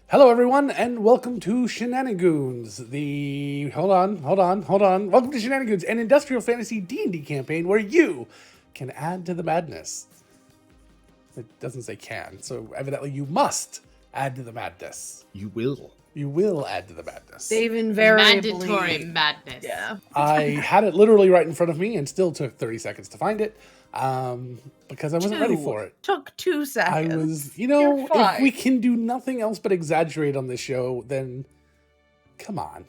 Hello, everyone, and welcome to Shenanigoons. Welcome to Shenanigoons, an industrial fantasy D&D campaign where you can add to the madness. It doesn't say can, so evidently you must add to the madness. You will. You will add to the madness. They've invariably... Mandatory madness. Yeah. I had it literally right in front of me and still took 30 seconds to find it because I wasn't ready for it. Took 2 seconds. I was, if fine. we can do nothing else but exaggerate on this show, then come on.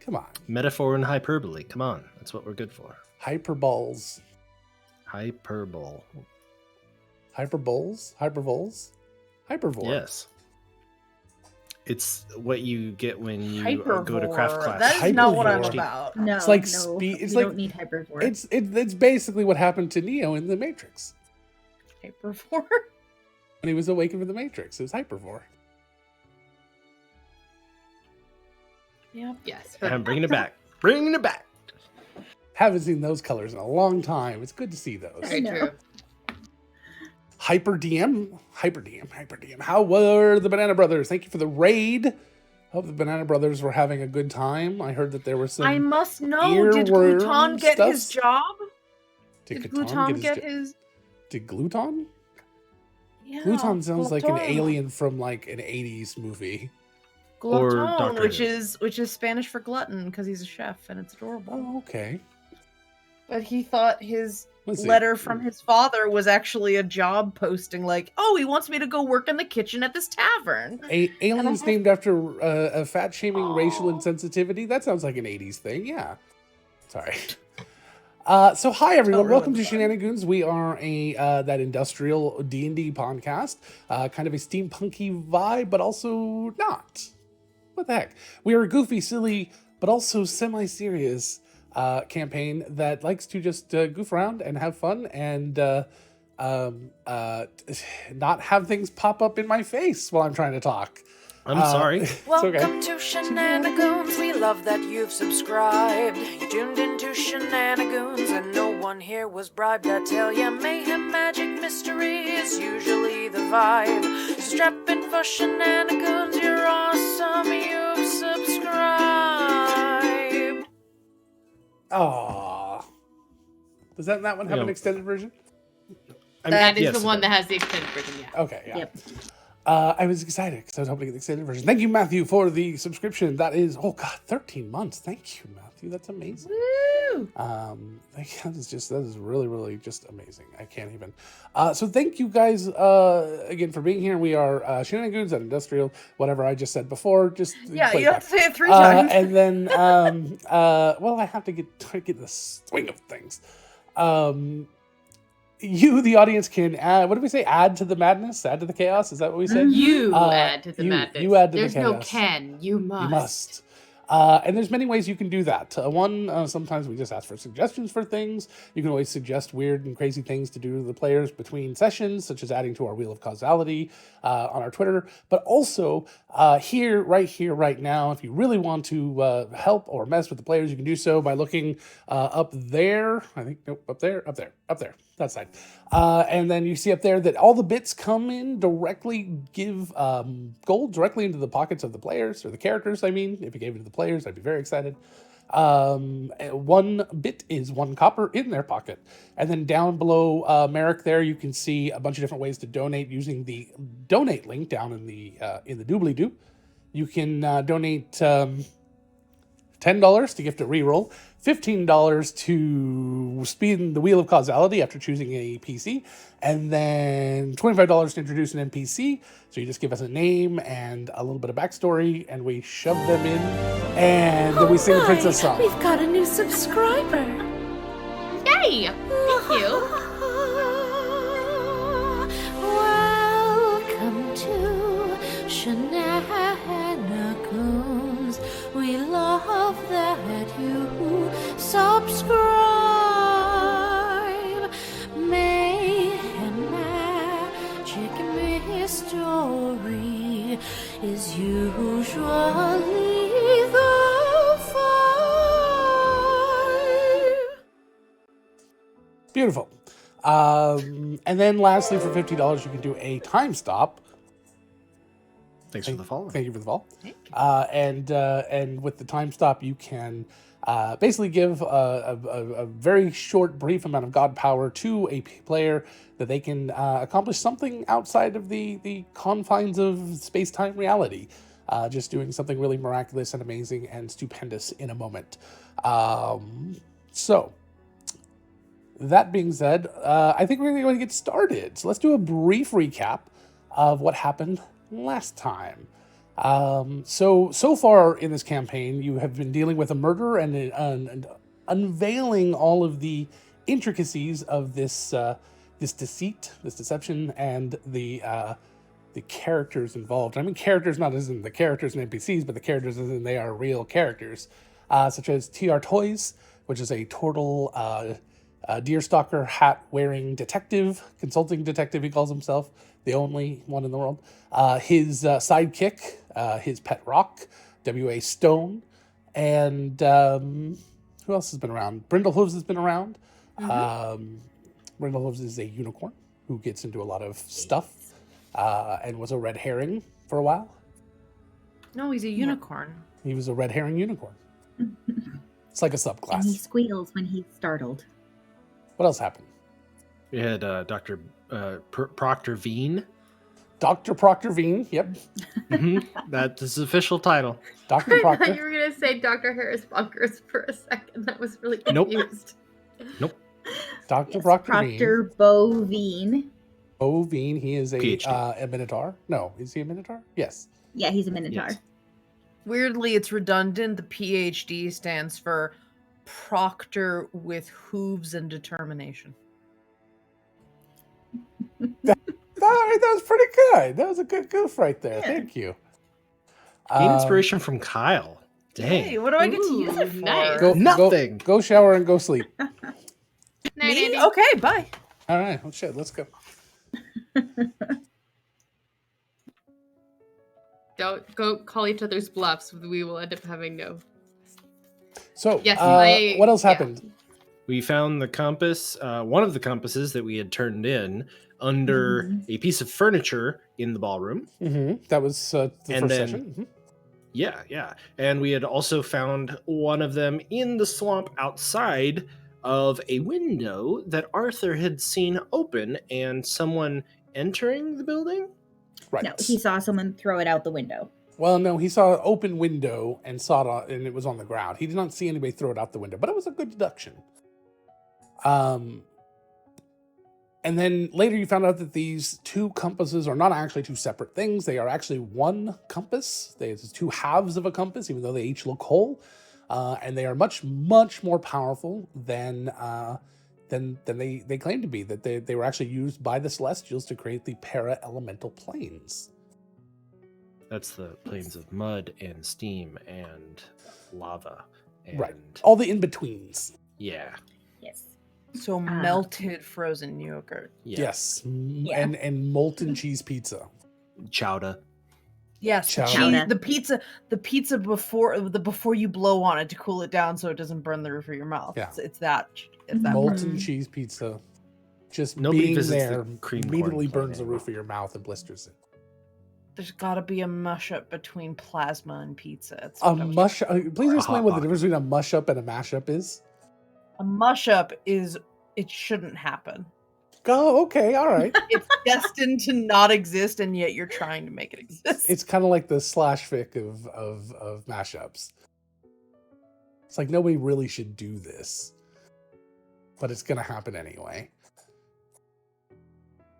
Come on. Metaphor and hyperbole. Come on. That's what we're good for. Hyperballs. Hyperbole. Hyperboles? Hypervoles? Hypervore. Yes. It's what you get when you Hypervore. go to craft class. That is not what I'm Hypervore. about. No, It's like no, speed. It's you like don't need hypervore. it's basically what happened to Neo in the Matrix Hypervore? when he was awakened from the Matrix. It was Hypervore. Yep. Yes. And I'm bringing it back. Bringing it back. Haven't seen those colors in a long time. It's good to see those. Very No. true. Hyper DM. How were the Banana Brothers? Thank you for the raid. Hope the Banana Brothers were having a good time. I heard that there were some. I must know, did earworm Gluton get stuff? his job? Did Did Gluton Gluton get jo- his... Did Gluton? Yeah, Gluton sounds like an Gluton. alien from like an 80s movie. Or Gluton, Doctor which is Spanish for glutton, because he's a chef, and it's adorable. Oh, okay. But he thought his Let's see. letter from his father was actually a job posting, like, oh, he wants me to go work in the kitchen at this tavern. Aliens named after a fat shaming racial Aw. insensitivity. That sounds like an 80s thing. Yeah. Sorry. So hi everyone, really welcome to fun. Shenanigoons. We are a that industrial D&D podcast, kind of a steampunky vibe, but also not. What the heck? We are a goofy, silly, but also semi-serious campaign that likes to just goof around and have fun and not have things pop up in my face while I'm trying to talk. I'm sorry. It's Welcome okay. to Shenanigoons. We love that you've subscribed. You tuned into Shenanigoons, and no one here was bribed. I tell ya, mayhem, magic, mystery is usually the vibe. So strap in for Shenanigoons. You're awesome. You've subscribed. Aww. Does that one have Yeah. an extended version? That is yes, the one it that has the extended version, yeah. Okay, yeah. Yep. I was excited because I was hoping to get the extended version. Thank you, Matthew, for the subscription. That is, 13 months. Thank you, Matthew. That's amazing. Woo! That is really, really just amazing. I can't even. So thank you guys again for being here. We are Shenanigoons at Industrial, whatever I just said before. Just Yeah, play you it have back. to say it 3 times. And then, I have to try to get the swing of things. You, the audience, can add. What did we say? Add to the madness. Add to the chaos. Is that what we said? You add to the madness. You add to There's the no chaos. can. You must. You must. And there's many ways you can do that. Sometimes we just ask for suggestions for things. You can always suggest weird and crazy things to do to the players between sessions, such as adding to our Wheel of Causality on our Twitter. But also right now, if you really want to help or mess with the players, you can do so by looking up there. I think, nope, up there. That side. And then you see up there that all the bits come in directly, give gold directly into the pockets of the players, or the characters, I mean. If you gave it to the players, I'd be very excited. 1 bit is 1 copper in their pocket. And then down below Merrick there, you can see a bunch of different ways to donate using the donate link down in the doobly-doo. You can donate $10 to gift a reroll, $15 to spin the Wheel of Causality after choosing a PC, and then $25 to introduce an NPC. So you just give us a name and a little bit of backstory, and we shove them in, and then we sing the princess song. We've got a new subscriber. Yay! Thank you. Welcome to Shenanigoons. We love that you subscribe. Mayhem, magic, mystery is usually the vibe. Beautiful. And then lastly, for $50, you can do a time stop Thanks for the follow. Thank you for the follow. Thank you. And with the time stop, you can basically give a very short, brief amount of god power to a player that they can accomplish something outside of the confines of space-time reality. Just doing something really miraculous and amazing and stupendous in a moment. So, that being said, I think we're going to get started. So let's do a brief recap of what happened last time. So far in this campaign, you have been dealing with a murder and unveiling all of the intricacies of this deceit, this deception, and the characters involved. I mean, characters not as in the characters and NPCs, but the characters as in they are real characters, such as TR Toys, which is a total deerstalker hat-wearing detective, consulting detective, he calls himself, the only one in the world. His sidekick, his pet rock, W.A. Stone, and who else has been around? Brindlehooves has been around. Brindlehooves is a unicorn who gets into a lot of stuff and was a red herring for a while. No, he's a unicorn. He was a red herring unicorn. It's like a subclass. And he squeals when he's startled. What else happened? We had Dr. Proctor Veen. Dr. Proctor Veen, yep. That's his official title. Dr. I thought Proctor. you were going to say Dr. Harris Bunkers for a second. That was really Nope. confused. Nope. Dr. Yes, Proctor Proctor Veen. Bovine. Bo Veen, he is a PhD. Minotaur. No, is he a Minotaur? Yes. Yeah, he's a Minotaur. Yes. Weirdly, it's redundant. The PhD stands for Proctor with Hooves and Determination. All right, that was pretty good. That was a good goof right there. Yeah. Thank you. Gain inspiration from Kyle. Dang. Hey, what do I get to use it Ooh, for? nice. Nothing. Go shower and go sleep. Night, Me? Andy. Okay, bye. All right. Oh shit. Let's go. Don't go call each other's bluffs. We will end up having no. So, Yes, what else yeah. happened? We found the compass, one of the compasses that we had turned in under a piece of furniture in the ballroom. That was the And first then- session. Mhm. Yeah. And we had also found one of them in the swamp outside of a window that Arthur had seen open and someone entering the building. Right. No, he saw someone throw it out the window. Well, no, he saw an open window and saw it, and it was on the ground. He did not see anybody throw it out the window, but it was a good deduction. And then later you found out that these two compasses are not actually two separate things. They are actually one compass. There's two halves of a compass, even though they each look whole. And they are much, much more powerful than they claim to be. That they were actually used by the Celestials to create the para-elemental planes. That's the plains of mud and steam and lava. And Right. All the in-betweens. Yeah. Yes. So melted frozen yogurt. Yeah. Yes. Yeah. And molten cheese pizza. Chowder. Yes, the, Chowder. the pizza before you blow on it to cool it down so it doesn't burn the roof of your mouth. Yeah. It's that Molten cheese pizza. Just Nobody being visits the there cream corn immediately plant burns the anymore. roof of your mouth and blisters it. There's got to be a mush up between plasma and pizza. That's A what I was- mush. Please explain what the hot difference between a mush up and a mashup is. A mush up is it shouldn't happen. Oh, okay, all right. It's destined to not exist, and yet you're trying to make it exist. It's kind of like the slash fic of mashups. It's like nobody really should do this, but it's gonna happen anyway.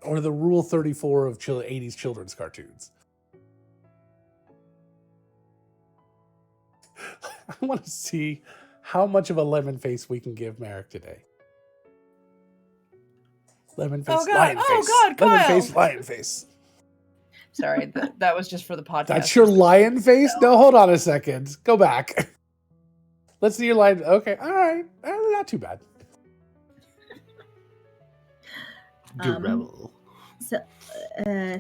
Or the Rule 34 of 80s children's cartoons. I want to see how much of a lemon face we can give Merrick today. Lemon face, Oh, God. lion Oh, face. God, Lemon Kyle. face, lion face. Sorry, that was just for the podcast. That's your lion face? No, hold on a second. Go back. Let's see your lion. Okay, all right. Not too bad. The Um, rebel.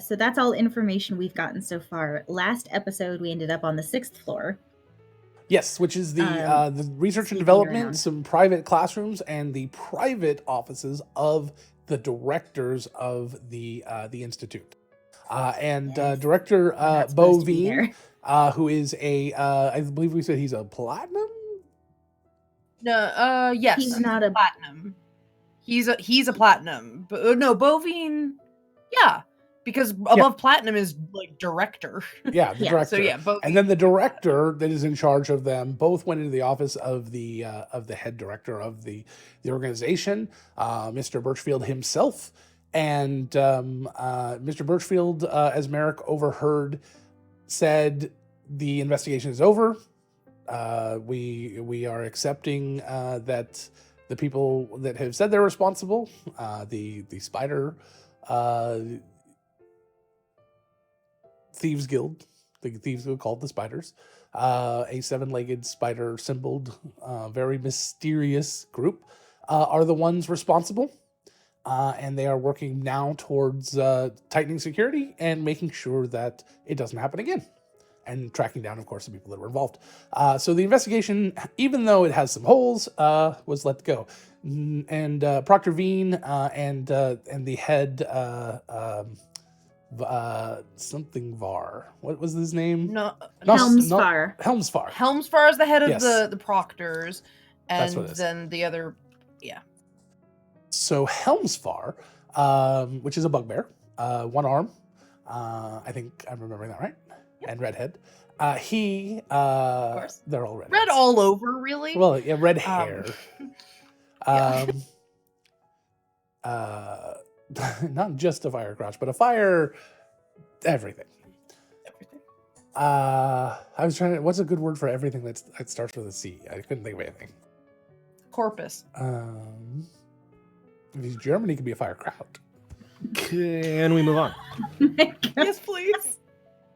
So that's all information we've gotten so far. Last episode, we ended up on the 6th floor. Yes, which is the research and sneaking development, around. some private classrooms, and the private offices of the directors of the institute. And Yes. Director I'm not Bo supposed to be Veen, there. who is I believe we said he's a platinum. No, yes. He's not a platinum. He's a platinum. But no, Bovine. Yeah, because above platinum is like director. Yeah, the Yeah. director. So yeah, Bovine. And then the director that is in charge of them both went into the office of the head director of the organization, Mr. Birchfield himself. And Mr. Birchfield, as Merrick overheard, said the investigation is over. We are accepting that the people that have said they're responsible, the Spider Thieves Guild, the Thieves Guild called the Spiders, a 7-legged spider symboled, very mysterious group, are the ones responsible. And they are working now towards tightening security and making sure that it doesn't happen again. And tracking down, of course, the people that were involved. So the investigation, even though it has some holes, was let go. And Proctor Veen and the head something Var. What was his name? No, Helmsfar. Helmsfar. Helmsfar is the head of Yes. the proctors, That's and what it is. then the other. So Helmsfar, which is a bugbear, one arm. I think I'm remembering that right. Yep. And redhead. He. Of course. They're all red. Red all over, really. Well, yeah, red hair. Yeah. Not just a fire crotch, but a fire everything. I was trying to. What's a good word for everything that starts with a C? I couldn't think of anything. Corpus. If he's German, he could be a fire kraut. Can we move on? Yes, please.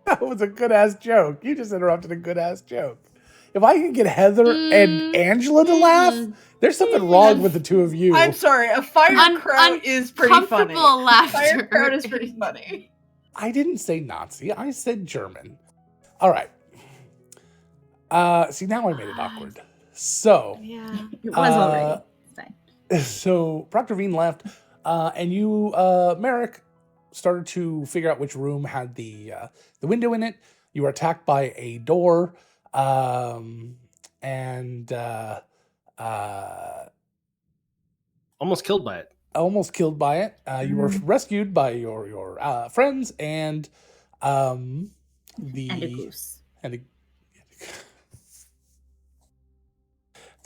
That was a good ass joke. You just interrupted a good ass joke. If I can get Heather and Angela to laugh, there's something wrong with the two of you. I'm sorry. A fire kraut is pretty funny. Comfortable laughter. Fire kraut is pretty funny. I didn't say Nazi. I said German. All right. See, now I made it awkward. So, Yeah. It was already. It's fine. so Proctor Veen left, and you, Merrick, started to figure out which room had the window in it. You were attacked by a door, and Almost killed by it. almost killed by it. You were rescued by your friends and And a goose. and a-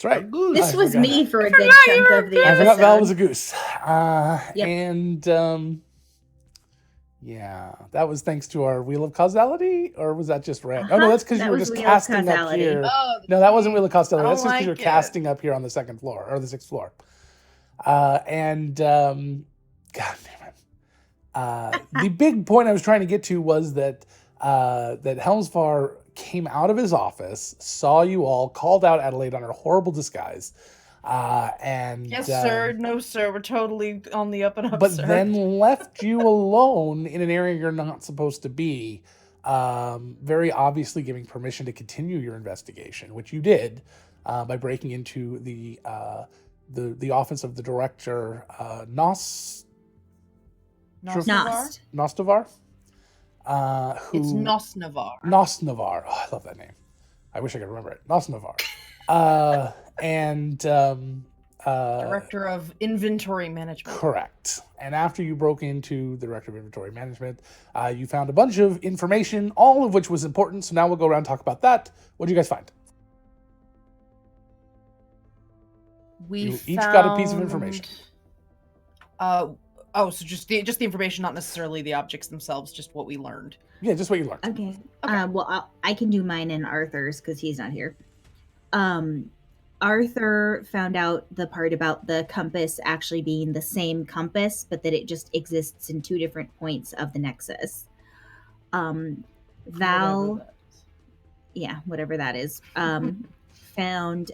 That's right. This I was forgot. me for a good chunk of the I episode. forgot Val was a goose. Yep. And yeah, that was thanks to our Wheel of Causality, or was that just random? Oh no, that's because That you were was just Wheel of casting up Causality. here. Oh, No, that wasn't Wheel of Causality. I That's don't just because you're like it. casting up here on the second floor or the sixth floor. God damn it. The big point I was trying to get to was that that Helmsfar came out of his office, saw you all, called out Adelaide on her horrible disguise, and yes, sir. No, sir. We're totally on the up and up, but sir. then left you alone in an area you're not supposed to be, very obviously giving permission to continue your investigation, which you did by breaking into the office of the director, Nost. Nostovar. Who It's Nosnavar. Nosnavar. Oh, I love that name. I wish I could remember it. Nosnavar. And Director of Inventory Management. correct. And after you broke into the Director of Inventory Management, you found a bunch of information, all of which was important. So now we'll go around and talk about that. What did you guys find? You each got a piece of information. So just the information, not necessarily the objects themselves, just what we learned. Yeah, just what you learned. Okay. Well, I can do mine and Arthur's because he's not here. Arthur found out the part about the compass actually being the same compass, but that it just exists in two different points of the nexus. Val, whatever that is, found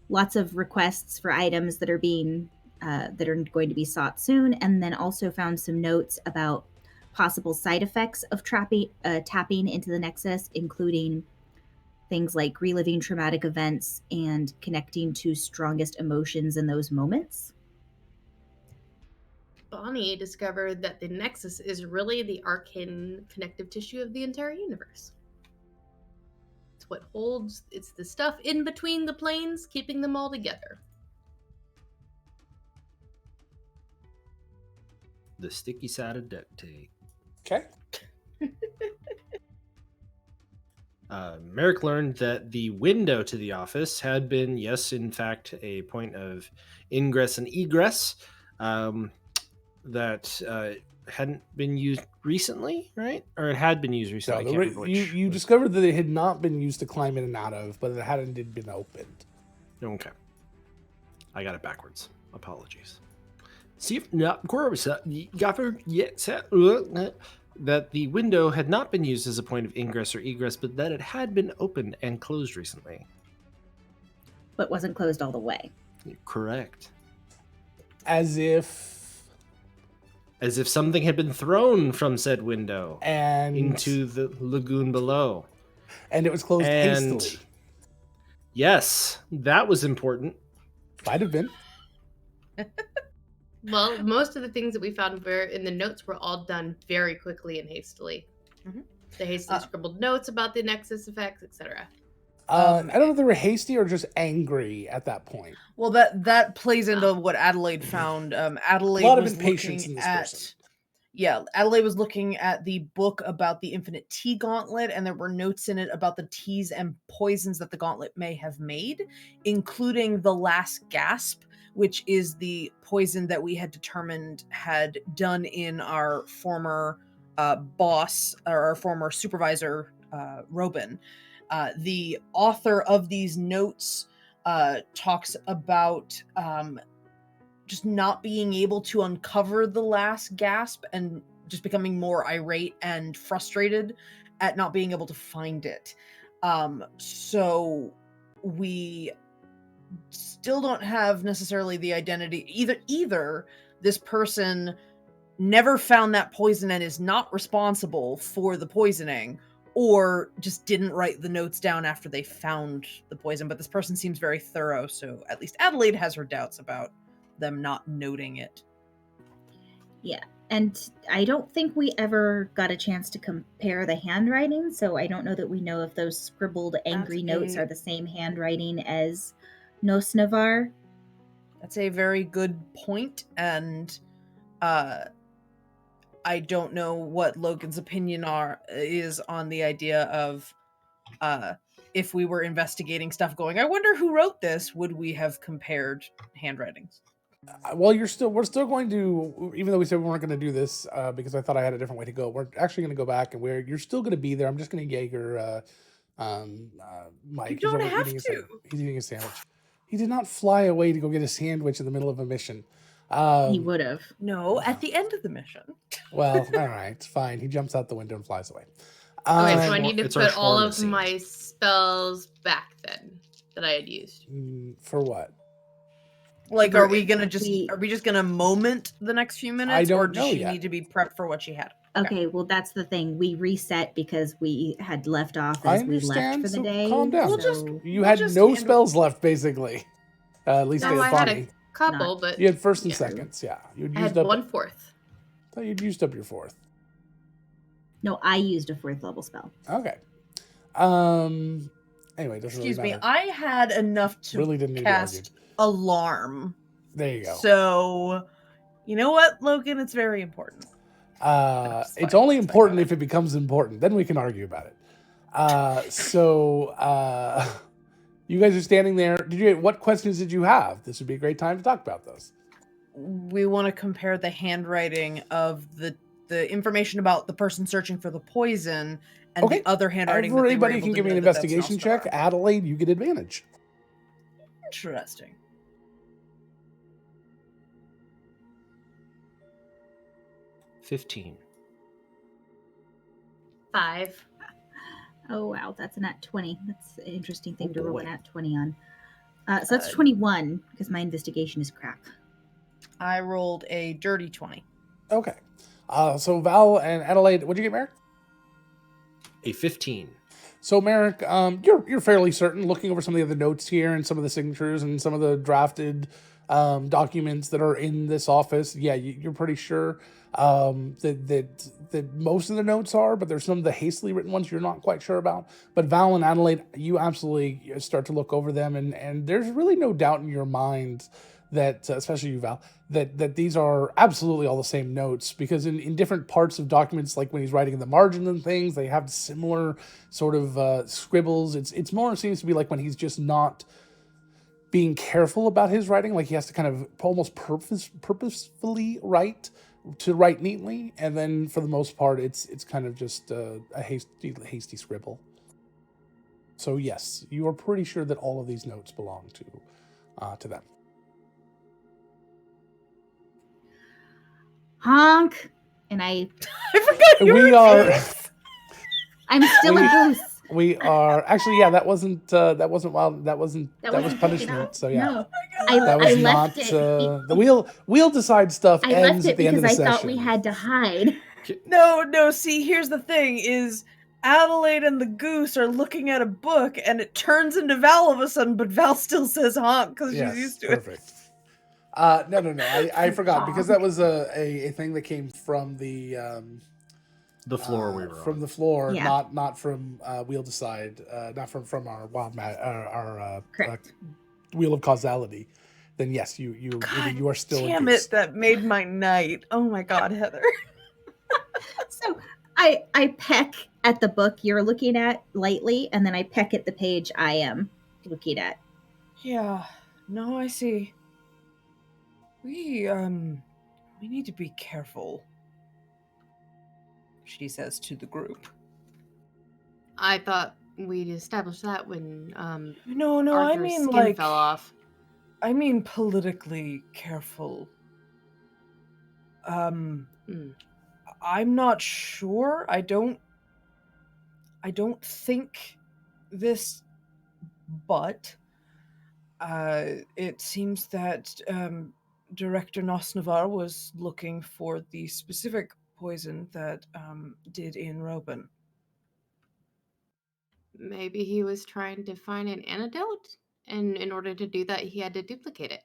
lots of requests for items that are being that are going to be sought soon, and then also found some notes about possible side effects of tapping into the nexus, including things like reliving traumatic events and connecting to strongest emotions in those moments. Bonnie discovered that the Nexus is really the arcane connective tissue of the entire universe. It's what holds, it's the stuff in between the planes, keeping them all together. The sticky side of duct tape. Okay. Merrick learned that the window to the office had been, yes, in fact, a point of ingress and egress that hadn't been used recently, right? Or it had been used So recently. I can't remember which you was- discovered that it had not been used to climb in and out of, but it hadn't been opened. Okay. I got it backwards. Apologies. See if not that the window had not been used as a point of ingress or egress, but that it had been opened and closed recently. But wasn't closed all the way. Correct. As if Something had been thrown from said window and into the lagoon below. and it was closed And hastily. yes, that was important. Might have been. Well, most of the things that we found were in the notes were all done very quickly and hastily. Mhm. The hastily scribbled notes about the Nexus effects, etc. I don't know if they were hasty or just angry at that point. Well, that plays into what Adelaide found. Adelaide A lot of was impatience looking in this at. person. Yeah, Adelaide was looking at the book about the Infinite Tea Gauntlet, and there were notes in it about the teas and poisons that the gauntlet may have made, including the last gasp, which is the poison that we had determined had done in our former boss, or our former supervisor, Robin. The author of these notes talks about just not being able to uncover the last gasp and just becoming more irate and frustrated at not being able to find it. So we still don't have necessarily the identity. Either this person never found that poison and is not responsible for the poisoning, or just didn't write the notes down after they found the poison. But this person seems very thorough, so at least Adelaide has her doubts about them not noting it. Yeah. And I don't think we ever got a chance to compare the handwriting, so I don't know that we know if those scribbled angry notes are the same handwriting as Nosnavar. That's a very good point, and I don't know what Logan's opinion is on the idea of if we were investigating stuff going, I wonder who wrote this, would we have compared handwritings? Well, we're still going to, even though we said we weren't going to do this because I thought I had a different way to go. We're actually going to go back and you're still going to be there. I'm just going to Jaeger Mike. You don't have He's to. eating a sandwich. He did not fly away to go get a sandwich in the middle of a mission. He would have. No, at the end of the mission. Well, all right, fine. He jumps out the window and flies away. Okay, so I need to it's our put all of pharmacy. my spells back then that I had used. For what? Like, Or are we if gonna just we- are we just gonna moment the next few minutes, I don't or does know she yet. need to be prepped for what she had? Okay, well, that's the thing. We reset because we had left off I as we left understand, for the so day. calm down. We'll just- You We'll had just no handle- spells left, basically. At least No, I I had had Bonnie. a couple, but You had first and Yeah. seconds, yeah. You'd I used had up. 1/4. I thought you'd used up your fourth. No, I used a 4th level spell. Okay. Anyway, it doesn't Excuse really me, matter. I had enough to Really didn't need to argue. cast alarm. There you go. So, you know what, Logan? It's very important. That's It's fine. only It's important fine. if it becomes important. Then we can argue about it. You guys are standing there. What questions did you have? This would be a great time to talk about those. We want to compare the handwriting of the information about the person searching for the poison and Okay. the other handwriting. that they were Everybody able can to give me an know that that's investigation check. Nostar. Adelaide, you get advantage. Interesting. $15. 5. Oh, wow. That's a nat 20. That's an interesting thing Oh, to roll boy. a nat 20 on. So that's Uh, 21 because my investigation is crap. I rolled a dirty 20. Okay. So Val and Adelaide, what'd you get, Merrick? A 15. So Merrick, you're fairly certain, looking over some of the other notes here and some of the signatures and some of the drafted documents that are in this office. Yeah, you're pretty sure that most of the notes are, but there's some of the hastily written ones you're not quite sure about. But Val and Adelaide, you absolutely start to look over them, and there's really no doubt in your mind that, especially you, Val, that these are absolutely all the same notes, because in different parts of documents, like when he's writing in the margins and things, they have similar sort of scribbles. It's more, seems to be like when he's just not being careful about his writing, like he has to kind of almost purposefully write neatly, and then for the most part it's kind of just a hasty scribble. So yes, you are pretty sure that all of these notes belong to them. Honk, and I forgot you We were are I'm still a goose. we are actually, yeah, that wasn't wild, that was wasn't punishment. So yeah, No, that was I not left it. the wheel decide stuff I ends left at it the end of because the I session. thought we had to hide. No, see, here's the thing is Adelaide and the goose are looking at a book and it turns into Val all of a sudden, but Val still says honk because she's used to perfect. No, I forgot, because that was a thing that came from the floor we were from on. the floor, Yeah. not from Wheel Decide, not from our Correct. Wheel of Causality. Then yes, you are still Damn a goose. it, that made my night. Oh my god, Heather. So I peck at the book you're looking at lightly, and then I peck at the page I am looking at. Yeah, no, I see. We need to be careful, she says to the group. I thought we'd established that when No, Arthur's I mean skin like fell off. I mean politically careful. I'm not sure. I don't think this, but it seems that Director Nosnavar was looking for the specific poison that did in Robin. Maybe he was trying to find an antidote, and in order to do that, he had to duplicate it.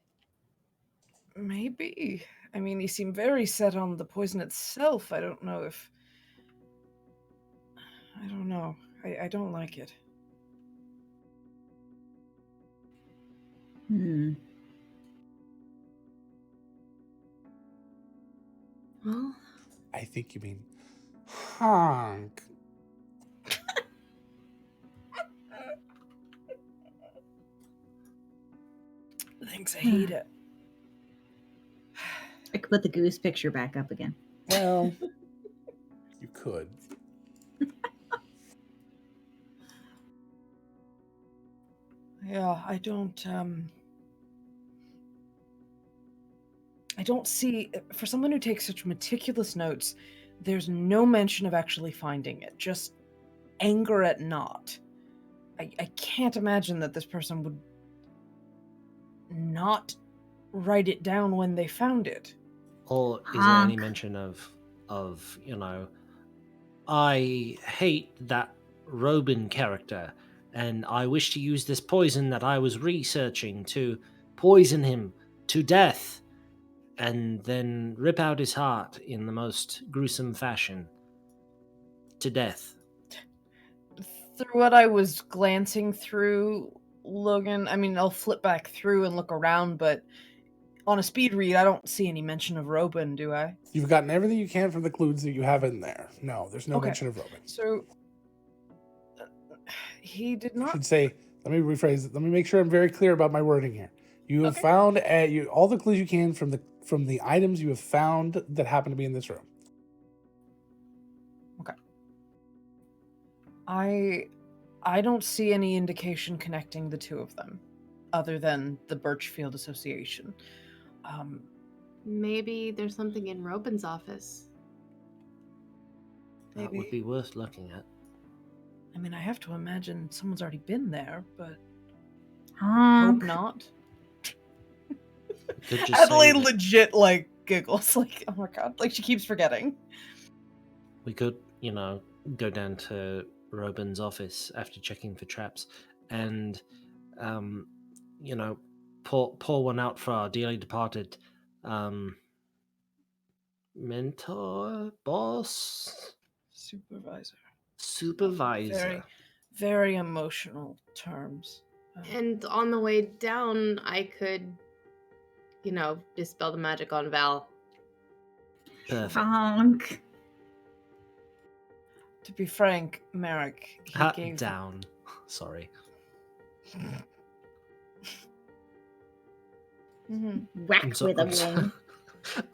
Maybe. I mean, he seemed very set on the poison itself. I don't know. I don't like it. Well, I think you mean honk. Thanks, I hate it. I could put the goose picture back up again. Well, you could. Yeah, I don't see, for someone who takes such meticulous notes, there's no mention of actually finding it, just anger at not. I can't imagine that this person would not write it down when they found it. Or is there any mention of I hate that Robin character, and I wish to use this poison that I was researching to poison him to death, and then rip out his heart in the most gruesome fashion to death. Through what I was glancing through, Logan, I mean, I'll flip back through and look around, but on a speed read, I don't see any mention of Robin, do I? You've gotten everything you can from the clues that you have in there. No, there's no mention of Robin. So, he did not... I should say, let me rephrase it. Let me make sure I'm very clear about my wording here. You have found all the clues you can from the items you have found that happen to be in this room. Okay. I don't see any indication connecting the two of them, other than the Birchfield Association. maybe there's something in Robin's office. That would be worth looking at. I mean, I have to imagine someone's already been there, but Honk. hope not. Could just Adelaide say that legit, like, giggles, like, oh my god, like, she keeps forgetting. we could, go down to Robin's office after checking for traps and, pour one out for our dearly departed mentor, boss, supervisor. Very, very emotional terms. And on the way down, I could, dispel the magic on Val. Perfect. Honk. To be frank, Merrick, he Hat gave down. Sorry. Mhm. Whack I'm so- with a I'm so- wing.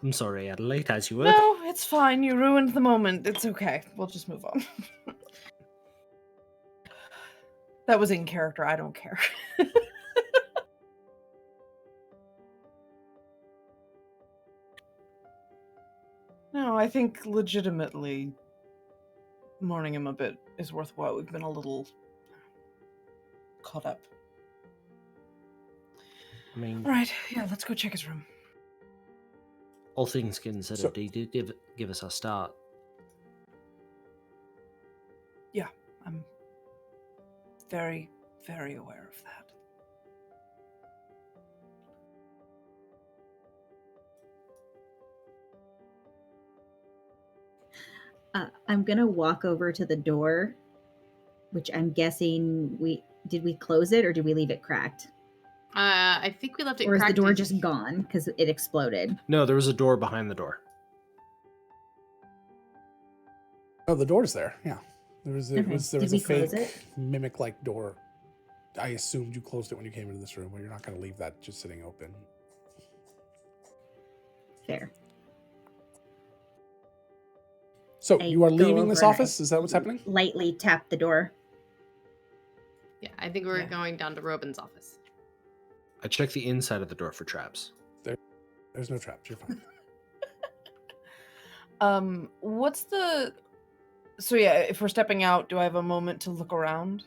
I'm sorry, Adelaide, as you were. No, it's fine. You ruined the moment. It's okay. We'll just move on. That was in character. I don't care. No, I think legitimately mourning him a bit is worthwhile. We've been a little caught up. I mean, All right, yeah, let's go check his room. all things considered, So- he did give us a start. I'm very, very aware of that. I'm gonna walk over to the door, which I'm guessing we close it or did we leave it cracked? I think we left it Or is the cracked. door just gone because it exploded? No, there was a door behind the door. Oh, the door's there. Yeah, there was Okay. there was Did a we close fake it? mimic-like door. I assumed you closed it when you came into this room, but you're not going to leave that just sitting open. Fair. So I you are go leaving over this and I office? Is that what's happening? Lightly tap the door. Yeah, I think we're Yeah. going down to Robin's office. I checked the inside of the door for traps. There's no traps. You're fine. What's the... So yeah, if we're stepping out, do I have a moment to look around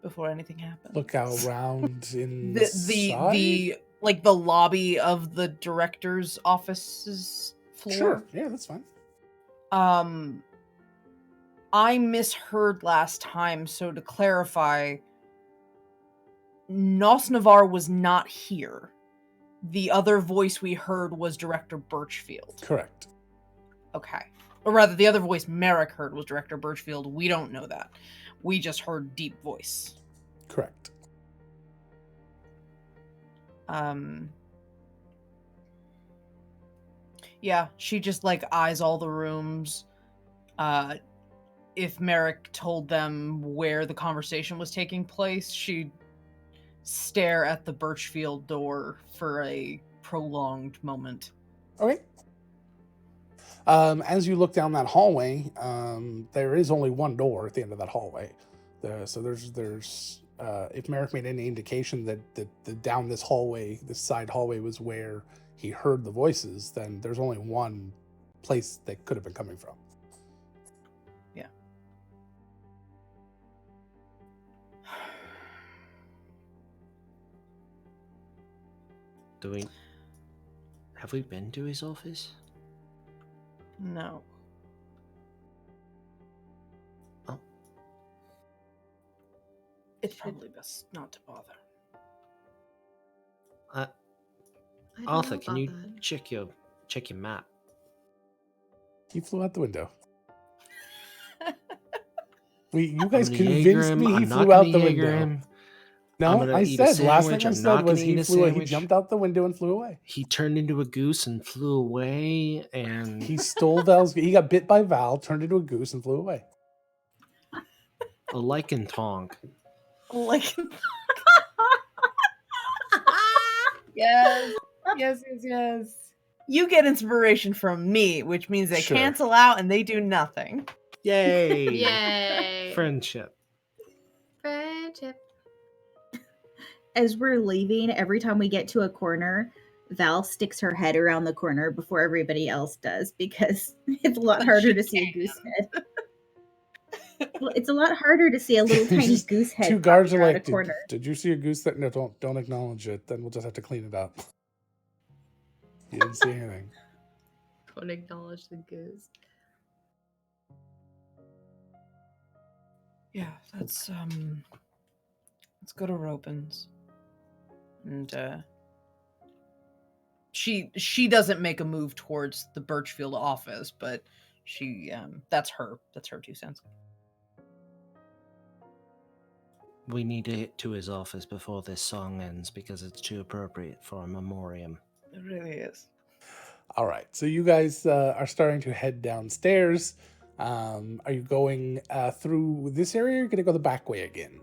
before anything happens? Look out around in the like the lobby of the director's office's floor. Sure. Yeah, that's fine. I misheard last time, so to clarify, Nos Navar was not here. The other voice we heard was Director Birchfield. Correct. Okay. Or rather, the other voice Merrick heard was Director Birchfield. We don't know that. We just heard deep voice. Correct. Yeah, she just like eyes all the rooms. If Merrick told them where the conversation was taking place, she'd stare at the Birchfield door for a prolonged moment. Okay. As you look down that hallway, there is only one door at the end of that hallway. So there's if Merrick made any indication that down this hallway, this side hallway was where he heard the voices, then there's only one place they could have been coming from. Yeah. Have we been to his office? No. Oh. It's probably best not to bother. I don't Arthur, know can about you that. check your map? He flew out the window. You guys I'm gonna convinced Jaeger him. me he I'm not flew out gonna the Jaeger window. him. I'm No, gonna I eat a said last thing sandwich. I I'm said not was gonna eat he a flew. He sandwich. jumped out the window and flew away. He turned into a goose and flew away, and He stole Val's. He got bit by Val, turned into a goose, and flew away. a lichen tonk. Like, yes, yes. You get inspiration from me, which means they Sure. cancel out and they do nothing. Yay! Yay! Friendship. Friendship. As we're leaving, every time we get to a corner, Val sticks her head around the corner before everybody else does because it's a lot harder to see a goose head. Well, it's a lot harder to see a little tiny Just goose head. Two guards are popping around like, a corner. did you see a goose that? No, don't acknowledge it. Then we'll just have to clean it up. You didn't see anything. Don't acknowledge the goose. Yeah, let's go to Robin's and she doesn't make a move towards the Birchfield office, but she that's her 2 cents. We need to get to his office before this song ends because it's too appropriate for a memoriam. It really is. All right, so you guys are starting to head downstairs. Are you going through this area, or are you going to go the back way again?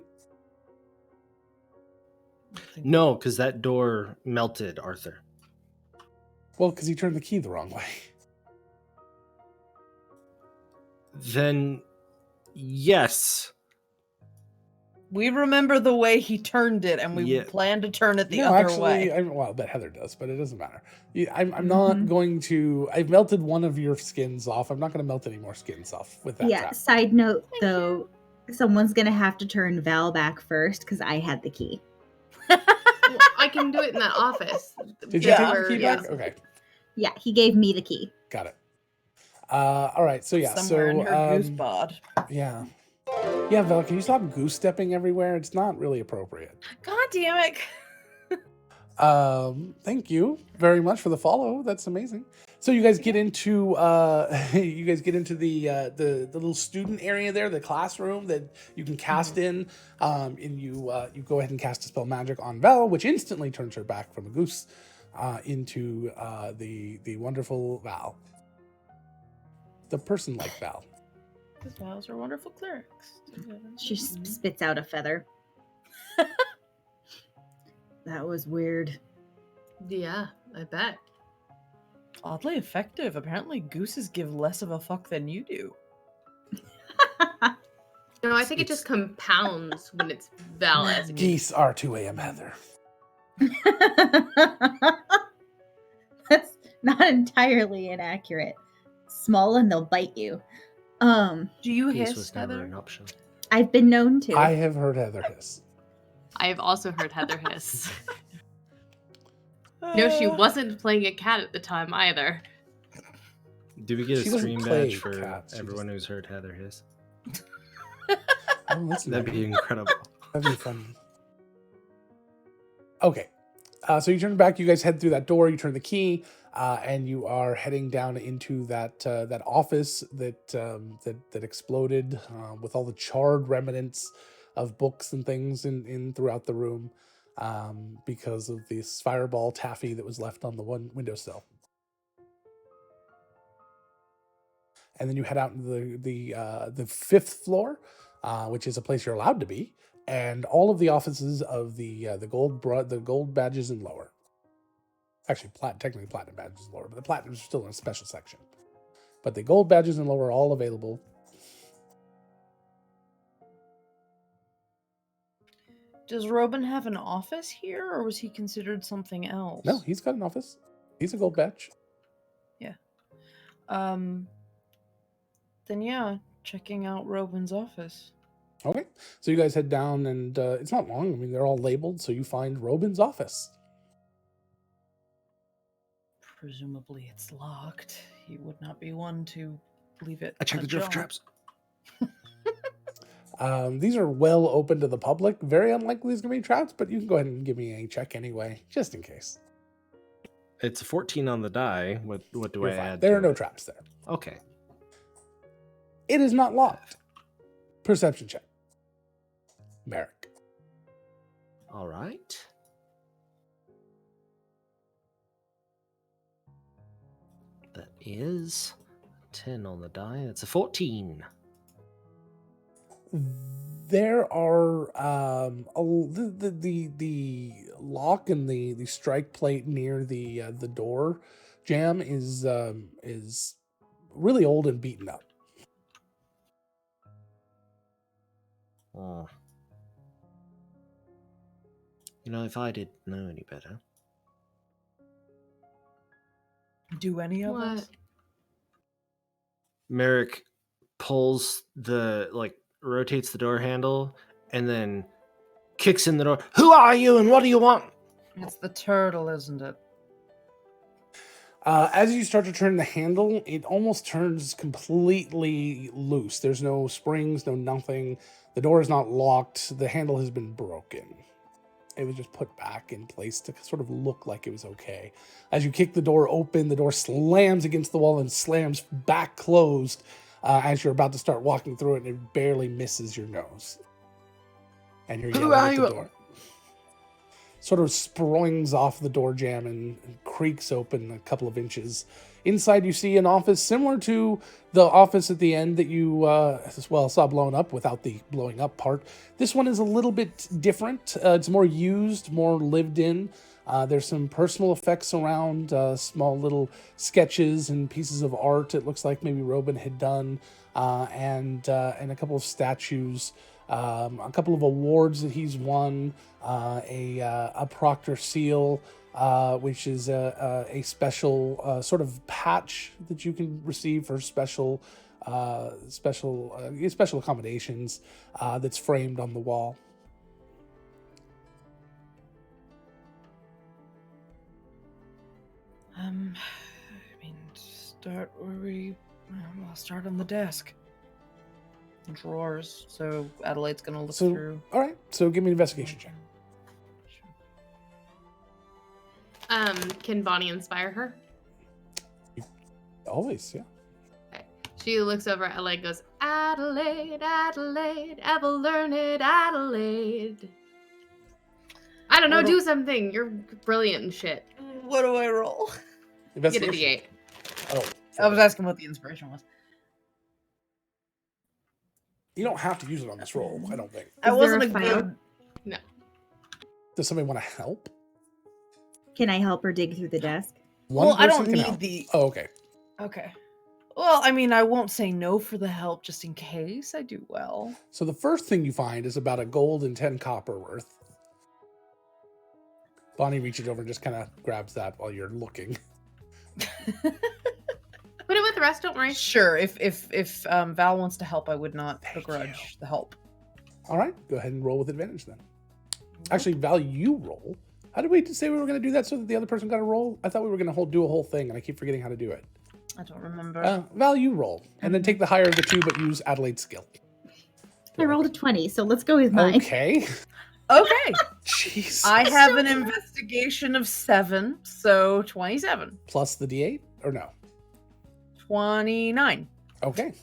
No, because that door melted, Arthur. Well, because he turned the key the wrong way. Then, yes. We remember the way he turned it, and we Yeah. plan to turn it the No, other actually, way. well, I bet Heather does, but it doesn't matter. I'm not going to. I've melted one of your skins off. I'm not going to melt any more skins off with that Yeah, trap. side note though, someone's gonna have to turn Val back first because I had the key. Well, I can do it in that office. Did you Yeah. take the key Yeah. back? Okay, Yeah, he gave me the key. got it. All right, so yeah, Somewhere in her goose so bod. yeah, Val, can you stop goose stepping everywhere? It's not really appropriate. God damn it. Thank you very much for the follow. That's amazing. So you guys get into the little student area there, the classroom that you can cast in, and you go ahead and cast a spell magic on Val, which instantly turns her back from a goose into the wonderful Val, the person like Val. These Vals are wonderful clerics. She spits out a feather. That was weird. Yeah, I bet. Oddly effective. Apparently, gooses give less of a fuck than you do. No, I think it just compounds when it's Val as a Geese are 2 a.m. Heather. That's not entirely inaccurate. Small and they'll bite you. Do you Peace hiss, was never Heather? an option. I've been known to. I have heard Heather hiss. I have also heard Heather hiss. No, she wasn't playing a cat at the time either. Do we get a She doesn't stream play badge for cats, she everyone just- who's heard Heather hiss? Oh, listen, That'd be incredible. That'd be fun. Okay. So you turn back, you guys head through that door, you turn the key, and you are heading down into that office that exploded with all the charred remnants of books and things in throughout the room because of this fireball taffy that was left on the one windowsill. And then you head out into the 5th floor, which is a place you're allowed to be, and all of the offices of the gold badges and lower. Actually, technically platinum badges and lower, but the platinum is still in a special section. But the gold badges and lower are all available. Does Robin have an office here, or was he considered something else? No, he's got an office. He's a gold badge. Then yeah, checking out Robin's office. Okay, so you guys head down, and it's not long. I mean, they're all labeled, so you find Robin's office. Presumably it's locked. He would not be one to leave it. I checked the drift ajar. traps. These are well open to the public. Very unlikely there's going to be traps, but you can go ahead and give me a check anyway, just in case. It's a 14 on the die. What do You're I fine. add? There to are no it? traps there. Okay. It is not locked. Perception check. Merrick. All right. That is 10 on the die. That's a 14. There are the lock and the strike plate near the door jam is really old and beaten up. Oh. You know, if I didn't know any better. Do any of What? us? Merrick pulls rotates the door handle and then kicks in the door. Who are you and what do you want? It's the turtle, isn't it? As you start to turn the handle, it almost turns completely loose. There's no springs, no nothing. The door is not locked. The handle has been broken. It was just put back in place to sort of look like it was okay. As you kick the door open, the door slams against the wall and slams back closed as you're about to start walking through it, and it barely misses your nose. And you're yelling at the door. Sort of springs off the door jamb and creaks open a couple of inches. Inside, you see an office similar to the office at the end that you saw blown up without the blowing up part. This one is a little bit different. It's more used, more lived in. There's some personal effects around, small little sketches and pieces of art. It looks like maybe Robin had done, and a couple of statues. A couple of awards that he's won, a Proctor seal, which is a special sort of patch that you can receive for special accommodations that's framed on the wall. Start where we. I'll start on the desk. Drawers. So Adelaide's gonna look through. All right. So give me an investigation check. Can Bonnie inspire her? Always, yeah. Okay. She looks over at Adelaide and goes, Adelaide, Adelaide, ever learn it, Adelaide. I don't know, do something. You're brilliant and shit. What do I roll? Get a D8. Oh, I was asking what the inspiration was. You don't have to use it on this roll, I don't think. I wasn't a there a good. No. Does somebody want to help? Can I help her dig through the desk? Well, I don't person can need help. the. Oh, okay. Okay. Well, I mean, I won't say no for the help just in case I do well. So the first thing you find is about a gold and 10 copper worth. Bonnie reaches over and just kind of grabs that while you're looking. Put it with the rest, don't worry. Sure. If Val wants to help, I would not begrudge the help. All right, go ahead and roll with advantage then. Actually, Val, you roll. How did we say we were going to do that so that the other person got a roll? I thought we were going to do a whole thing, and I keep forgetting how to do it. I don't remember. Val, you roll, and then take the higher of the two, but use Adelaide's skill. I rolled a 20, so let's go with mine. Okay. Okay. Jeez. I have an investigation of 7, so 27. Plus the D8, or no? 29. Okay.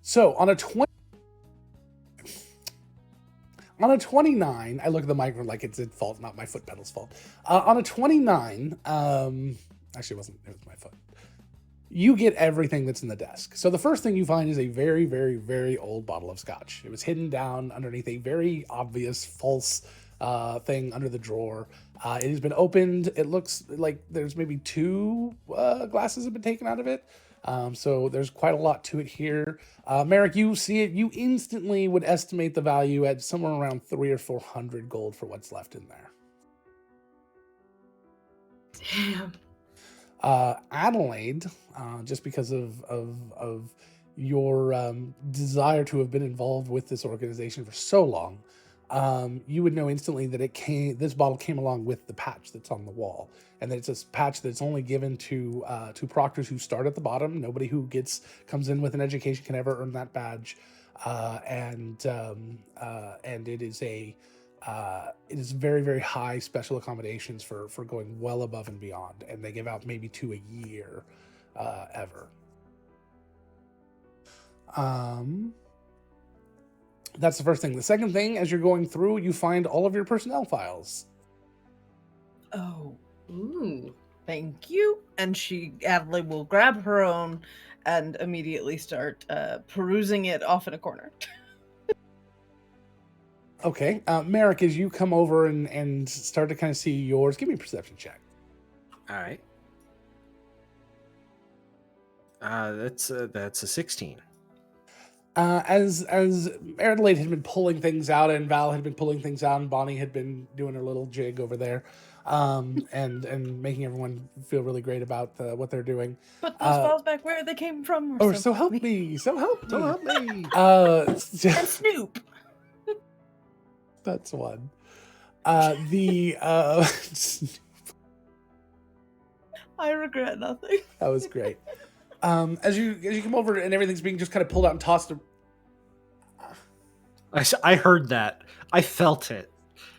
So on a 29, I look at the microphone like it's its fault, not my foot pedal's fault. On a 29, actually it was my foot. You get everything that's in the desk. So the first thing you find is a very, very, very old bottle of scotch. It was hidden down underneath a very obvious false thing under the drawer. It has been opened. It looks like there's maybe 2 glasses have been taken out of it. So there's quite a lot to it here. Merrick, you see it. You instantly would estimate the value at somewhere around 300 or 400 gold for what's left in there. Damn. Adelaide, just because of your desire to have been involved with this organization for so long, you would know instantly that this bottle came along with the patch that's on the wall, and that it's a patch that's only given to proctors who start at the bottom. Nobody who comes in with an education can ever earn that badge, and it is very, very high special accommodations for going well above and beyond, and they give out maybe 2 a year ever. That's the first thing. The second thing, as you're going through, you find all of your personnel files. Oh, Ooh. thank you. And Adelaide will grab her own and immediately start perusing it off in a corner. Okay. Merrick, as you come over and start to kind of see yours, give me a perception check. All right. That's a 16. As Adelaide had been pulling things out, and Val had been pulling things out, and Bonnie had been doing her little jig over there, and making everyone feel really great about what they're doing. Put those files back where they came from. Or so help me, so help me. And Snoop. That's one. I regret nothing. That was great. As you come over and everything's being just kind of pulled out and tossed. I heard that. I felt it.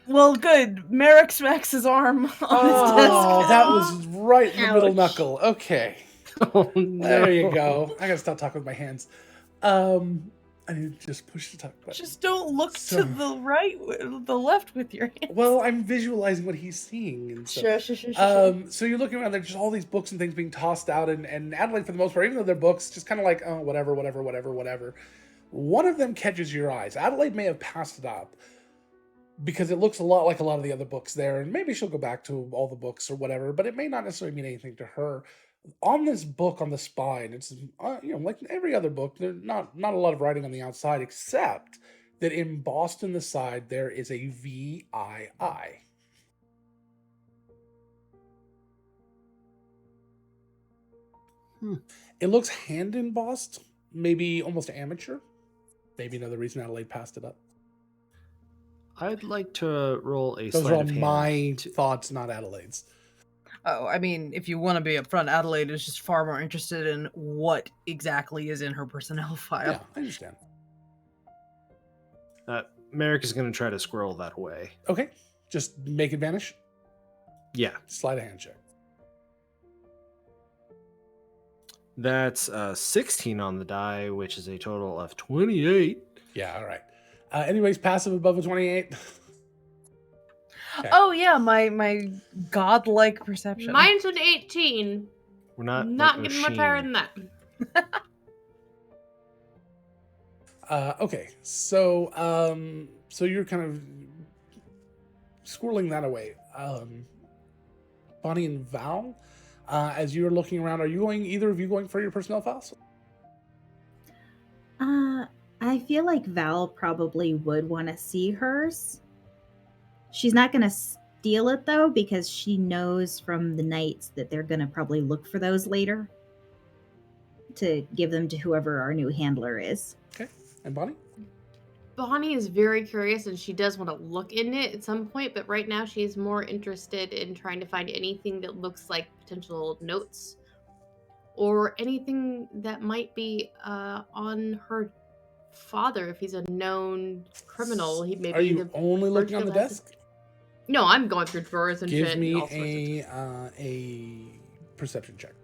Well, good. Merrick smacks his arm on his Oh, desk. that was right in the middle Ouch. knuckle. Okay. Oh, no. There you go. I gotta stop talking with my hands. I need to just push the talk button. Just don't look So- to the right, the left with your hands. Well, I'm visualizing what he's seeing and stuff. Sure. So you're looking around, there's just all these books and things being tossed out, and Adelaide, for the most part, even though they're books, just kind of like, oh, whatever. One of them catches your eyes. Adelaide may have passed it up because it looks a lot like a lot of the other books there, and maybe she'll go back to all the books or whatever, but it may not necessarily mean anything to her. On this book, on the spine, it's like every other book, there's not a lot of writing on the outside, except that embossed in the side there is a VII. It looks hand embossed, maybe almost amateur. Maybe another reason Adelaide passed it up. I'd like to roll a Those sleight are all of hand. my thoughts, not Adelaide's. Oh, I mean, if you want to be upfront, Adelaide is just far more interested in what exactly is in her personnel file. Yeah, I understand. Merrick is going to try to squirrel that away. Okay, just make it vanish. Yeah, Slide a hand check. that's 16 on the die, which is a total of 28. Yeah, all right. Anyways, passive above a 28. Okay. Oh yeah, my godlike perception. Mine's an 18. We're not Not like getting much higher than that. Okay, so you're kind of squirreling that away. Bonnie and Val, as you're looking around, are you either of you going for your personnel files? I feel like Val probably would want to see hers. She's not going to steal it, though, because she knows from the knights that they're going to probably look for those later to give them to whoever our new handler is. Okay, and Bonnie? Bonnie is very curious and she does want to look in it at some point, but right now she's more interested in trying to find anything that looks like potential notes or anything that might be on her father if he's a known criminal. He maybe Are you only looking on the desk? No, I'm going through drawers and Give shit. me and all sorts of a perception check. stuff.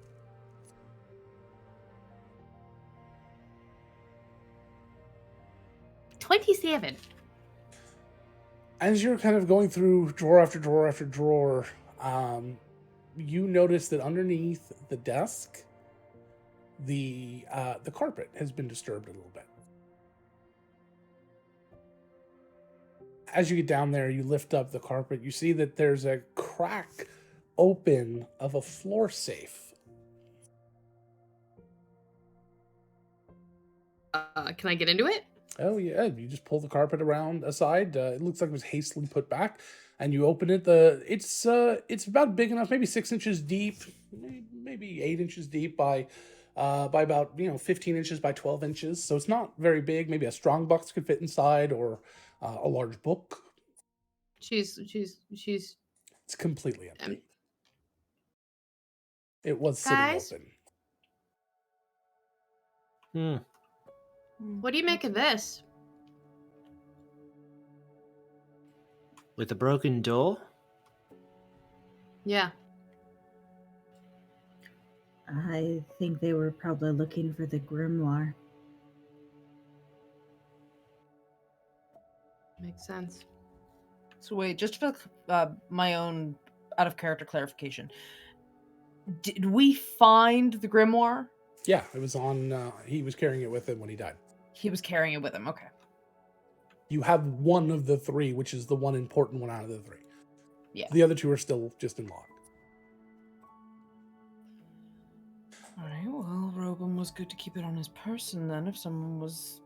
27. As you're kind of going through drawer after drawer after drawer, you notice that underneath the desk, the carpet has been disturbed a little bit. As you get down there, you lift up the carpet. You see that there's a crack open of a floor safe. Can I get into it? Oh yeah, you just pull the carpet around aside. It looks like it was hastily put back, and you open it. It's about big enough, maybe 6 inches deep, maybe 8 inches deep by about 15 inches by 12 inches. So it's not very big. Maybe a strong box could fit inside, or a large book. She's It's completely empty. Um, It was guys? sitting open. What do you make of this? With a broken door? Yeah. I think they were probably looking for the grimoire. Makes sense. So wait, just for my own out of character clarification, did we find the grimoire? Yeah, it was on. He was carrying it with him when he died. He was carrying it with him. Okay. You have one of the three, which is the one important one out of the three. Yeah. The other two are still just in lock. All right. Well, Robin was good to keep it on his person then, if someone was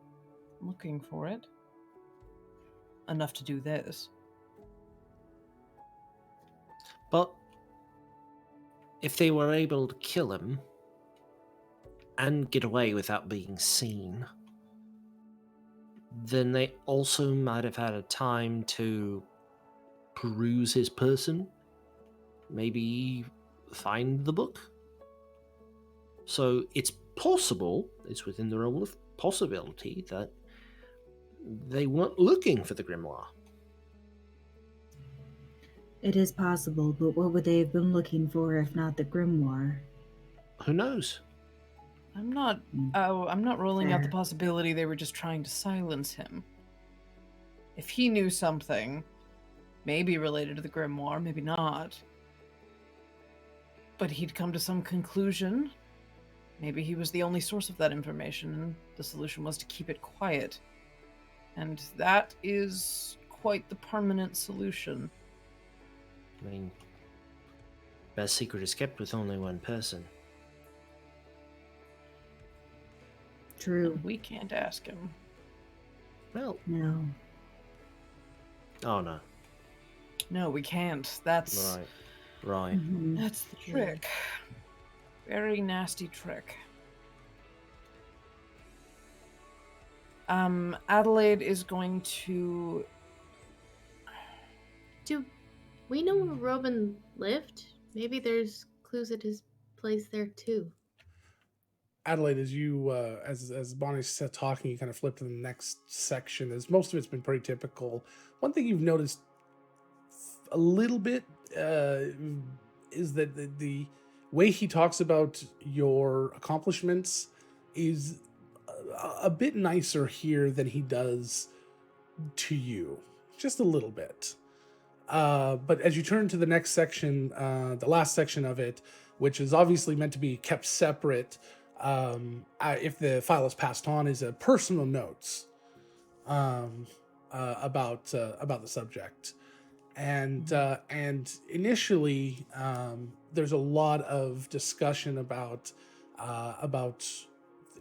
looking for it. Enough to do this. But if they were able to kill him and get away without being seen, then they also might have had a time to peruse his person, maybe find the book. So it's possible, it's within the realm of possibility, that they weren't looking for the grimoire. It is possible, but what would they have been looking for if not the grimoire? Who knows? I'm not ruling out the Fair. possibility they were just trying to silence him. If he knew something, maybe related to the grimoire, maybe not. But he'd come to some conclusion. Maybe he was the only source of that information, and the solution was to keep it quiet. And that is quite the permanent solution. I mean, best secret is kept with only one person. True. And we can't ask him. Well, No. oh no. No, we can't. That's Right. Mhm. that's the trick. Very nasty trick. Adelaide is going to. Do we know where Robin lived? Maybe there's clues at his place there too. Adelaide, as you as Bonnie's talking, you kind of flip to the next section. As most of it's been pretty typical. One thing you've noticed a little bit is that the way he talks about your accomplishments is a bit nicer here than he does to you, just a little bit. But as you turn to the next section, the last section of it, which is obviously meant to be kept separate, if the file is passed on, is a personal notes about the subject, and initially there's a lot of discussion about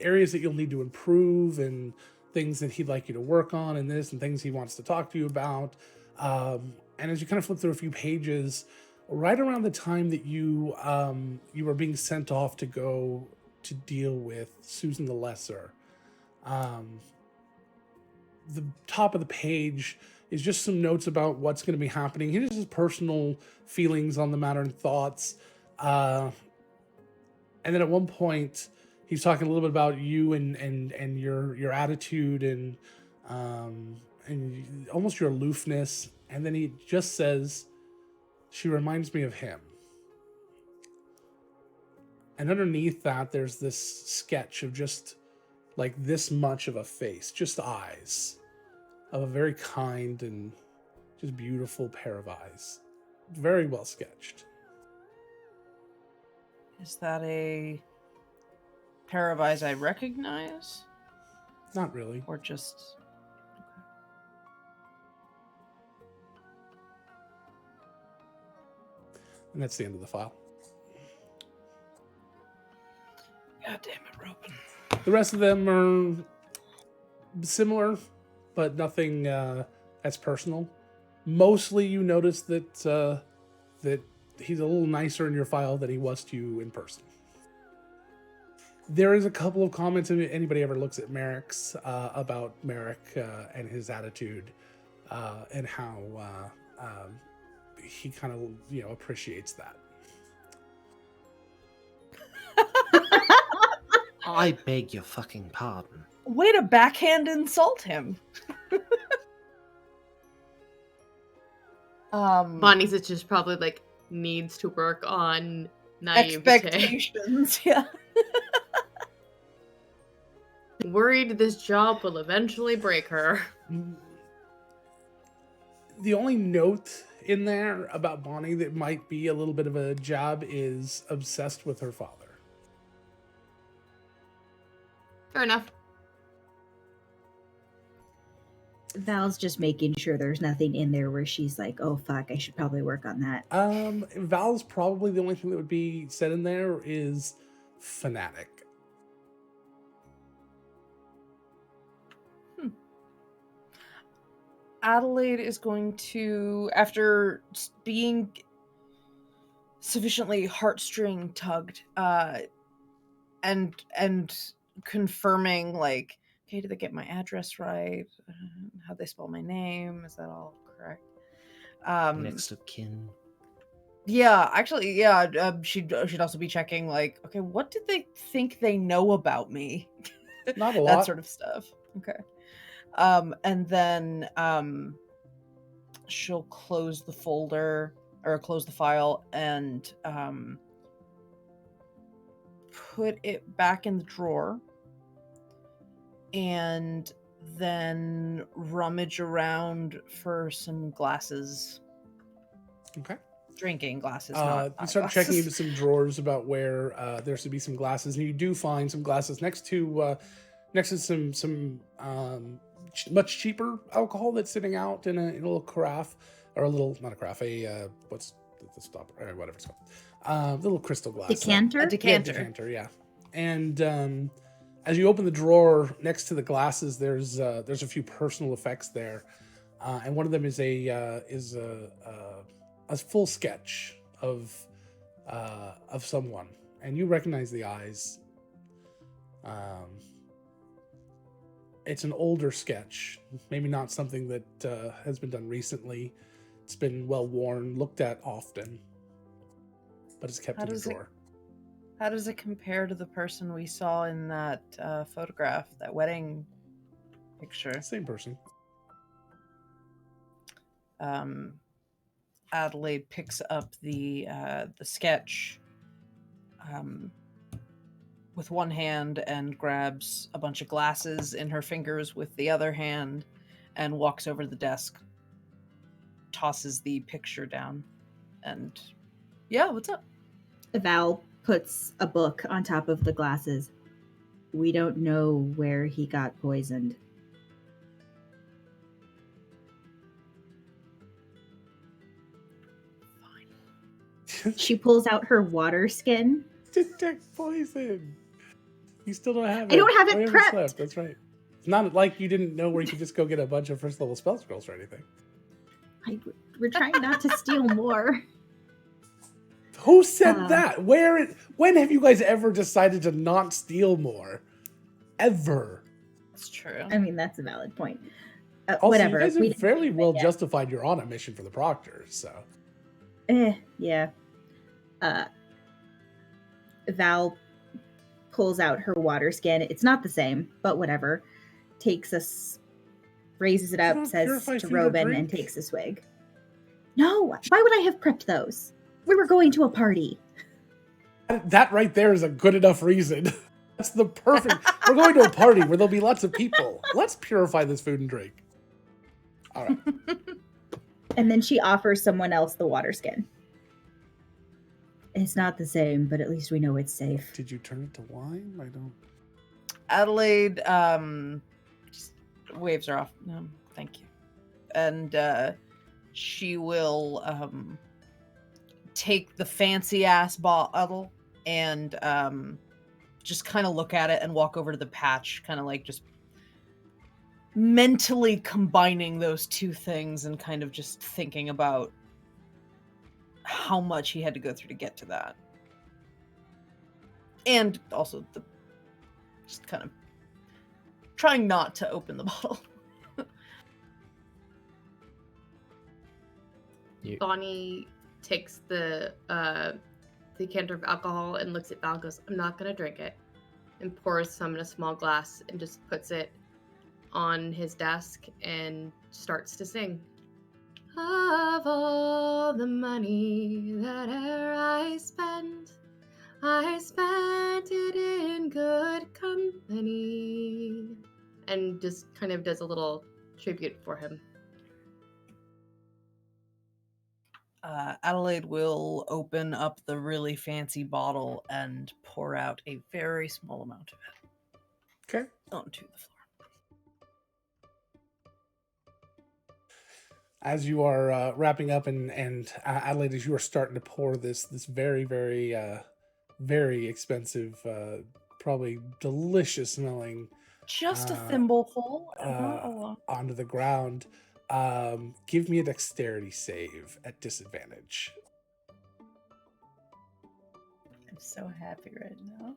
areas that you'll need to improve and things that he'd like you to work on and this and things he wants to talk to you about. And as you kind of flip through a few pages, right around the time that you were being sent off to go to deal with Susan the Lesser, the top of the page is just some notes about what's going to be happening. Here's his personal feelings on the matter and thoughts. And then at one point, he's talking a little bit about you and your attitude and almost your aloofness. And then he just says, "She reminds me of him." And underneath that, there's this sketch of just like this much of a face, just eyes, of a very kind and just beautiful pair of eyes. Very well sketched. Is that a pair of eyes I recognize? Not really. Or just. And that's the end of the file. God damn it, Robin. The rest of them are similar, but nothing as personal. Mostly you notice that that he's a little nicer in your file than he was to you in person. There is a couple of comments, if anybody ever looks at Merrick's, about Merrick and his attitude and how he kind of appreciates that. I beg your fucking pardon. Way to backhand insult him. Bonnie's is just probably like needs to work on naivete. Expectations, yeah. Worried this job will eventually break her. The only note in there about Bonnie that might be a little bit of a jab is obsessed with her father. Fair enough. Val's just making sure there's nothing in there where she's like, oh fuck, I should probably work on that. Val's probably the only thing that would be said in there is fanatic. Adelaide is going to, after being sufficiently heartstring tugged, and confirming, like, okay, did they get my address right? How'd they spell my name? Is that all correct? Next of kin. Yeah, actually, yeah. She'd also be checking, like, okay, what did they think they know about me? Not a lot. That sort of stuff. Okay. And then she'll close the folder or close the file, and put it back in the drawer, and then rummage around for some glasses. Okay. Drinking glasses. You Not start glasses. checking into some drawers about where there should be some glasses, and you do find some glasses next to some much cheaper alcohol that's sitting out in a little carafe, or not a carafe, what's the stop, or whatever it's called, little crystal glass. Decanter? A decanter. Yeah, decanter, yeah. And as you open the drawer next to the glasses, there's a few personal effects there, and one of them is a full sketch of someone, and you recognize the eyes. It's an older sketch, maybe not something that has been done recently. It's been well worn, looked at often, but it's kept in the drawer. How does it compare to the person we saw in that photograph, that wedding picture? Same person. Adelaide picks up the sketch with one hand and grabs a bunch of glasses in her fingers with the other hand and walks over to the desk, tosses the picture down, and yeah, what's up? Val puts a book on top of the glasses. We don't know where he got poisoned. She pulls out her water skin. Detect poison. You still don't have it. I don't have it We haven't prepped. slept, that's right. It's not like you didn't know where you could just go get a bunch of first level spell scrolls or anything. We're trying not to steal more. Who said that? When have you guys ever decided to not steal more? Ever? It's true. I mean, that's a valid point. Also, Whatever. you guys We have didn't fairly do it well yet. justified you're on a mission for the Proctors, so. Yeah. Val pulls out her water skin. It's not the same, but whatever. Raises it up, don't says purify to food or Robin, and drink? takes a swig. No, why would I have prepped those? We were going to a party. That right there is a good enough reason. That's the perfect. We're going to a party where there'll be lots of people. Let's purify this food and drink. All right. And then she offers someone else the water skin. It's not the same, but at least we know it's safe. Did you turn it to wine? I don't. Adelaide just waves her off. No, thank you. And she will take the fancy ass bottle and just kind of look at it and walk over to the patch, kind of like just mentally combining those two things and kind of just thinking about how much he had to go through to get to that. And also just kind of trying not to open the bottle. Bonnie takes the decanter of alcohol and looks at Val and goes, I'm not going to drink it. And pours some in a small glass and just puts it on his desk and starts to sing. Of all the money that e'er I spent it in good company. And just kind of does a little tribute for him. Adelaide will open up the really fancy bottle and pour out a very small amount of it. Okay. Onto the floor. As you are wrapping up, and Adelaide, as you are starting to pour this very, very, very expensive, probably delicious smelling Just a thimbleful. Not a lot. onto the ground, give me a dexterity save at disadvantage. I'm so happy right now.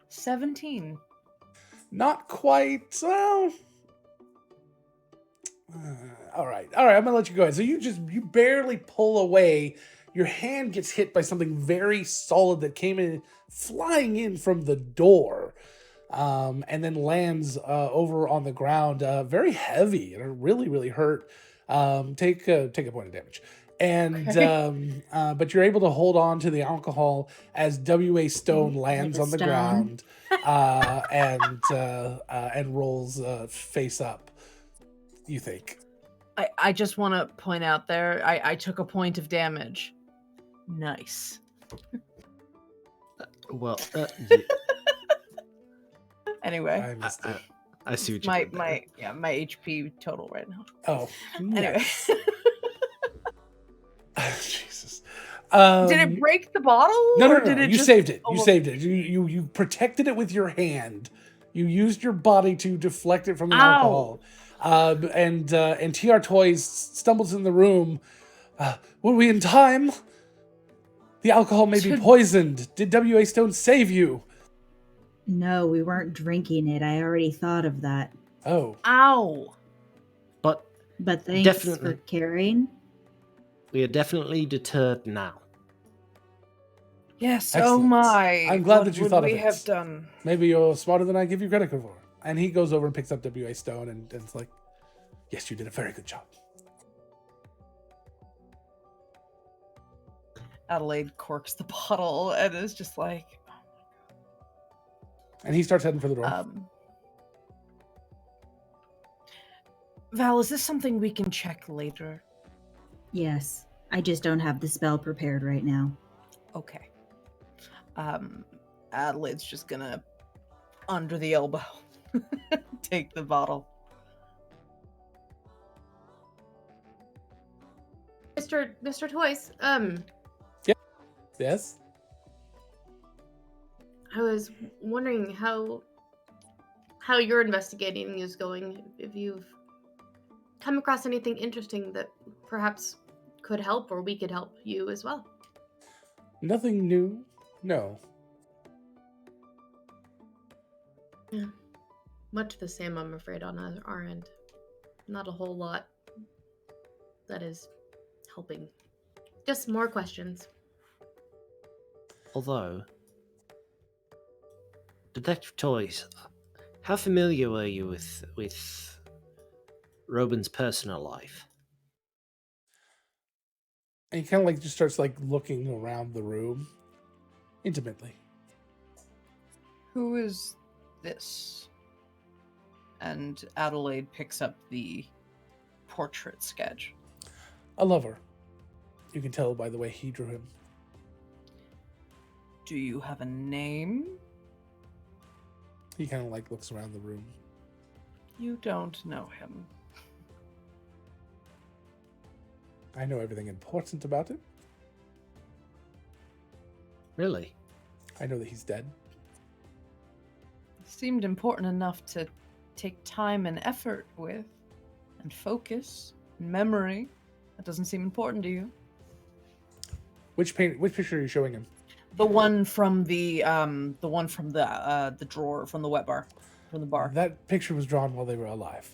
17. Not quite. Well. All right. I'm gonna let you go ahead. So you barely pull away. Your hand gets hit by something very solid that came in, flying in from the door. and then lands over on the ground, very heavy and it really, really hurt. Take a point of damage. And Okay. but you're able to hold on to the alcohol as W.A. Stone lands on the Stone. ground and rolls face up. You think? I just want to point out there, I took a point of damage. Nice. Well, Anyway, I missed it. I see what you my did there. my HP total right now. Oh, Anyway, yes. Jesus. did it break the bottle? No, or no. did it You just saved it. You almost- saved it. You protected it with your hand. You used your body to deflect it from the Ow. alcohol. And TR Toys stumbles in the room. Were we in time? The alcohol may be Should- poisoned. Did W.A. Stone save you? No, we weren't drinking it. I already thought of that. Oh. Ow. But But thanks Definitely. for caring. we are definitely deterred now. Yes. Excellent. Oh my. I'm glad what that you would thought of we it. have done? Maybe you're smarter than I give you credit for. And he goes over and picks up W.A. Stone and it's like, yes, you did a very good job. Adelaide corks the bottle and is just like, And he starts heading for the door. Val, is this something we can check later? Yes. I just don't have the spell prepared right now. Okay. Adelaide's just gonna, under the elbow, take the bottle. Mr. Toys, Yes? I was wondering how your investigating is going. If you've come across anything interesting that perhaps could help, or we could help you as well. Nothing new? No. Much the same, I'm afraid, on our end. Not a whole lot that is helping. Just more questions. Although, Detective Toys, how familiar were you with Robin's personal life? And he kind of like just starts like looking around the room intimately. Who is this? And Adelaide picks up the portrait sketch. A lover. You can tell by the way he drew him. Do you have a name? He kind of like looks around the room. You don't know him. I know everything important about him. Really? I know that he's dead. Seemed important enough to take time and effort with, and focus, and memory. That doesn't seem important to you. Which picture are you showing him? The one from the drawer from the wet bar, from the bar. That picture was drawn while they were alive.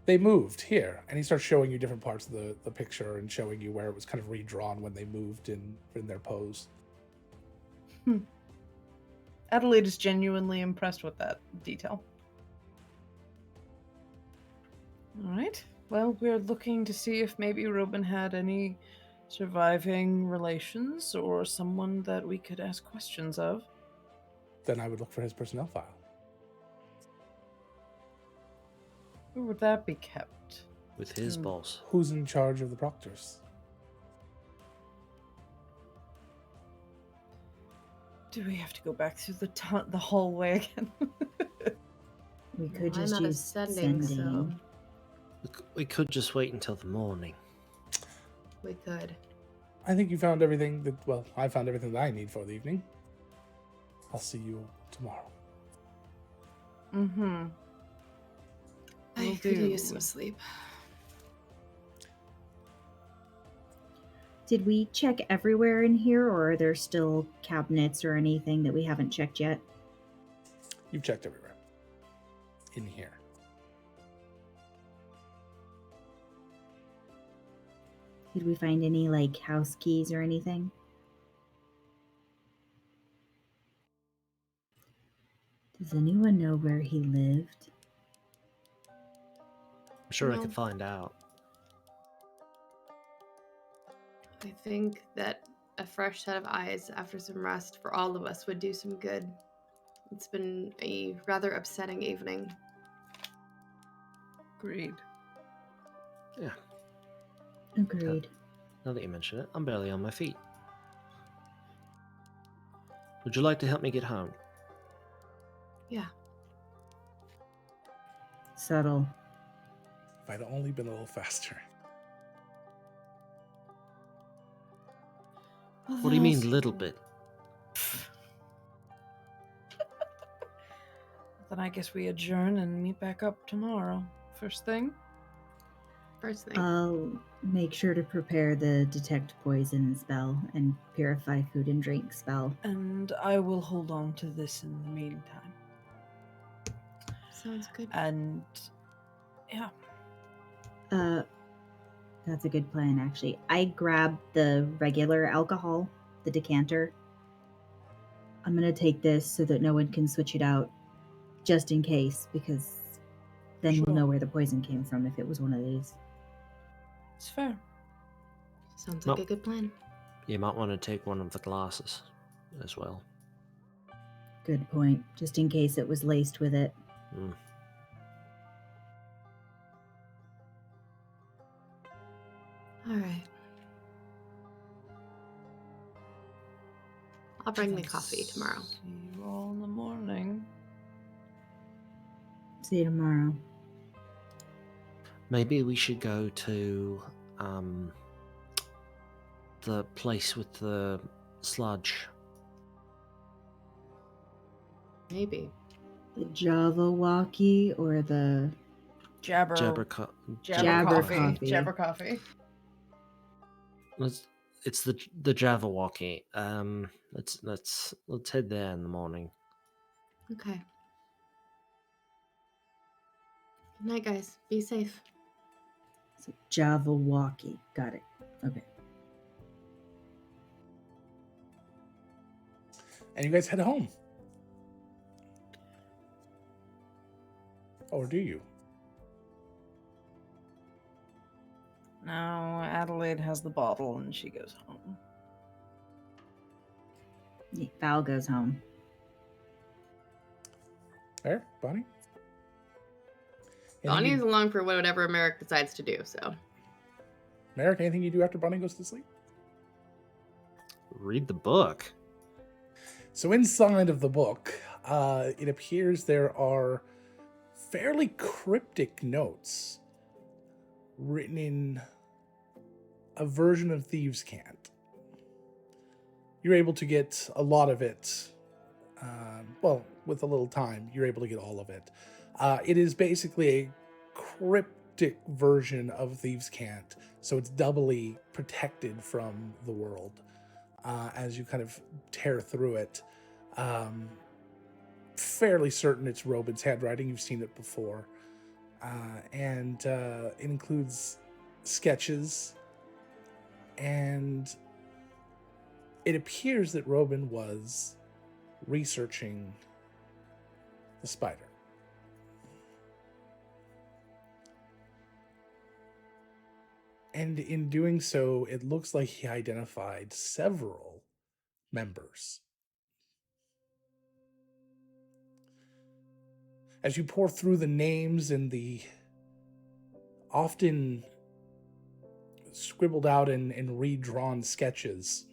They moved here, and he starts showing you different parts of the picture and showing you where it was kind of redrawn when they moved in their pose. Adelaide is genuinely impressed with that detail. All right. Well, we're looking to see if maybe Robin had any surviving relations or someone that we could ask questions of. Then I would look for his personnel file. Where would that be kept? With his boss? Who's in charge of the proctors? Do we have to go back through the hallway again? We could I'm just not use ascending, so We could just wait until the morning. we could. I think you found everything that, well, I found everything that I need for the evening. I'll see you tomorrow. Mm-hmm. I Will could do. use some sleep. Did we check everywhere in here, or are there still cabinets or anything that we haven't checked yet? You've checked everywhere. In here. Did we find any, like, house keys or anything? Does anyone know where he lived? I'm sure I No. could find out. I think that a fresh set of eyes after some rest for all of us would do some good. It's been a rather upsetting evening. Agreed. Yeah, Agreed. now that you mention it, I'm barely on my feet. Would you like to help me get home? Yeah. Subtle. If I'd only been a little faster. What do you mean, little bit? Then I guess we adjourn and meet back up tomorrow. First thing. First thing. I'll make sure to prepare the detect poison spell and purify food and drink spell. And I will hold on to this in the meantime. Sounds good. And yeah. That's a good plan, actually. I grab the regular alcohol, the decanter. I'm gonna take this so that no one can switch it out, just in case, because then Sure. we'll know where the poison came from if it was one of these. It's fair. Sounds like Well- a good plan. You might want to take one of the glasses as well. Good point. Just in case it was laced with it. Mm. All right. I'll bring the coffee tomorrow. See you all in the morning. See you tomorrow. Maybe we should go to the place with the sludge. Maybe. The Java-walkie or the... Jabber Jabbercoffee. Jabbercoffee. It's the Java-walkie. Let's head there in the morning. Okay. Good night, guys. Be safe. So Java-walkie. Got it. Okay. And you guys head home. Or do you? Now Adelaide has the bottle and she goes home. Yeah, Val goes home. Fair, Bonnie? Bonnie's along for whatever Merrick decides to do, so. Merrick, anything you do after Bonnie goes to sleep? Read the book. So inside of the book, it appears there are fairly cryptic notes written in a version of Thieves' Cant. You're able to get a lot of it. Well, with a little time, you're able to get all of it. It is basically a cryptic version of Thieves' Cant, so it's doubly protected from the world as you kind of tear through it. Fairly certain it's Robin's handwriting. You've seen it before. And it includes sketches, and it appears that Robin was researching the spider. And in doing so, it looks like he identified several members. As you pour through the names and the often scribbled out and redrawn sketches,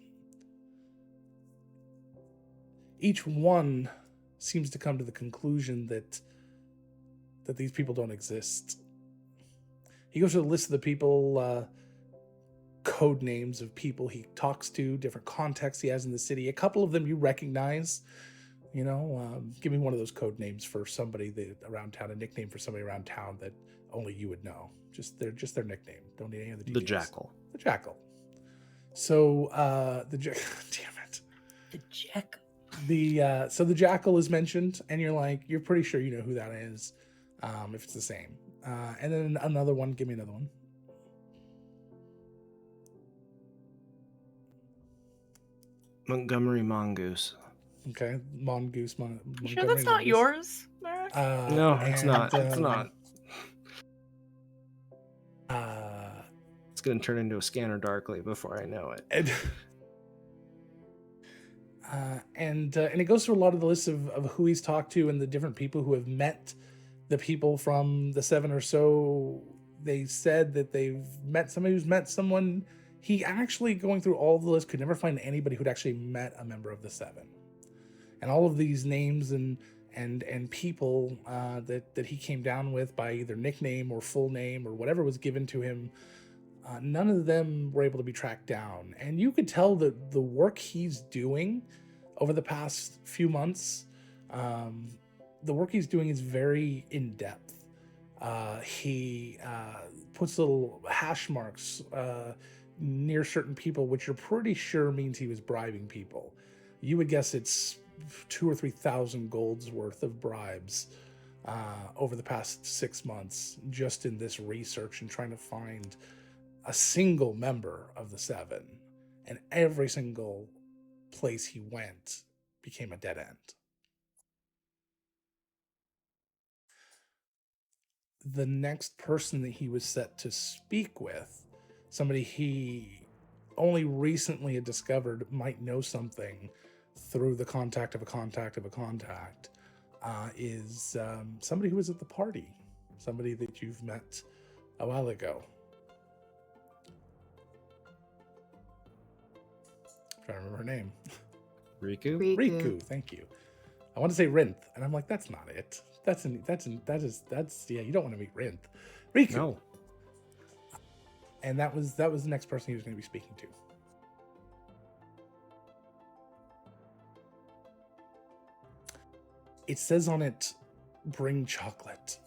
each one seems to come to the conclusion that these people don't exist. He goes through the list of the people, code names of people he talks to, different contexts he has in the city. A couple of them you recognize. You know, give me one of those code names for somebody around town, a nickname for somebody around town that only you would know. Just their nickname. Don't need any other details. The Jackal. The Jackal. So damn it. The Jackal. So the Jackal is mentioned, and you're pretty sure you know who that is, if it's the same. And then another one. Give me another one. Montgomery Mongoose. Okay, Mongoose. You sure that's not yours, Merrick? No, it's not. It's not. It's going to turn into a Scanner Darkly before I know it. And it goes through a lot of the lists of who he's talked to and the different people who have met the people from the 7 or so. They said that they've met somebody who's met someone. He actually, going through all the list, could never find anybody who'd actually met a member of the 7. And all of these names and people that he came down with by either nickname or full name or whatever was given to him, none of them were able to be tracked down. And you could tell that the work he's doing over the past few months, the work he's doing is very in-depth. He puts little hash marks near certain people, which you're pretty sure means he was bribing people. You would guess it's 2,000 or 3,000 golds worth of bribes over the past 6 months, just in this research and trying to find a single member of the 7. And every single place he went became a dead end. The next person that he was set to speak with, somebody he only recently had discovered might know something through the contact of a contact of a contact, is somebody who was at the party, somebody that you've met a while ago. I'm trying to remember her name. Riku, thank you. I want to say Rinth, and I'm like, that's not it. That's yeah, you don't want to meet Rinth. Riku. No. And that was the next person he was going to be speaking to. It says on it, bring chocolate.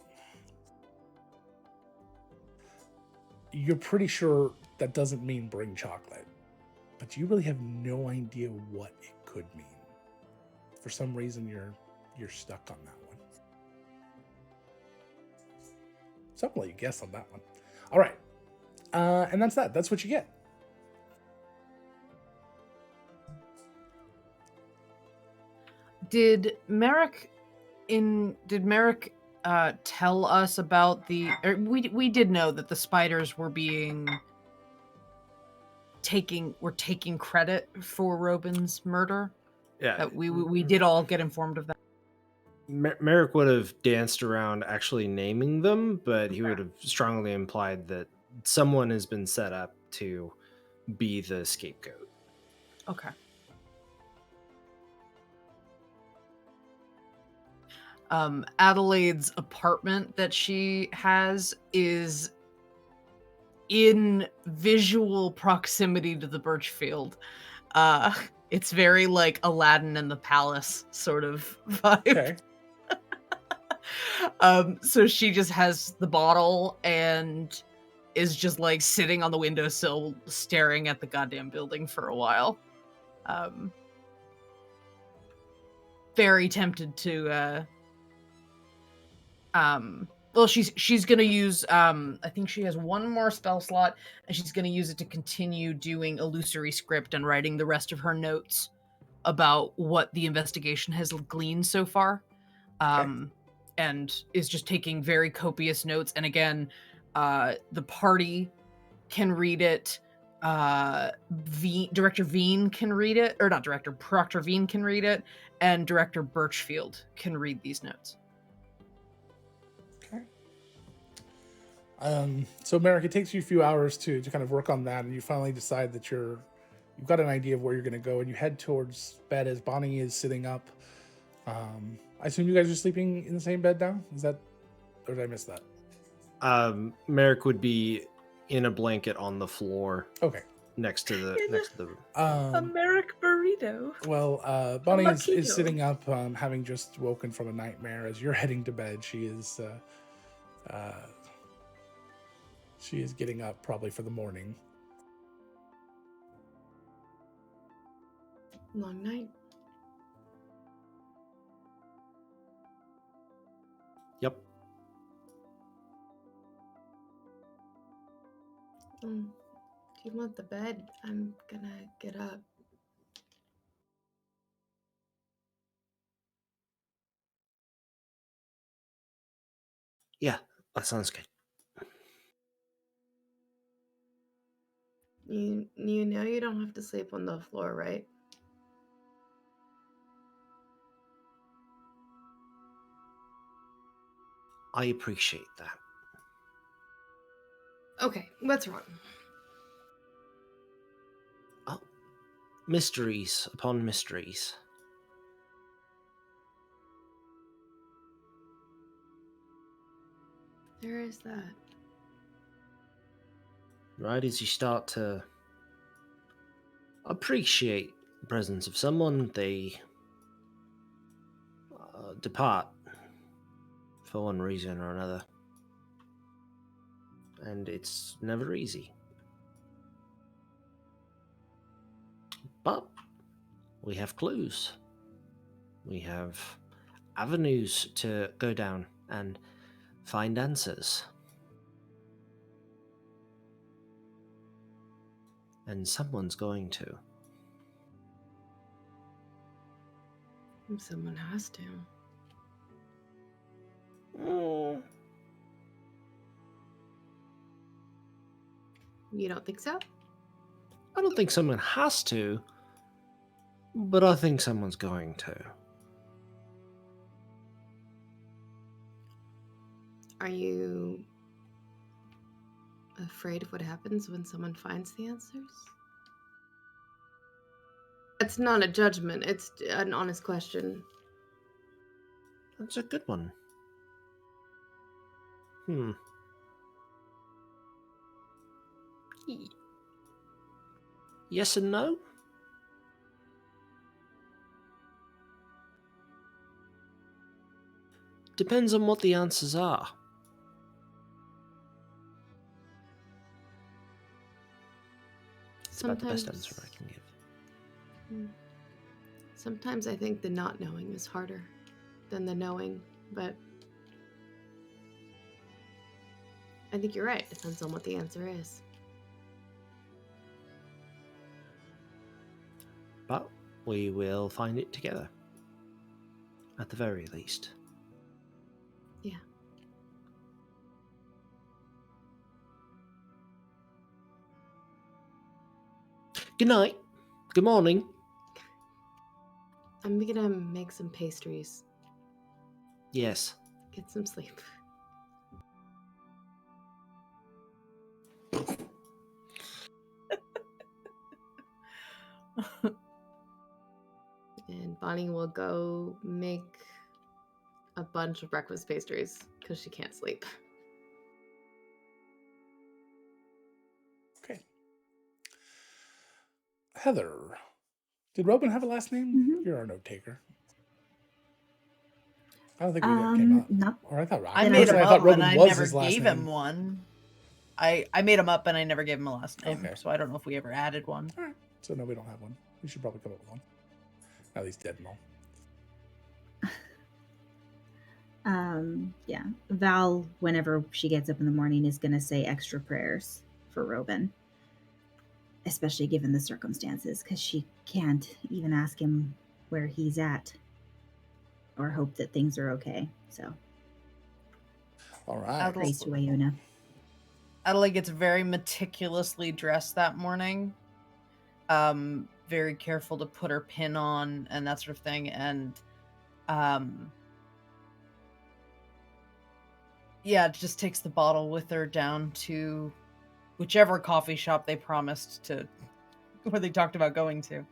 You're pretty sure that doesn't mean bring chocolate, but you really have no idea what it could mean. For some reason, you're stuck on that one. So I'm gonna let you guess on that one. All right, and that's that. That's what you get. Did Merrick tell us about the? We did know that the spiders were taking credit for Robin's murder. Yeah. That we did all get informed of that. Merrick would have danced around actually naming them, but he would have strongly implied that someone has been set up to be the scapegoat. Okay. Adelaide's apartment that she has is in visual proximity to the Birchfield. It's very like Aladdin and the Palace sort of vibe. Okay. So she just has the bottle and is just like sitting on the windowsill staring at the goddamn building for a while. Very tempted to well, she's gonna use I think she has one more spell slot, and she's gonna use it to continue doing illusory script and writing the rest of her notes about what the investigation has gleaned so far. And is just taking very copious notes. And again, the party can read it. Director Veen can read it, or not director, Proctor Veen can read it, and Director Birchfield can read these notes. So Merrick, it takes you a few hours to kind of work on that, and you finally decide that you've got an idea of where you're going to go, and you head towards bed as Bonnie is sitting up. I assume you guys are sleeping in the same bed now? Is that, or did I miss that? Merrick would be in a blanket on the floor. Okay. Next to the a Merrick burrito. Well, Bonnie is sitting up, having just woken from a nightmare. As you're heading to bed, she is getting up probably for the morning. Long night. Yep. Do you want the bed? I'm gonna get up. Yeah, that sounds good. You know you don't have to sleep on the floor, right? I appreciate that. Okay, what's wrong? Oh, mysteries upon mysteries. There is that. Right as you start to appreciate the presence of someone, they depart for one reason or another. And it's never easy. But we have clues. We have avenues to go down and find answers. And someone's going to. Someone has to. You don't think so? I don't think someone has to, but I think someone's going to. Are you afraid of what happens when someone finds the answers? It's not a judgment, it's an honest question. That's a good one. Yes and no? Depends on what the answers are. It's about the best answer I can give. Sometimes I think the not knowing is harder than the knowing, but I think you're right. Depends on what the answer is. But we will find it together. At the very least. Yeah. Good night. Good morning. I'm gonna make some pastries. Yes. Get some sleep. And Bonnie will go make a bunch of breakfast pastries because she can't sleep. Okay. Heather, did Robin have a last name? Mhm. You're our note taker. I don't think we came up. Nope. Or I thought I Robin. made Actually, him I thought up, Robin and I was never his last gave name. him one. I made him up, and I never gave him a last name. Okay. So I don't know if we ever added one. All right. So no, we don't have one. We should probably come up with one. Now he's dead and all. Yeah. Val, whenever she gets up in the morning, is going to say extra prayers for Robin, especially given the circumstances, because she can't even ask him where he's at or hope that things are okay. So, All right. praise to Ayuna. Adelaide gets very meticulously dressed that morning. Very careful to put her pin on and that sort of thing. And yeah, just takes the bottle with her down to whichever coffee shop they promised to, where they talked about going to.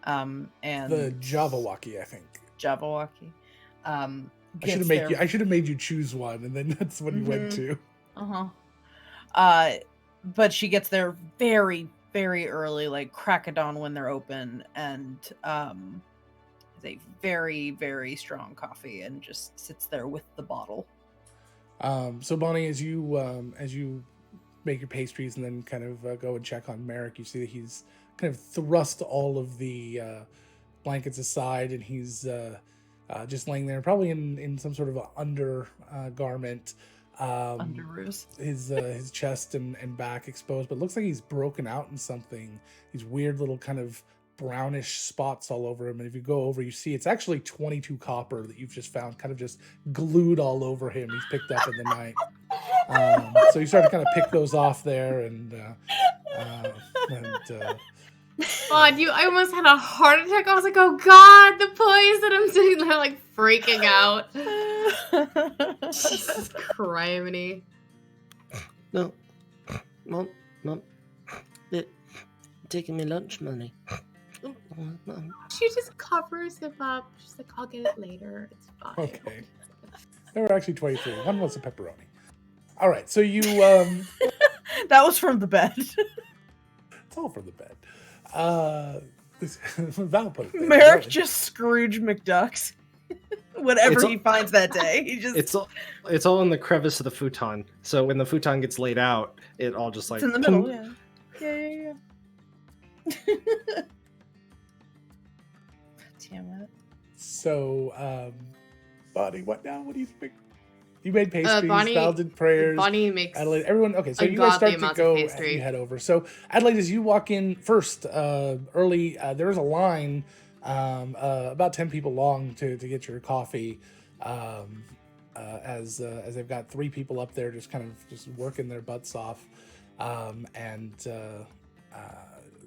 And The Jabberwocky, I think. Jabberwocky. I should have made you choose one, and then that's what you went to. But she gets there very, very early, like crack of dawn when they're open, and is a very, very strong coffee, and just sits there with the bottle. So Bonnie, as you make your pastries and then kind of go and check on Merrick, you see that he's kind of thrust all of the blankets aside, and he's just laying there, probably in some sort of undergarment. Underoos. His chest and back exposed, but it looks like he's broken out in something. These weird little kind of brownish spots all over him. And if you go over, you see it's actually 22 copper that you've just found kind of just glued all over him. He's picked up in the night. So you start to kind of pick those off there, and God, I almost had a heart attack. I was like, oh God, the poison. I'm sitting there like freaking out. Jesus criminy. No. Mom, they're taking me lunch money. She just covers him up. She's like, I'll get it later. It's fine. okay. There were actually 23. One was a pepperoni. All right, so you That was from the bed. it's all for the bed. Val put it there, Merrick really. just Scrooge McDucks. Whatever he finds that day. He just It's all in the crevice of the futon. So when the futon gets laid out, it all just like it's in the middle, boom. yeah. Damn it. So, Bonnie, what now? What do you think? You made pastries, Bonnie- Val did prayers. Bonnie makes Adelaide, everyone. Okay, so you ungodly guys start to amounts go of and pastry. you head over. So Adelaide, as you walk in first, early, there is a line, about 10 people long to get your coffee, as they've got 3 people up there just kind of just working their butts off, and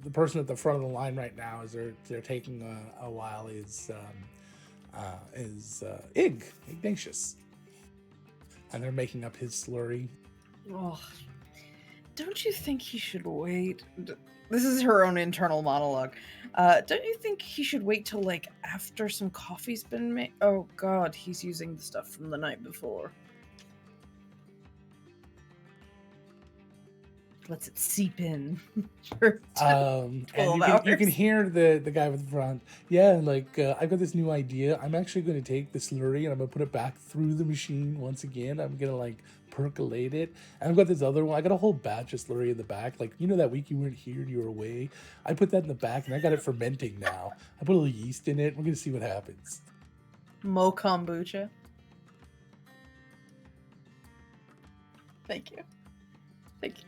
the person at the front of the line right now, as they're taking a while, is Ignatius. And they're making up his slurry. Oh, don't you think he should wait? This is her own internal monologue. Don't you think he should wait till like after some coffee's been made? Oh God, he's using the stuff from the night before. Lets it seep in. For And 12 you can hours. hear the guy with the front. Yeah, like I've got this new idea. I'm actually going to take the slurry and I'm going to put it back through the machine once again. I'm going to like percolate it. And I've got this other one. I got a whole batch of slurry in the back. Like, you know, that week you weren't here and you were away. I put that in the back and I got it fermenting now. I put a little yeast in it. We're going to see what happens. Mo kombucha. Thank you. Thank you.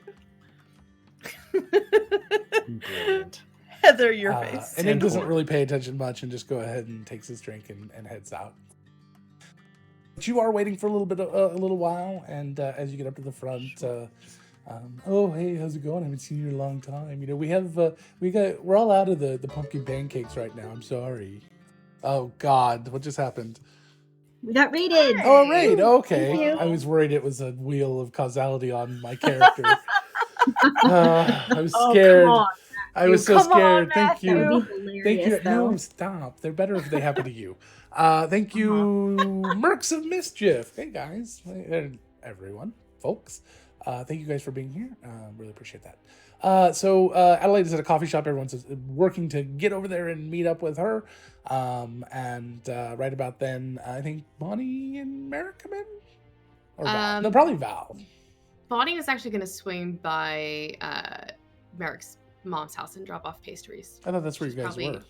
Brilliant. Heather, your face. And he doesn't Tenor. really pay attention much and just go ahead and takes his drink and heads out. But you are waiting for a little while, and as you get up to the front, oh hey, how's it going? I haven't seen you in a long time. You know, we're all out of the pumpkin pancakes right now. I'm sorry. Oh God, what just happened? We got raided. Oh, a raid. Okay, Thank you. I was worried it was a wheel of causality on my character. I was scared. Come on. I was so Come on, scared. Thank That would you. be Thank you. hilarious, though. No, stop. They're better if they happen to you. Thank you, Mercs of Mischief. Hey, guys. Hey, everyone, folks. Thank you guys for being here. Really appreciate that. So Adelaide is at a coffee shop. Everyone's working to get over there and meet up with her. And right about then, I think Bonnie and Merrick come in? Or Val? No, probably Val. Bonnie was actually going to swing by Merrick's mom's house and drop off pastries. I thought that's where you She's guys probably- were.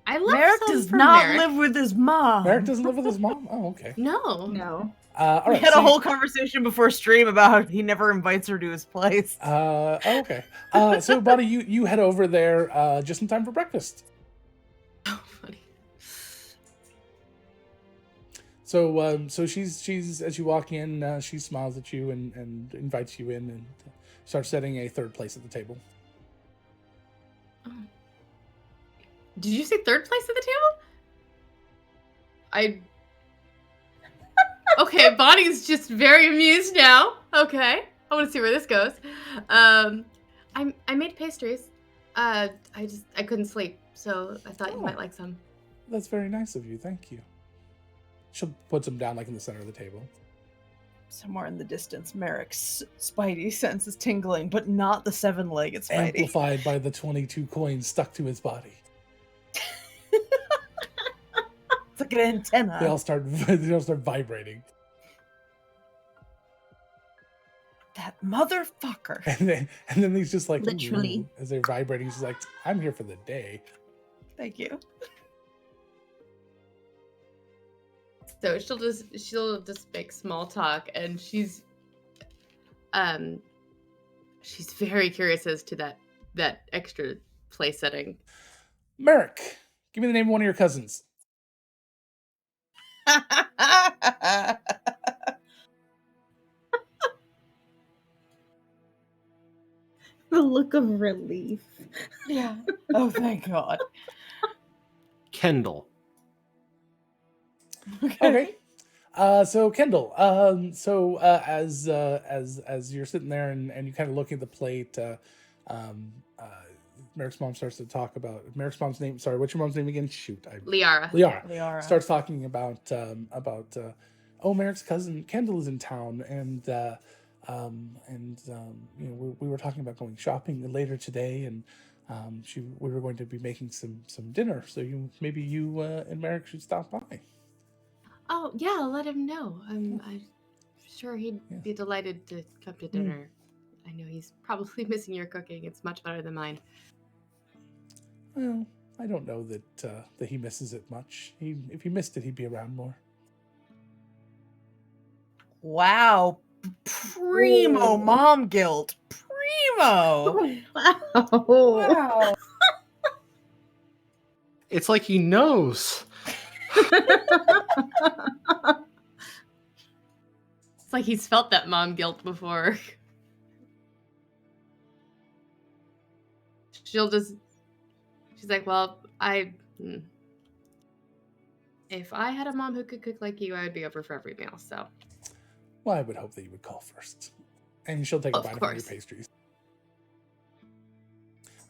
I left Merrick some does for not Merrick. live with his mom. Merrick doesn't live with his mom? Oh, okay. No. No. All We right. had so a whole conversation before stream about how he never invites her to his place. okay. So, Bonnie, you head over there just in time for breakfast. Oh, funny. So she's as you walk in, she smiles at you and invites you in and starts setting a third place at the table. Did you say third place at the table? Okay, Bonnie's just very amused now. Okay, I want to see where this goes. I made pastries. I couldn't sleep, so I thought you might like some. That's very nice of you. Thank you. She'll put them down like in the center of the table. Somewhere in the distance, Merrick's spidey sense is tingling, but not the 7-legged spidey. Amplified by the 22 coins stuck to his body. It's like an antenna. They all start vibrating. That motherfucker. And then he's just like, Literally. "Ooh," as they're vibrating, he's like, I'm here for the day. Thank you. So she'll just make small talk, and she's very curious as to that extra place setting. Merrick, give me the name of one of your cousins. The look of relief. Yeah. Oh, thank God. Kendall. Okay. So Kendall, as you're sitting there and you kind of look at the plate, Merrick's mom starts to talk about Merrick's mom's name. Sorry, what's your mom's name again? Shoot, Liara. Liara starts talking about Merrick's cousin Kendall is in town, and you know, we were talking about going shopping later today, and we were going to be making some dinner, so maybe you and Merrick should stop by. Oh, yeah, I'll let him know. I'm sure he'd Yeah. be delighted to come to dinner. I know he's probably missing your cooking. It's much better than mine. Well, I don't know that he misses it much. If he missed it, he'd be around more. Wow. Primo mom guilt. Primo. Wow. Wow. It's like he knows. It's like he's felt that mom guilt before. She's like, well, if I had a mom who could cook like you, I would be over for every meal, so. Well, I would hope that you would call first. And she'll take a Of bite of one of your course. pastries.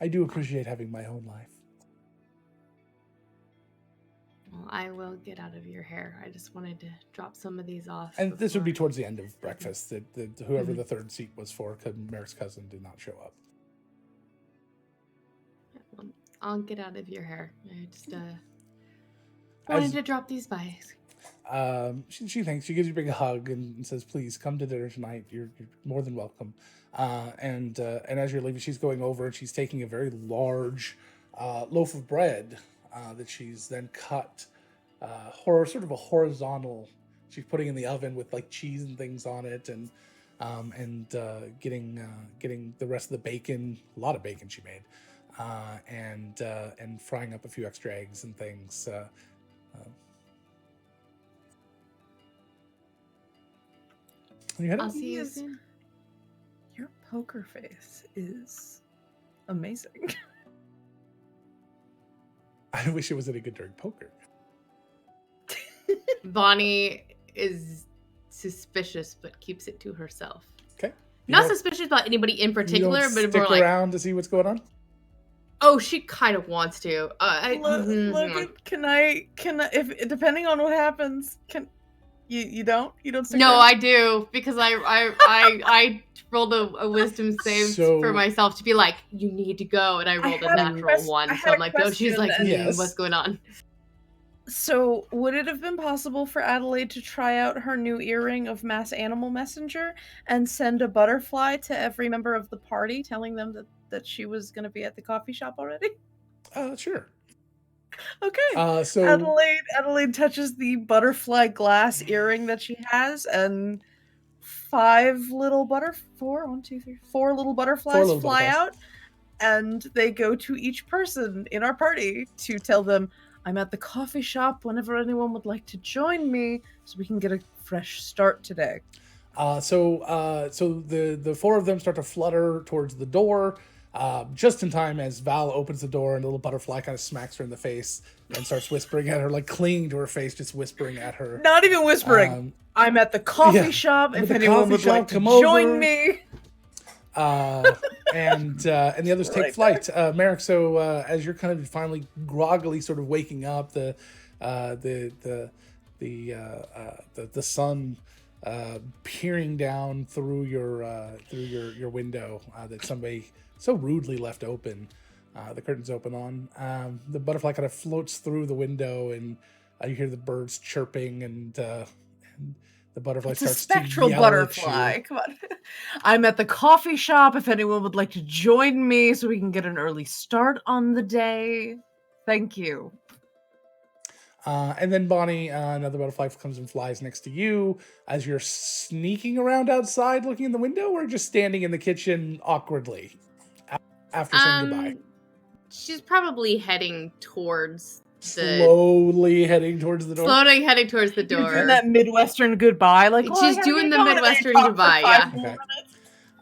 I do appreciate having my own life. Well, I will get out of your hair. I just wanted to drop some of these off. And this would be before- towards the end of breakfast. That whoever the third seat was for, because Merrick's cousin did not show up. Well, I'll get out of your hair. I just wanted As- to drop these by. She thanks. She gives you a big hug and says, "Please come to dinner tonight. You're more than welcome." And as you're leaving, she's going over and she's taking a very large loaf of bread that she's then cut, sort of a horizontal. She's putting in the oven with like cheese and things on it, and getting the rest of the bacon. A lot of bacon she made, and frying up a few extra eggs and things. You had I'll it? see you Yes. soon. Your poker face is amazing. I wish it was any good during poker. Bonnie is suspicious, but keeps it to herself. Okay. Not suspicious about anybody in particular, you don't but stick more like, around to see what's going on. oh, she kind of wants to. Can I, if depending on what happens, can you don't stick No, around? I do, because I rolled a wisdom save So- for myself to be like, you need to go, and I rolled a had a natural quest- one. I So had I'm a like, no, she's question like, and- Yes. what's going on? So, would it have been possible for Adelaide to try out her new earring of Mass Animal Messenger and send a butterfly to every member of the party, telling them that she was going to be at the coffee shop already? Sure. Okay. So Adelaide touches the butterfly glass earring that she has, and four little butterflies fly out, and they go to each person in our party to tell them, I'm at the coffee shop whenever anyone would like to join me, so we can get a fresh start today. So the four of them start to flutter towards the door, just in time as Val opens the door and a little butterfly kind of smacks her in the face and starts whispering at her, like clinging to her face, just whispering at her. Not even whispering. I'm at the coffee shop. I'm If at the anyone coffee would shop, like to come join over. me. And the others take Right flight. Merrick, so as you're kind of finally groggily sort of waking up, the sun peering down through your window that somebody so rudely left open. The curtains open on. The butterfly kind of floats through the window, and you hear the birds chirping, and the butterfly It's a starts spectral to yell at butterfly. you. Come on. I'm at the coffee shop if anyone would like to join me so we can get an early start on the day. Thank you. And then Bonnie, another butterfly comes and flies next to you as you're sneaking around outside looking in the window, or just standing in the kitchen awkwardly after saying goodbye. She's probably heading towards Slowly heading towards the door. heading towards the door. Doing that Midwestern goodbye, like She's doing the Midwestern goodbye, yeah. Okay.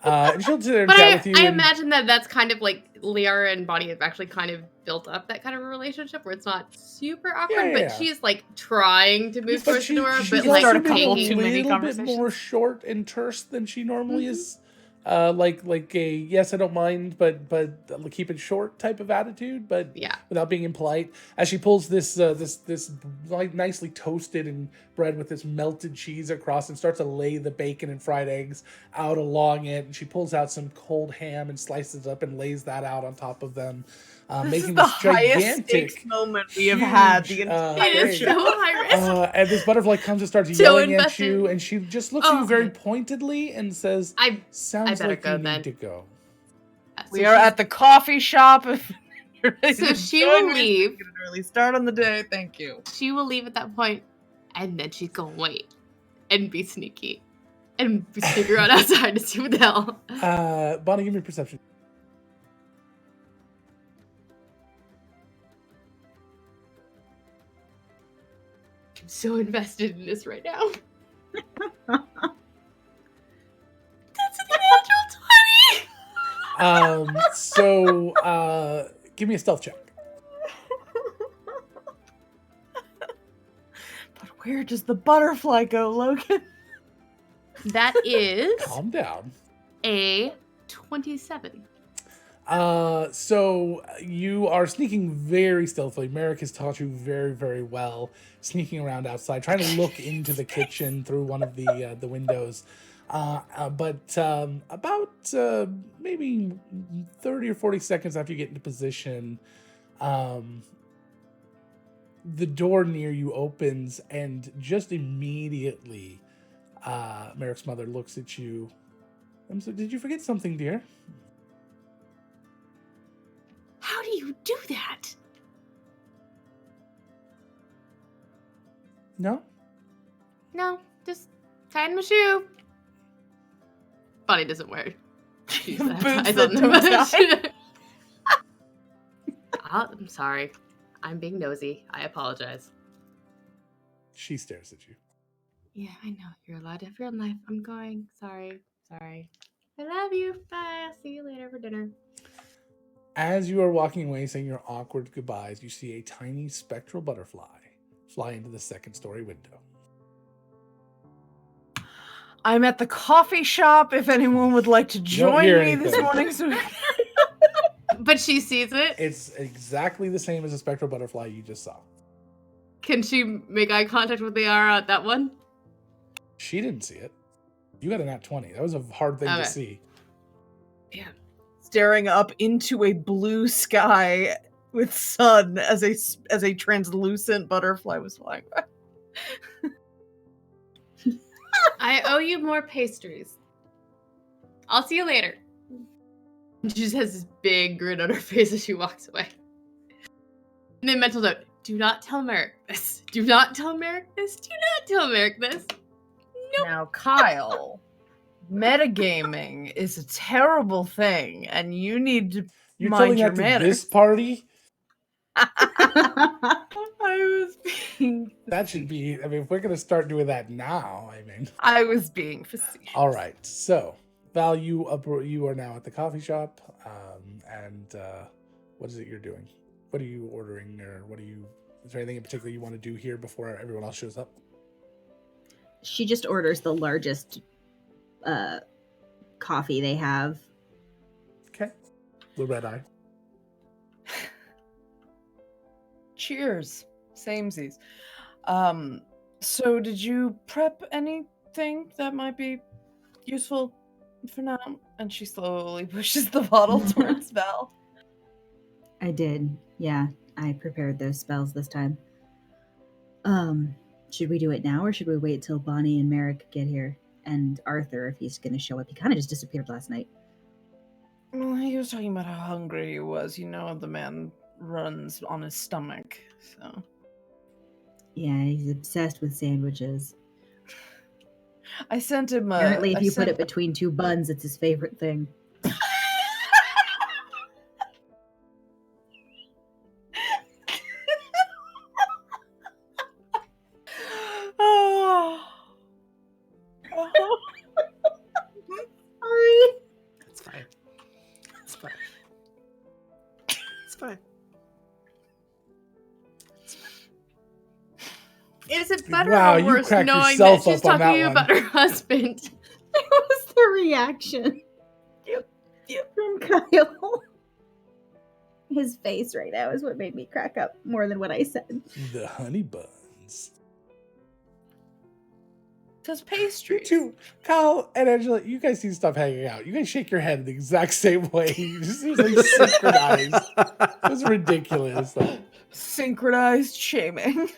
And she'll sit there and But chat with you. I and- imagine that's kind of like Liara and Bonnie have actually kind of built up that kind of a relationship where it's not super awkward, Yeah. but she's like trying to move towards the door, she's but like like a couple taking too many little bit conversations. more short and terse than she normally is. Like a yes, I don't mind, but keep it short type of attitude, but Yeah. without being impolite. As she pulls this like nicely toasted and bread with this melted cheese across and starts to lay the bacon and fried eggs out along it, and she pulls out some cold ham and slices it up and lays that out on top of them, This making is the this highest gigantic stakes moment we have had the huge, entire It is show. so high risk. and this butterfly comes and starts So yelling at invested. you, and she just looks at you Oh. very pointedly and says, "Sounds better like go you need then." to go." We are at the coffee shop. If you're ready So to she join will me, leave. we can really start on the day. Thank you. She will leave at that point, and then she's gonna wait and be sneaky and sneak around outside to see what the hell. Bonnie, give me a perception. I'm so invested in this right now. That's a natural 20. So give me a stealth check. But where does the butterfly go, Logan? That is Calm down. a 27. So you are sneaking very stealthily. Merrick has taught you very, very well, sneaking around outside, trying to look into the kitchen through one of the windows. But about maybe 30 or 40 seconds after you get into position, the door near you opens, and just immediately, Merrick's mother looks at you. So, did you forget something, dear? How do you do that? No? No, just tying my shoe. Bonnie doesn't wear shoes that have Boots ties that on them. don't tie. I'm sorry. I'm being nosy. I apologize. She stares at you. Yeah, I know. You're allowed to have your own life. I'm going. Sorry. I love you. Bye. I'll see you later for dinner. As you are walking away saying your awkward goodbyes, you see a tiny spectral butterfly fly into the second story window. I'm at the coffee shop if anyone would like to join hear me this anything. morning. So But she sees it. It's exactly the same as a spectral butterfly you just saw. Can she make eye contact with the Yara at that one? She didn't see it. You got a nat 20. That was a hard thing to Okay. see. staring up into a blue sky with sun as a translucent butterfly was flying by. I owe you more pastries. I'll see you later. She just has this big grin on her face as she walks away. And then mental note, do not tell Merrick this. Do not tell Merrick this. Do not tell Merrick this. Nope. Now, Kyle, metagaming is a terrible thing, and you need to You're mind telling your that to manners. this party? I was being That should be, I mean, if we're going to start doing that now, I mean. I was being facetious. All right. So, Val, you are now at the coffee shop. And what is it you're doing? What are you ordering, or is there anything in particular you want to do here before everyone else shows up? She just orders the largest coffee they have. Okay. The red eye. Cheers. Samesies. So did you prep anything that might be useful for now? And she slowly pushes the bottle towards Val. I did. Yeah, I prepared those spells this time. Should we do it now, or should we wait till Bonnie and Merrick get here? And Arthur, if he's going to show up. He kind of just disappeared last night. Well, he was talking about how hungry he was. You know, the man runs on his stomach, so. Yeah, he's obsessed with sandwiches. I sent him Apparently, if you put it between two buns, it's his favorite thing. fine. Is it better Wow, or you worse cracked knowing yourself that she's up on that talking one. about her husband? That was the reaction. From Kyle. His face right now is what made me crack up more than what I said. The honey buns. Because You pastry. two, Kyle and Angela, you guys need to stop hanging out. You guys shake your head the exact same way. You just seems like synchronized. It's ridiculous. Synchronized shaming.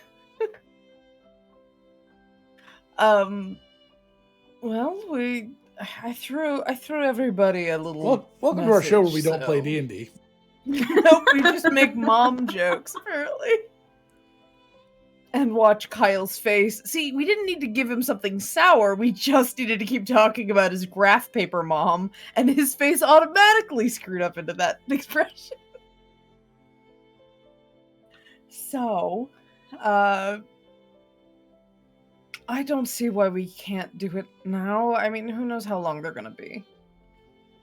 Well, I threw everybody a little. Well, welcome to our show where we message, don't play so- D&D. Nope, we just make mom jokes, apparently. And watch Kyle's face. See, we didn't need to give him something sour. We just needed to keep talking about his graph paper mom, and his face automatically screwed up into that expression. So, I don't see why we can't do it now. I mean, who knows how long they're gonna be.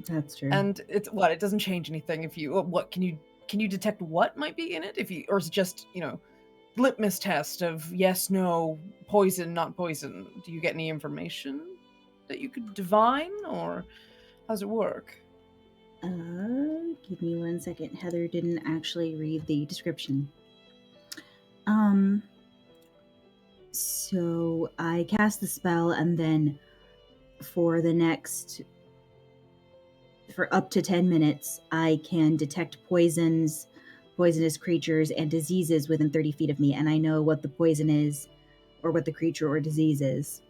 That's true. And it's what, it doesn't change anything if you what can you detect what might be in it if you, or is it just, litmus test of yes, no, poison, not poison? Do you get any information that you could divine, or how's it work? Give me 1 second. Heather didn't actually read the description. So I cast the spell, and then for up to 10 minutes, I can detect poisonous creatures and diseases within 30 feet of me, and I know what the poison is, or what the creature or disease is.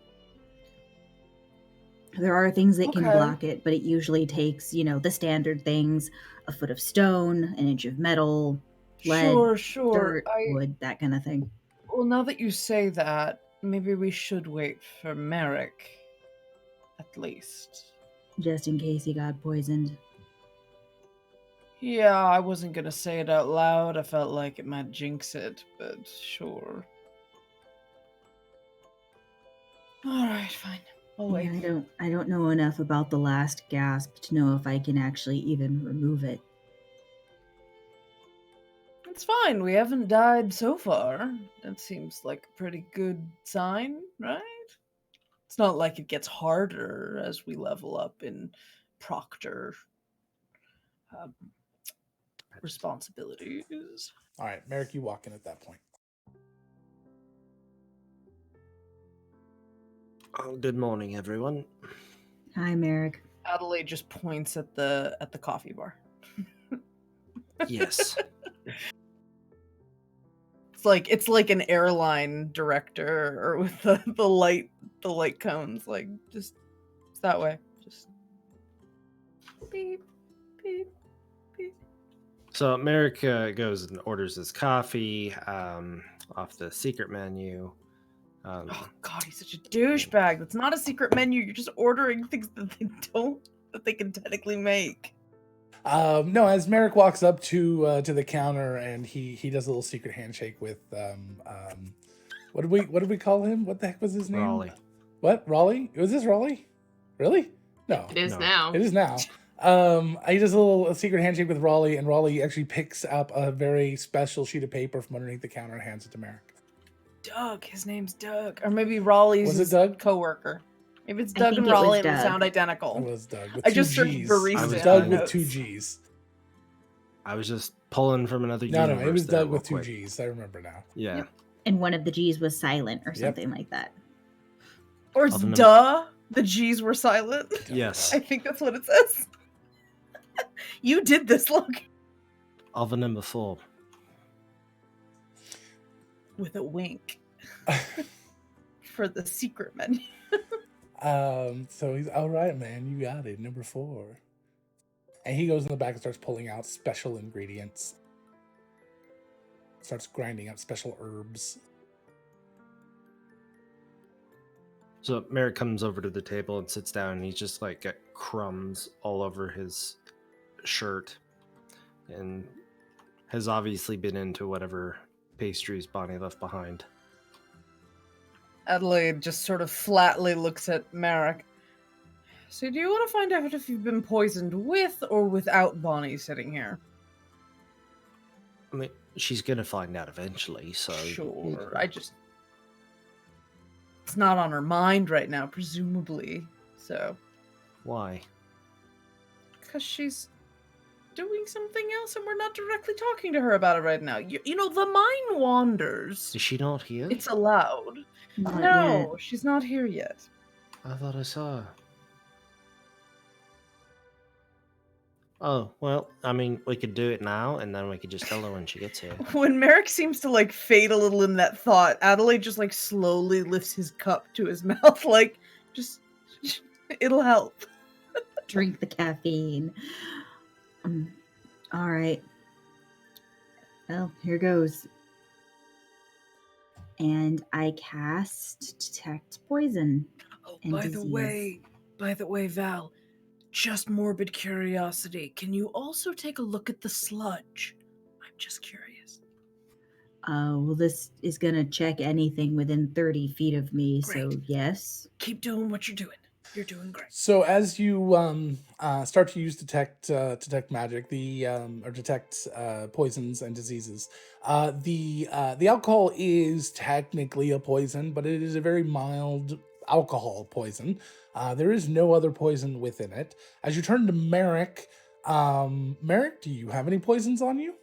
There are things that can Okay. block it, but it usually takes, the standard things: a foot of stone, an inch of metal, lead, Sure. dirt, wood, that kind of thing. Well, now that you say that, maybe we should wait for Merrick, at least. Just in case he got poisoned. Yeah, I wasn't gonna say it out loud. I felt like it might jinx it, but sure. Alright, fine. I'll wait. Yeah, I don't know enough about the last gasp to know if I can actually even remove it. It's fine. We haven't died so far. That seems like a pretty good sign, right? It's not like it gets harder as we level up in Proctor responsibilities. All right, Merrick, you walk in at that point. Oh, good morning, everyone. Hi, Merrick. Adelaide just points at the coffee bar. Yes. It's like an airline director, or with the light cones, like just it's that way. Just beep beep beep. So Merrick goes and orders his coffee off the secret menu. Oh god, he's such a douchebag. That's not a secret menu. You're just ordering things that they can technically make. No, as Merrick walks up to the counter and he does a little secret handshake with what did we call him? What the heck was his name? Raleigh. What? Raleigh? Was this Raleigh? Really? No. It is No. now. It is now. He does a secret handshake with Raleigh, and Raleigh actually picks up a very special sheet of paper from underneath the counter and hands it to Merrick. Doug, his name's Doug. Or maybe Raleigh's Was it his Doug? coworker. Maybe it's I Doug think and it was Raleigh and they Doug. sound It identical. was Doug with I two just searched G's. barista It was in Doug my with notes. 2 G's. I was just pulling from another No, universe. it was there Doug real with 2 quick. G's. I remember now. Yeah. Yep. And one of the G's was silent or Yep. something like that. Or it's Other than- duh. The G's were silent. Yes. I think that's what it says. You did this, look. Of number 4. With a wink. For the secret menu. So he's all right, man. You got it. Number 4. And he goes in the back and starts pulling out special ingredients. Starts grinding up special herbs. So Merrick comes over to the table and sits down, and he's just like got crumbs all over his shirt, and has obviously been into whatever pastries Bonnie left behind. Adelaide just sort of flatly looks at Merrick. So do you want to find out if you've been poisoned with or without Bonnie sitting here? I mean, she's gonna find out eventually, so... Sure. It's not on her mind right now, presumably. So. Why? Because she's doing something else and we're not directly talking to her about it right now. You know, the mind wanders. Is she not here? It's allowed. Not No, yet. she's not here yet. I thought I saw her. Oh, well, I mean, we could do it now, and then we could just tell her when she gets here. When Merrick seems to like fade a little in that thought, Adelaide just like slowly lifts his cup to his mouth, like, just it'll help. Drink the caffeine. All right. Well, here goes. And I cast Detect Poison. Oh, And by disease. the way, Val, just morbid curiosity. Can you also take a look at the sludge? I'm just curious. Well, this is going to check anything within 30 feet of me, so Great. yes. Keep doing what you're doing. You're doing great. So as you start to use detect magic, or detect poisons and diseases, the alcohol is technically a poison, but it is a very mild alcohol poison. There is no other poison within it. As you turn to Merrick, Merrick, do you have any poisons on you?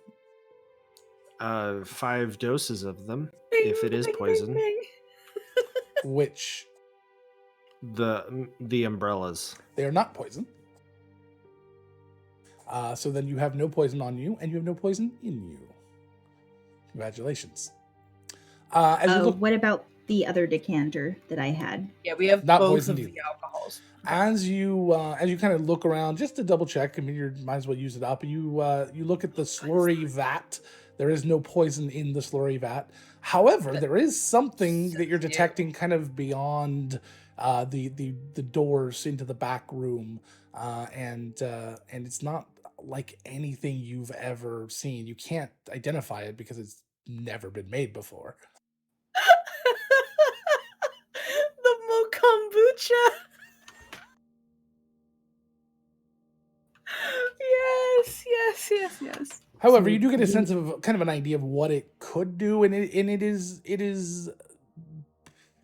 5 doses of them, if it is poison. Which The umbrellas. they are not poison. So then you have no poison on you, and you have no poison in you. Congratulations. As you look, What about the other decanter that I had? Yeah, we have Not both poison of either. the alcohols. as you kind of look around, just to double check, I mean, you might as well use it up. You look at the slurry vat. There is no poison in the slurry vat. However, there is something that you're detecting kind of beyond the doors into the back room, and it's not like anything you've ever seen. You can't identify it because it's never been made before. The mokombucha. Yes. However, you do get a sense of kind of an idea of what it could do, and it is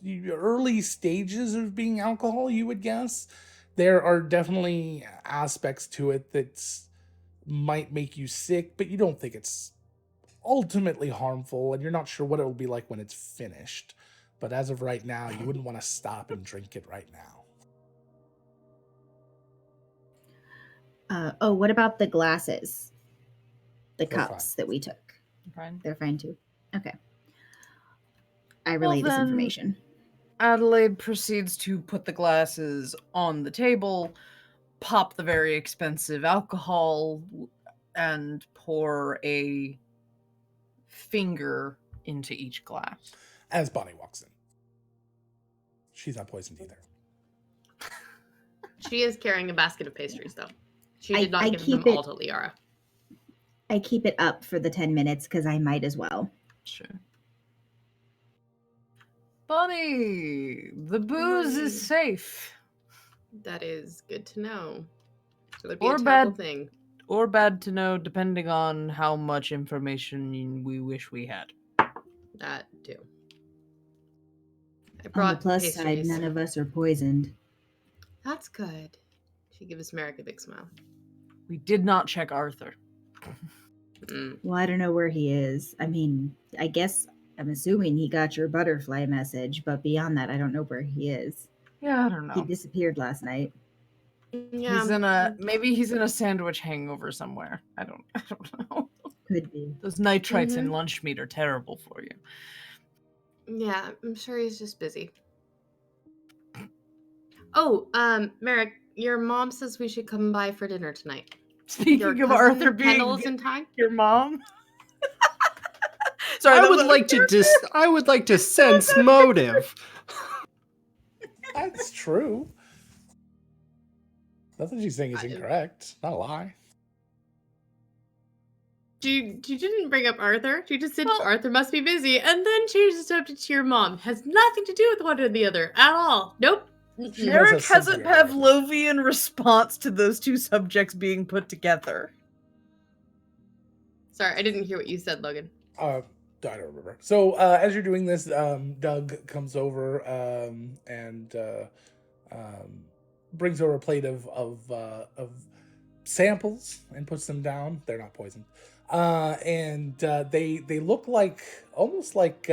the early stages of being alcohol, you would guess. There are definitely aspects to it that might make you sick, but you don't think it's ultimately harmful, and you're not sure what it will be like when it's finished. But as of right now, you wouldn't want to stop and drink it right now. What about the glasses? The They're cups that we took. Fine. They're fine too. Okay. I relay this then- information. Adelaide proceeds to put the glasses on the table, pop the very expensive alcohol, and pour a finger into each glass. As Bonnie walks in. She's not poisoned either. She is carrying a basket of pastries, though. She I- did not I give keep them all it- to Liara. I keep it up for the 10 minutes because I might as well. Sure. Bonnie, the booze is safe. That is good to know. So that'd be Or a terrible bad. thing. Or bad to know, depending on how much information we wish we had. That too. I On brought the plus pastries. side, none of us are poisoned. That's good. She gives Merrick a big smile. We did not check Arthur. Mm. Well, I don't know where he is. I mean, I guess I'm assuming he got your butterfly message, but beyond that, I don't know where he is. Yeah, I don't He know. disappeared last night. Yeah. Maybe he's in a sandwich hangover somewhere. I don't know. Could be. Those nitrites in Mhm. lunch meat are terrible for you. Yeah, I'm sure he's just busy. Oh, Merrick, your mom says we should come by for dinner tonight. Speaking Your of cousin Arthur being Kendall is in time. your mom. Sorry, I that would was- like to sense motive. That's true. Nothing she's saying is incorrect. Not a lie. You didn't bring up Arthur. You just said Well- Arthur must be busy, and then changed the subject to your mom. Has nothing to do with one or the other at all. Nope. Mm-mm. She does Eric have has a something about it. Pavlovian response to those two subjects being put together. Sorry, I didn't hear what you said, Logan. I don't remember. So as you're doing this, Doug comes over and brings over a plate of samples and puts them down. They're not poisoned, and they look like almost like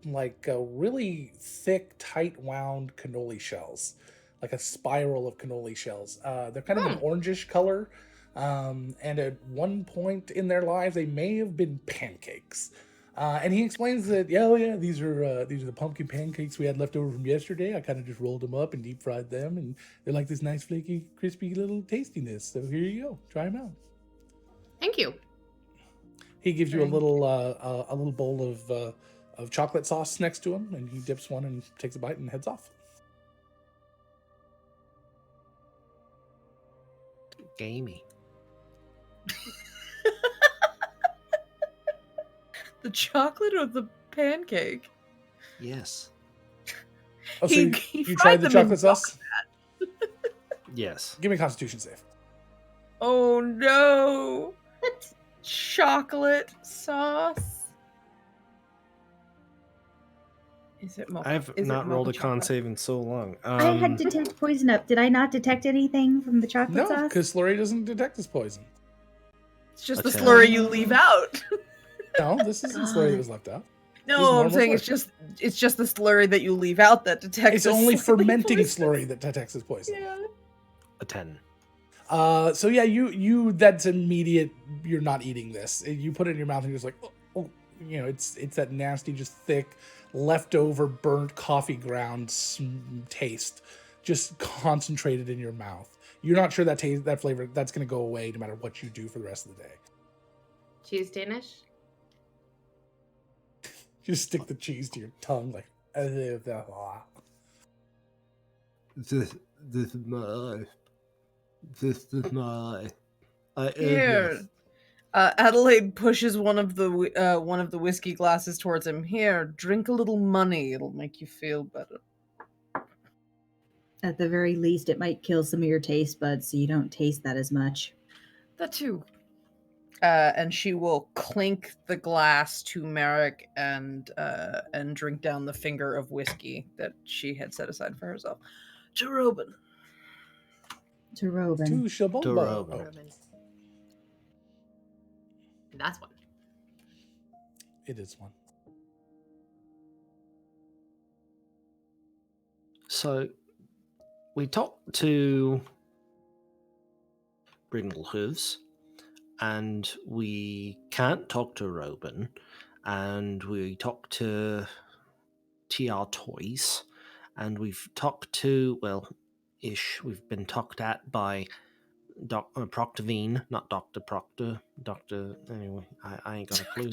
really thick, tight wound cannoli shells, like a spiral of cannoli shells. They're kind of an orangish color. And at one point in their lives, they may have been pancakes. And he explains that, these are the pumpkin pancakes we had left over from yesterday. I kind of just rolled them up and deep fried them, and they're like this nice, flaky, crispy little tastiness. So here you go, try them out. Thank you. He gives you a little bowl of chocolate sauce next to him, and he dips one and takes a bite and heads off. Gamey. The chocolate or the pancake? Yes. Oh, so He you fried tried the them in chocolate sauce? Yes. Give me a Constitution save. Oh no! Chocolate sauce. Is it mocha? I've Is it not rolled a mocha con chocolate? save in so long. I had detect poison up. Did I not detect anything from the chocolate No, sauce? because Slurry doesn't detect his poison. It's just the Okay. slurry you leave out. No, this isn't Slurry that was left out. No, normal I'm saying slurry. it's just the slurry that you leave out that detects. It's the only slightly fermenting poisonous. Slurry that detects his poison. Yeah. A 10. So yeah, you that's immediate. You're not eating this. You put it in your mouth and you're just like, oh, it's that nasty, just thick, leftover burnt coffee ground taste, just concentrated in your mouth. You're not sure that flavor that's going to go away no matter what you do for the rest of the day. Cheese Danish? You just stick the cheese to your tongue like. This is my. This is my. Here, Adelaide pushes one of the whiskey glasses towards him. Here, drink a little money. It'll make you feel better. At the very least, it might kill some of your taste buds so you don't taste that as much. That too. And she will clink the glass to Merrick and drink down the finger of whiskey that she had set aside for herself. To Robin. To Robin. To Shabombo. To Robin. Robin. That's one. It is one. So, we talked to Brindlehooves, and we can't talk to Robin, and we talked to TR Toys, and we've talked to, we've been talked at by Proctorvine, not Dr. Proctor. Anyway, I ain't got a clue.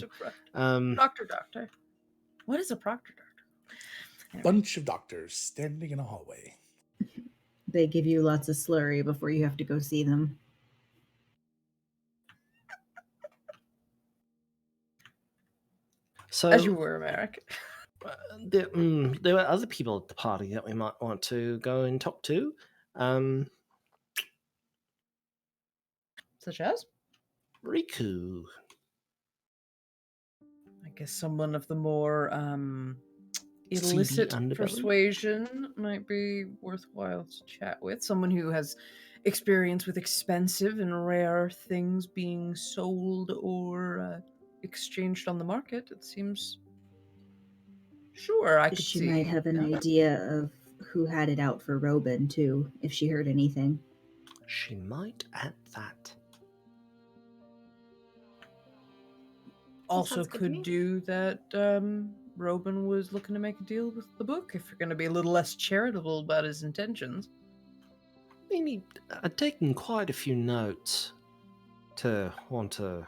Doctor. What is a proctor doctor? Bunch of doctors standing in a hallway. They give you lots of slurry before you have to go see them. So, As you were, Merrick. there were other people at the party that we might want to go and talk to. Such as? Riku. I guess someone of the more Seedy illicit underbelly? persuasion might be worthwhile to chat with. Someone who has experience with expensive and rare things being sold or exchanged on the market. It seems. Sure, I could She see. might have an that. idea of who had it out for Robin, too, if she heard anything. She might at that. Also Sounds good to could me. do that Robin was looking to make a deal with the book if you're going to be a little less charitable about his intentions. I mean, I've taken quite a few notes to want to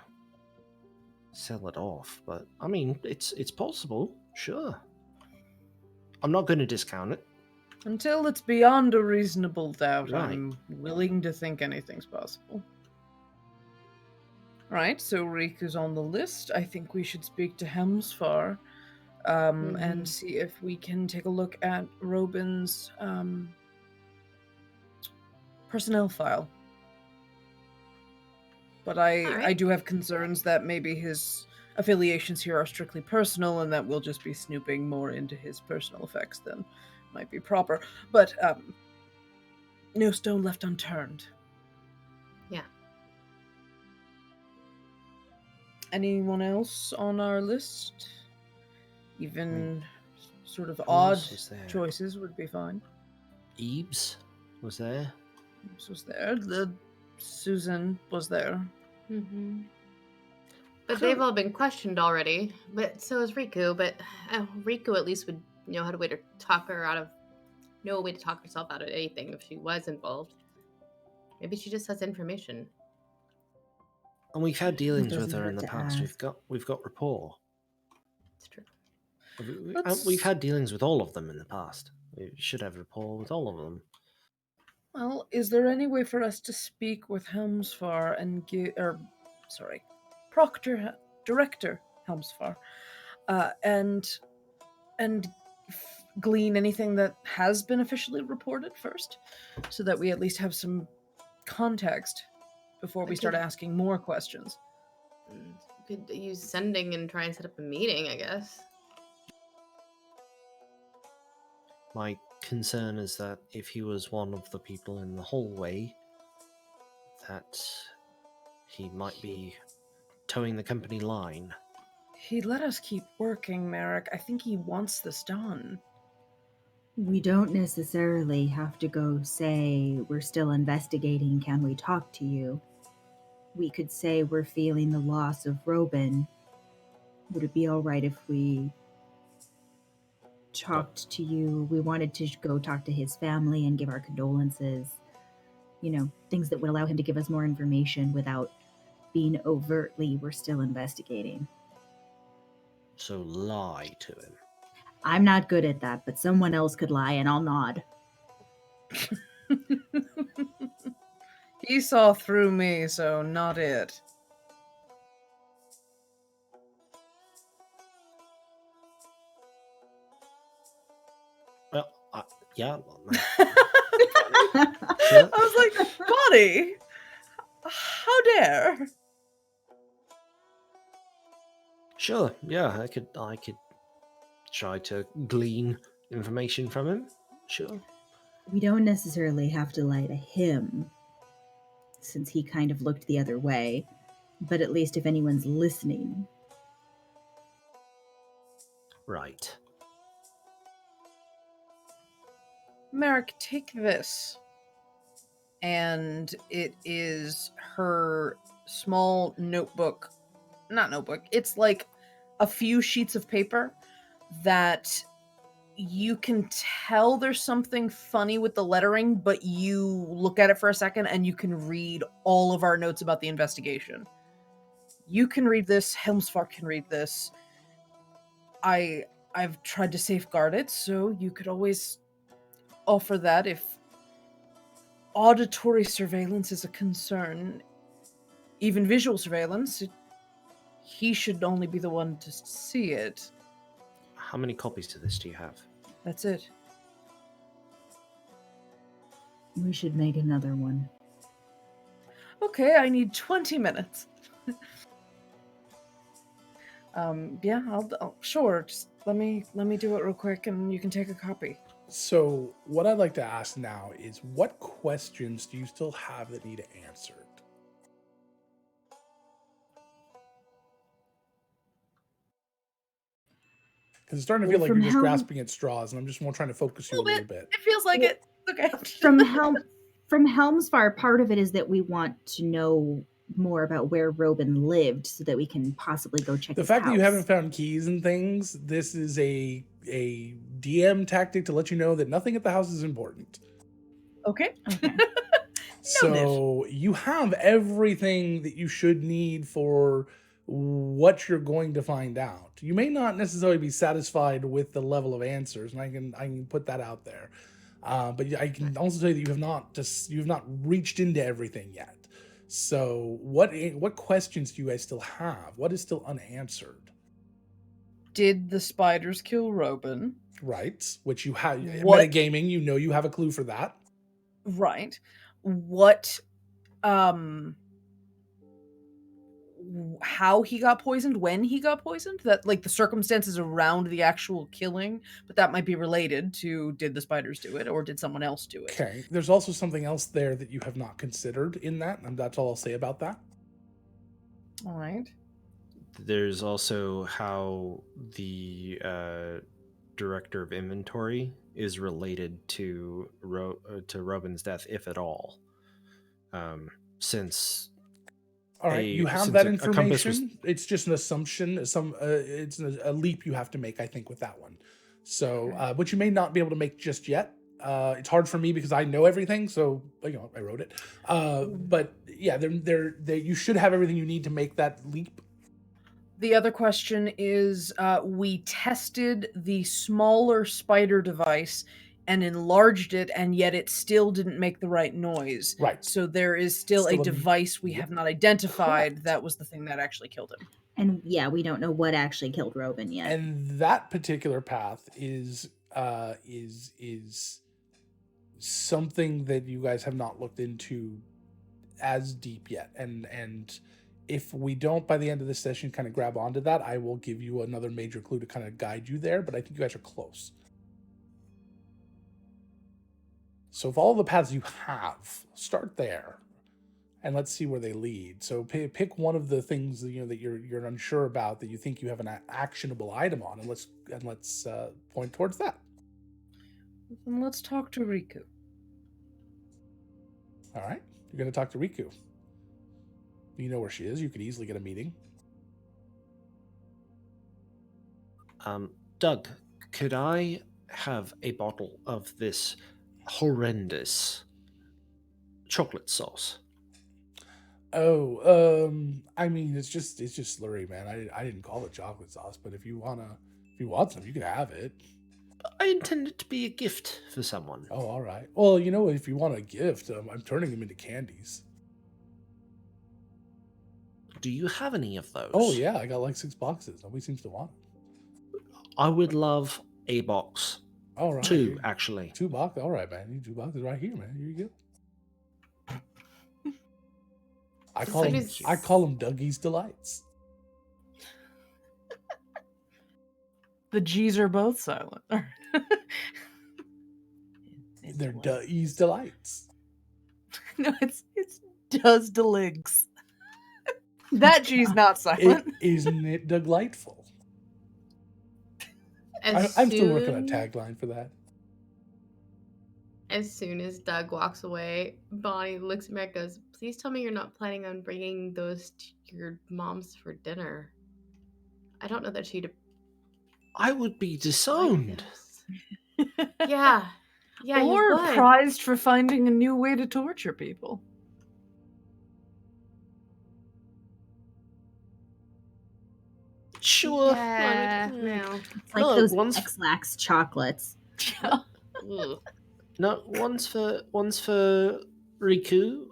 sell it off, but I mean, it's possible, sure. I'm not going to discount it. Until it's beyond a reasonable doubt, Right. I'm willing to think anything's possible. Right, so Riku's on the list. I think we should speak to Helmsfar and see if we can take a look at Robin's personnel file. But All I right. do have concerns that maybe his affiliations here are strictly personal, and that we'll just be snooping more into his personal effects than might be proper. But no stone left unturned. Yeah. Anyone else on our list? Even sort of Who odd else was there? choices would be fine. Eves was there. This was there. The Susan was there. Mm-hmm. But they've all been questioned already. But so is Riku. But Riku at least would know how to way to talk her out of, know a way to talk herself out of anything if she was involved. Maybe she just has information. And we've had dealings with doesn't her in hurt the to past. ask. We've got rapport. It's true. We've had dealings with all of them in the past. We should have rapport with all of them. Well, is there any way for us to speak with Helmsfar and Director Helmsfar, and glean anything that has been officially reported first, so that we at least have some context before we start Okay. asking more questions? Could use sending and try and set up a meeting, I guess. My concern is that if he was one of the people in the hallway, that he might be towing the company line. He let us keep working, Merrick. I think he wants this done. We don't necessarily have to go say, we're still investigating, can we talk to you? We could say we're feeling the loss of Robin. Would it be all right if we talked to you? We wanted to go talk to his family and give our condolences. You know, things that would allow him to give us more information without being overtly, we're still investigating. So lie to him. I'm not good at that, but someone else could lie and I'll nod. He saw through me, so not it. Well, yeah. I was like, Bonnie, how dare? Sure, yeah, I could try to glean information from him. Sure. We don't necessarily have to lie to him, since he kind of looked the other way, but at least if anyone's listening. Right. Merrick, take this. And it is her small notebook. Not notebook. It's like a few sheets of paper that you can tell there's something funny with the lettering, but you look at it for a second and you can read all of our notes about the investigation. You can read this. Helmsfar can read this. I've tried to safeguard it, so you could always offer that if auditory surveillance is a concern. Even visual surveillance, he should only be the one to see it. How many copies of this do you have? That's it. We should make another one. Okay, I need 20 minutes. Yeah, I'll sure. Just let me do it real quick, and you can take a copy. So, what I'd like to ask now is, what questions do you still have that need answered? Because it's starting to feel like you're just grasping at straws, and I'm just more trying to focus you a little bit. It feels like it. Okay. From Helmsfar, part of it is that we want to know more about where Robin lived so that we can possibly go check The his fact that you house. haven't found keys and things, this is a DM tactic to let you know that nothing at the house is important. Okay. So you have everything that you should need for what you're going to find out. You may not necessarily be satisfied with the level of answers, and I can put that out there. But I can also tell you that you have not reached into everything yet. So what questions do you guys still have? What is still unanswered? Did the spiders kill Robin? Right, which you have. What- Metagaming, you know you have a clue for that. Right. What how he got poisoned, when he got poisoned, that like the circumstances around the actual killing, but that might be related to did the spiders do it or did someone else do it? Okay. There's also something else there that you have not considered in that, and that's all I'll say about that. All right. There's also how the director of inventory is related to Robin's death, if at all. Since all right, you have since that a compass was- information. It's just an assumption. It's a leap you have to make, I think, with that one. So, which you may not be able to make just yet. It's hard for me because I know everything, so I wrote it. But yeah, you should have everything you need to make that leap. The other question is, we tested the smaller spider device and enlarged it, and yet it still didn't make the right noise. Right. So there is still a device we have not identified. Correct. That was the thing that actually killed him. And yeah, we don't know what actually killed Robin yet. And that particular path is something that you guys have not looked into as deep yet. And if we don't, by the end of this session, kind of grab onto that, I will give you another major clue to kind of guide you there, but I think you guys are close. So follow the paths you have. Start there, and let's see where they lead. So pick one of the things that you're unsure about that you think you have an actionable item on, and let's point towards that. Then let's talk to Riku. All right, you're going to talk to Riku. You know where she is. You could easily get a meeting. Doug, could I have a bottle of this horrendous chocolate sauce? Oh, I mean, it's just slurry, man. I didn't call it chocolate sauce, but if you want some, you can have it. I intend it to be a gift for someone. Oh, all right. Well, if you want a gift, I'm turning them into candies. Do you have any of those? Oh yeah, I got like 6 boxes. Nobody seems to want them. I would love a box. All right. 2, actually. 2 boxes. All right, man. You 2 boxes right here, man. Here you go. I call them Dougie's Delights. The G's are both silent. They're Dougie's Delights. No, it's does deligs. That G's not silent. Isn't it delightful? I'm still working on a tagline for that. As soon as Doug walks away, Bonnie looks at me and goes, "Please tell me you're not planning on bringing those to your mom's for dinner. I don't know that she'd I would be disowned." Yeah. Yeah, or you would. prized for finding a new way to torture people. Sure. Yeah, no. It's like those X-Lax chocolates. Ugh. No, one's for Riku,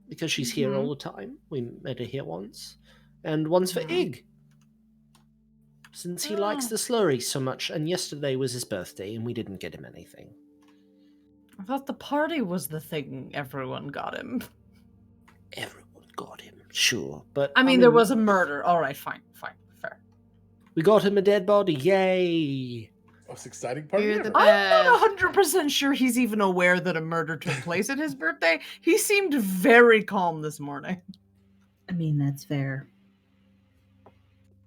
because she's here all the time. We met her here once. And one's for Ig, since he likes the slurry so much, and yesterday was his birthday and we didn't get him anything. I thought the party was the thing everyone got him. Everyone got him, sure, but I mean, there was a murder. All right, fine, fair. we got him a dead body, yay! Most exciting part You're ever. the I'm not 100% sure he's even aware that a murder took place at his birthday. He seemed very calm this morning. I mean, that's fair.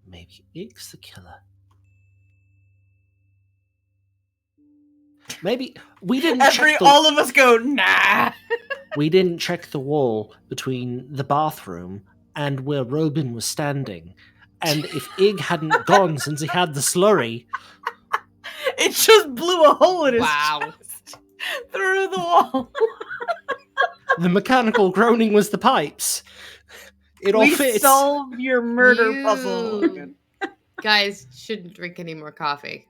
Maybe Ig's the killer. Maybe we didn't all of us go, nah. We didn't check the wall between the bathroom and where Robin was standing. And if Ig hadn't gone since he had the slurry, It just blew a hole in his Wow. chest through the wall. the mechanical groaning was the pipes. It all We fits. solved your murder You puzzle. Guys shouldn't drink any more coffee.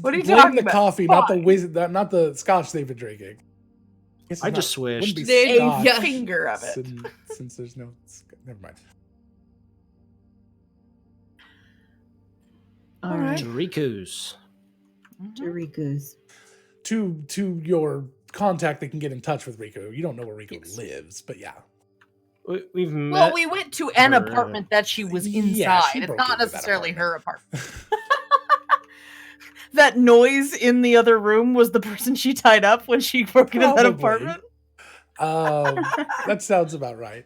What are you Blame talking the about? coffee, not the scotch they've been drinking. I just wished. They Scotch a finger of it. since there's no. Never mind. All right. Riku's. Riku's. To your contact that can get in touch with Riku. You don't know where Riku lives, but yeah. We've met. Well, we went to an her- apartment that she was inside. Yeah, she it's broke not into that necessarily her apartment. apartment. That noise in the other room was the person she tied up when she broke into that Probably. apartment. That sounds about right.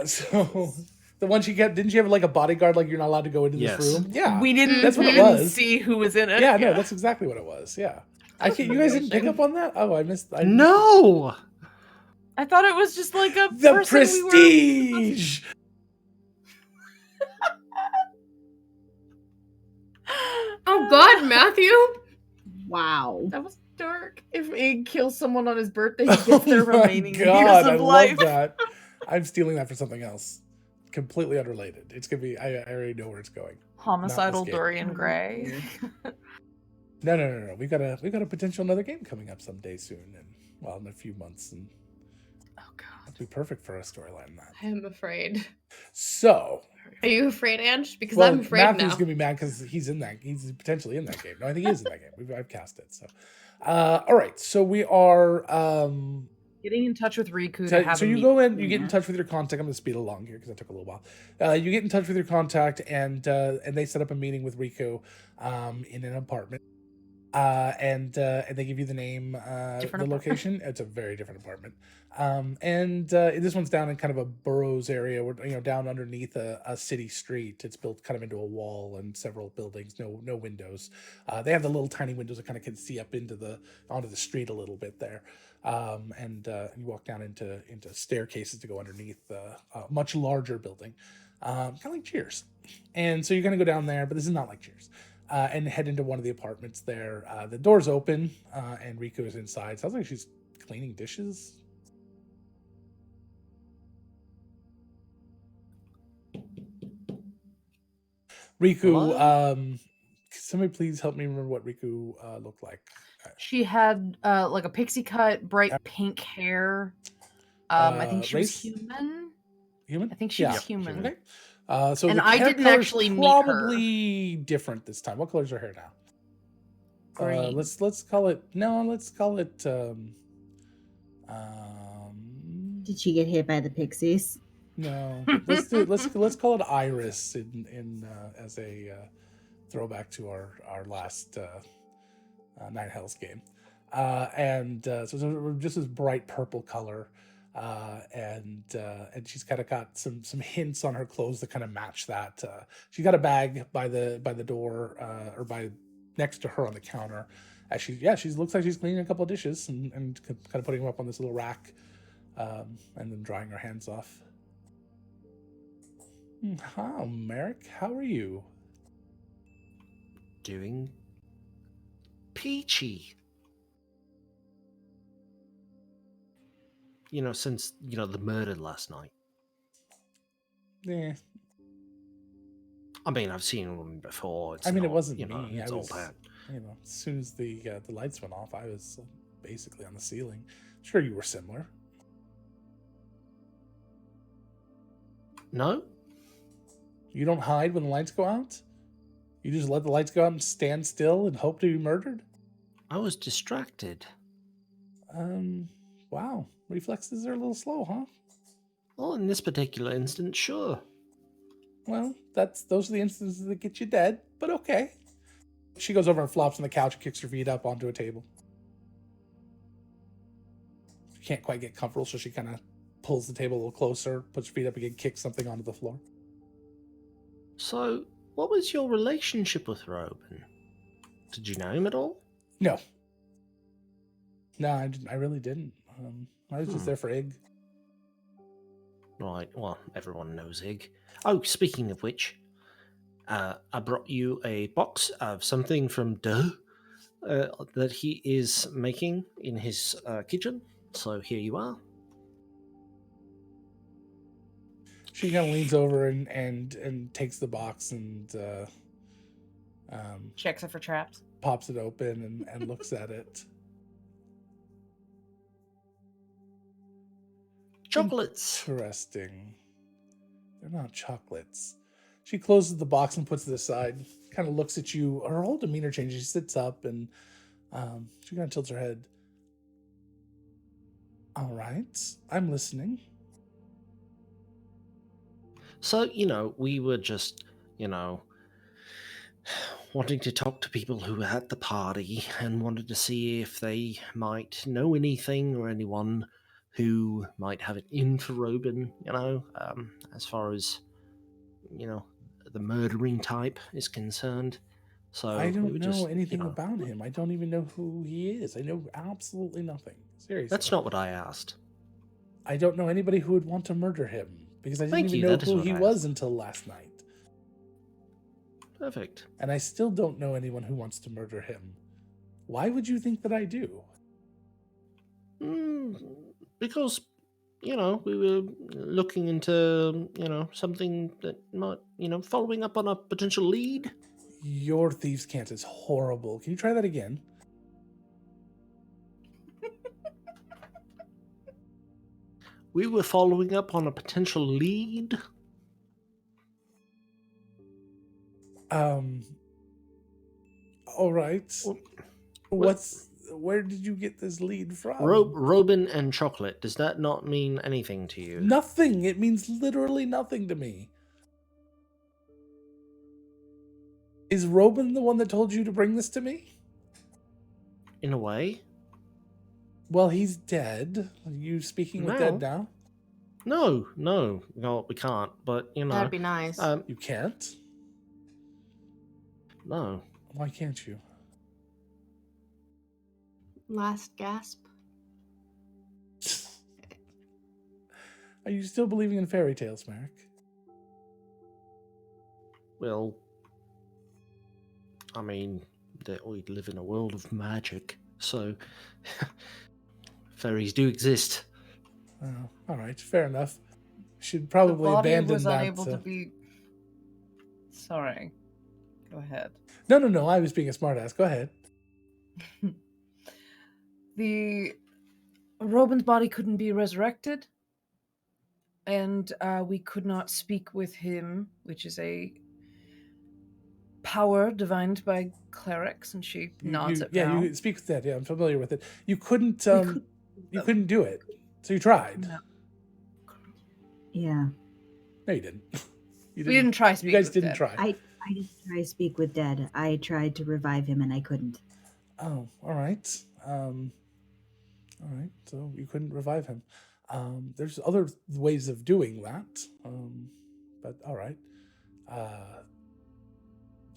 So the one she kept, didn't she have like a bodyguard? Like you're not allowed to go into Yes. this room. Yeah, We didn't. That's what we it didn't was. see who was in it. yeah, no, that's exactly what it was. Yeah, I can't. You guys didn't pick up on that? Oh, I missed. No. I thought it was just like a The person we were- prestige. Oh God, Matthew! Wow. That was dark. If Ig kills someone on his birthday, he gets their Oh my remaining God, years I of life. love that. I'm stealing that for something else, completely unrelated. It's gonna be. I already know where it's going. Homicidal game. Dorian Gray. No. We've got a potential another game coming up someday soon, and well, in a few months, and Oh God. it'll be perfect for a storyline. That. I'm afraid. So, Are you afraid, Ange? Because well, I'm afraid Matthew's now. gonna be mad because he's in that. He's potentially in that game. No, I think he is in that game. I've cast it. So, all right. So we are. Getting in touch with Riku to have So him you meet- go in, you get in touch with your contact. I'm gonna speed along here because that took a little while. You get in touch with your contact, and they set up a meeting with Riku, in an apartment. And they give you the name, Different the apartment. location. It's a very different apartment. This one's down in kind of a boroughs area, where down underneath a city street. It's built kind of into a wall and several buildings, no windows. They have the little tiny windows that kind of can see up onto the street a little bit there. You walk down into staircases to go underneath a much larger building, kind of like Cheers. And so you're gonna go down there, but this is not like Cheers. And head into one of the apartments there. The door's open, and Riku is inside. Sounds like she's cleaning dishes. Riku, Hello? somebody please help me remember what Riku looked like. She had like a pixie cut, bright pink hair. I think she was race? human. Human? I think she Yeah. was human. Okay. So And the I hair didn't color's actually meet her. probably different this time. What color's her hair now? Green. Let's call it. No, let's call it. Did she get hit by the pixies? No, let's call it Iris in as a throwback to our last Nine Hells game, so it's just this bright purple color, and she's kind of got some hints on her clothes that kind of match that. She's got a bag by the door, or by next to her on the counter. As she looks like she's cleaning a couple of dishes and kind of putting them up on this little rack, and then drying her hands off. Hi, Merrick. How are you? Doing peachy. Since the murder last night. Yeah. I mean, I've seen one before. It's I mean, it not, wasn't you know, me. It's I all was, bad. as soon as the lights went off, I was basically on the ceiling. Sure, you were similar. No, You don't hide when the lights go out? You just let the lights go out and stand still and hope to be murdered? I was distracted. Wow. Reflexes are a little slow, huh? Well, in this particular instance, sure. Well, those are the instances that get you dead, but okay. She goes over and flops on the couch and kicks her feet up onto a table. She can't quite get comfortable, so she kind of pulls the table a little closer, puts her feet up again, kicks something onto the floor. So, what was your relationship with Robin? Did you know him at all? No. No, I really didn't. I was just Hmm. there for Ig. Right, well, everyone knows Ig. Oh, speaking of which, I brought you a box of something from Duh that he is making in his kitchen. So here you are. She kind of leans over and takes the box and Checks it for traps. pops it open and looks at it. Chocolates. Interesting. They're not chocolates. She closes the box and puts it aside. Kind of looks at you. Her whole demeanor changes. She sits up and she kind of tilts her head. All right, I'm listening. So, we were just, wanting to talk to people who were at the party and wanted to see if they might know anything or anyone who might have it in for Robin, as far as, you know, the murdering type is concerned. So I we don't were know just, anything about him. I don't even know who he is. I know absolutely nothing. Seriously. That's not what I asked. I don't know anybody who would want to murder him because I didn't Thank even you, know that is who what he I was asked. until last night. Perfect. And I still don't know anyone who wants to murder him. Why would you think that I do? Because, we were looking into, something that might, following up on a potential lead. Your thieves' cant is horrible. Can you try that again? We were following up on a potential lead. All right. What- Where did you get this lead from? Robin and chocolate. Does that not mean anything to you? Nothing. It means literally nothing to me. Is Robin the one that told you to bring this to me? In a way. Well, he's dead. Are you speaking with dead now? No, we can't. But That'd be nice. You can't? No. Why can't you? Last gasp. Are you still believing in fairy tales, Merrick? Well, I mean, that we live in a world of magic, so fairies do exist. Oh, all right, fair enough. Should The probably body abandon was that. unable to be. Sorry. Go ahead. No. I was being a smartass. Go ahead. The Robin's body couldn't be resurrected, and we could not speak with him, which is a power divined by clerics, and she nods at Val. You speak with that. Yeah, I'm familiar with it. You couldn't. could- You couldn't do it. So you tried. No. Yeah. No, you didn't. We didn't try speak You guys with didn't Dad. try. I didn't try to speak with Dead. I tried to revive him and I couldn't. Oh, all right. All right. So you couldn't revive him. There's other ways of doing that. But all right.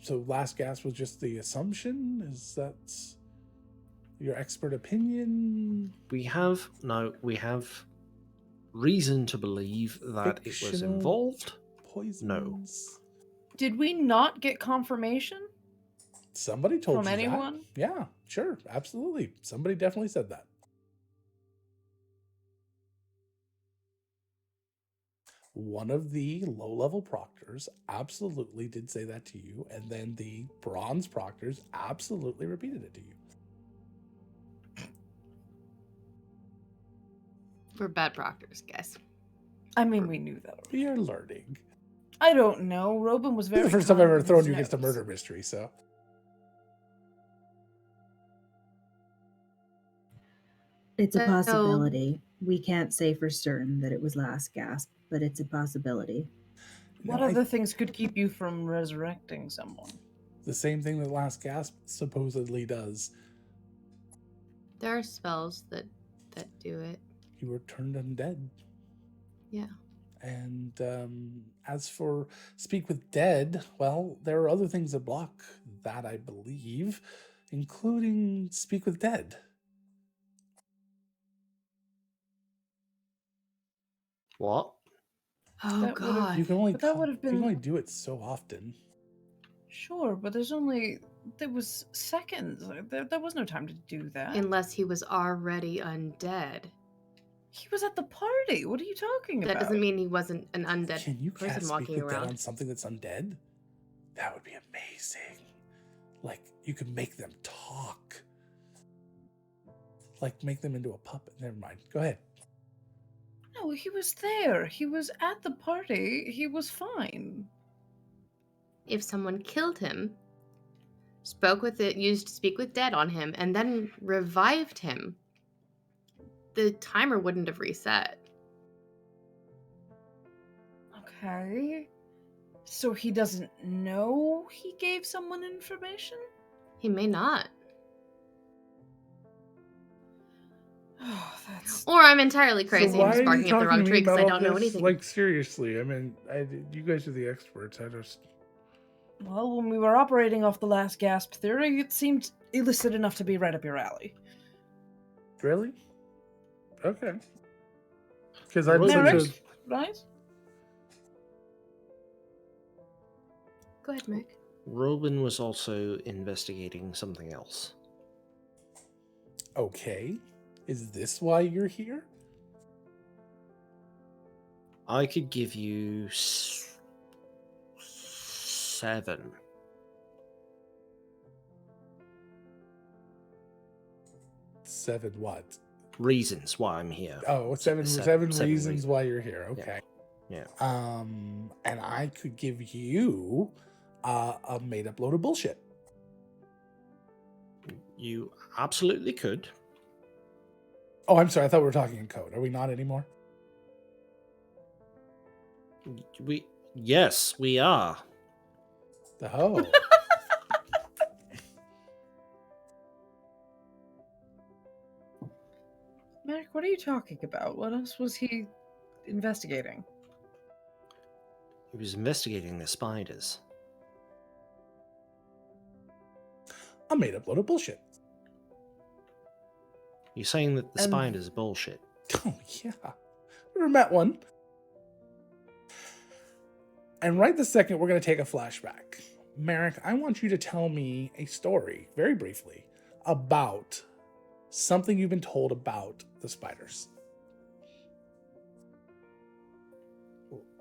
So last gasp was just the assumption? Is that your expert opinion? We have reason to believe that it was Fictional involved. Poisons? Did we not get confirmation? Somebody told From you anyone? that. Yeah, sure. Absolutely. Somebody definitely said that. One of the low-level proctors absolutely did say that to you, and then the bronze proctors absolutely repeated it to you. We're bad proctors, guys. I mean, we knew that. We are learning. I don't know. Robin was This is very. the first time I've kind ever with thrown his you against a notes. murder mystery, so. It's a So- possibility. We can't say for certain that it was last gasp, but it's a possibility. What No, other things could keep you from resurrecting someone? the same thing that Last Gasp supposedly does. There are spells that do it. You were turned undead. Yeah. And as for Speak with Dead, well, there are other things that block that, I believe, including Speak with Dead. What? Oh That would've- god. You can only But that would've you can only been- do it so often. Sure, but there was seconds. There was no time to do that. Unless he was already undead. He was at the party. What are you talking That about? doesn't mean he wasn't an undead Can you person cast Speak walking with Dead around. on something that's undead? That would be amazing. Like, you could make them talk. Like, make them into a puppet. Never mind. Go ahead. No, he was there. He was at the party. He was fine. If someone killed him, used Speak with Dead on him, and then revived him, the timer wouldn't have reset. Okay. Okay. So he doesn't know he gave someone information? He may not. Oh, that's... Or I'm entirely crazy and just why are you barking up the talking wrong to me tree because I about don't know all this? anything. Like, seriously, I mean, you guys are the experts. I just... Well, when we were operating off the last gasp theory, it seemed illicit enough to be right up your alley. Really? Okay. Because I'm such a... Merrick, right? Go ahead, Merrick. Robin was also investigating something else. Okay. Is this why you're here? I could give you 7. Seven what? Reasons why I'm here. Oh, seven reasons why you're here. Okay. Yeah. And I could give you a made-up load of bullshit. You absolutely could. Oh, I'm sorry. I thought we were talking in code. Are we not anymore? Yes, we are. Oh. Merrick, what are you talking about? What else was he investigating? He was investigating the spiders. A made-up load of bullshit. You're saying that the spiders are bullshit. Oh, yeah. Never met one. And right this second, we're going to take a flashback. Merrick, I want you to tell me a story, very briefly, about something you've been told about the spiders.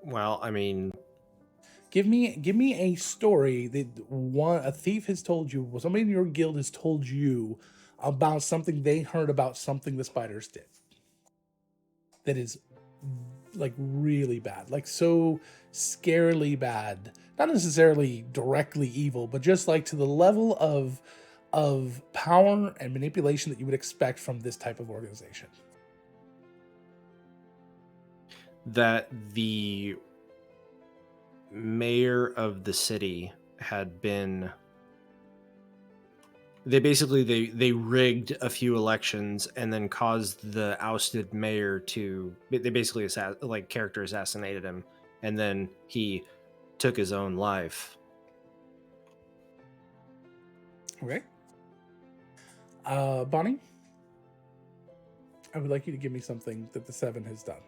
Well, I mean, Give me a story that a thief has told you, somebody in your guild has told you about something they heard about something the spiders did. That is like really bad, like so scarily bad. Not necessarily directly evil, but just like to the level of power and manipulation that you would expect from this type of organization. that the mayor of the city had been... They rigged a few elections and then caused the ousted mayor to... They basically character assassinated him, and then he took his own life. Okay. Bonnie, I would like you to give me something that the Seven has done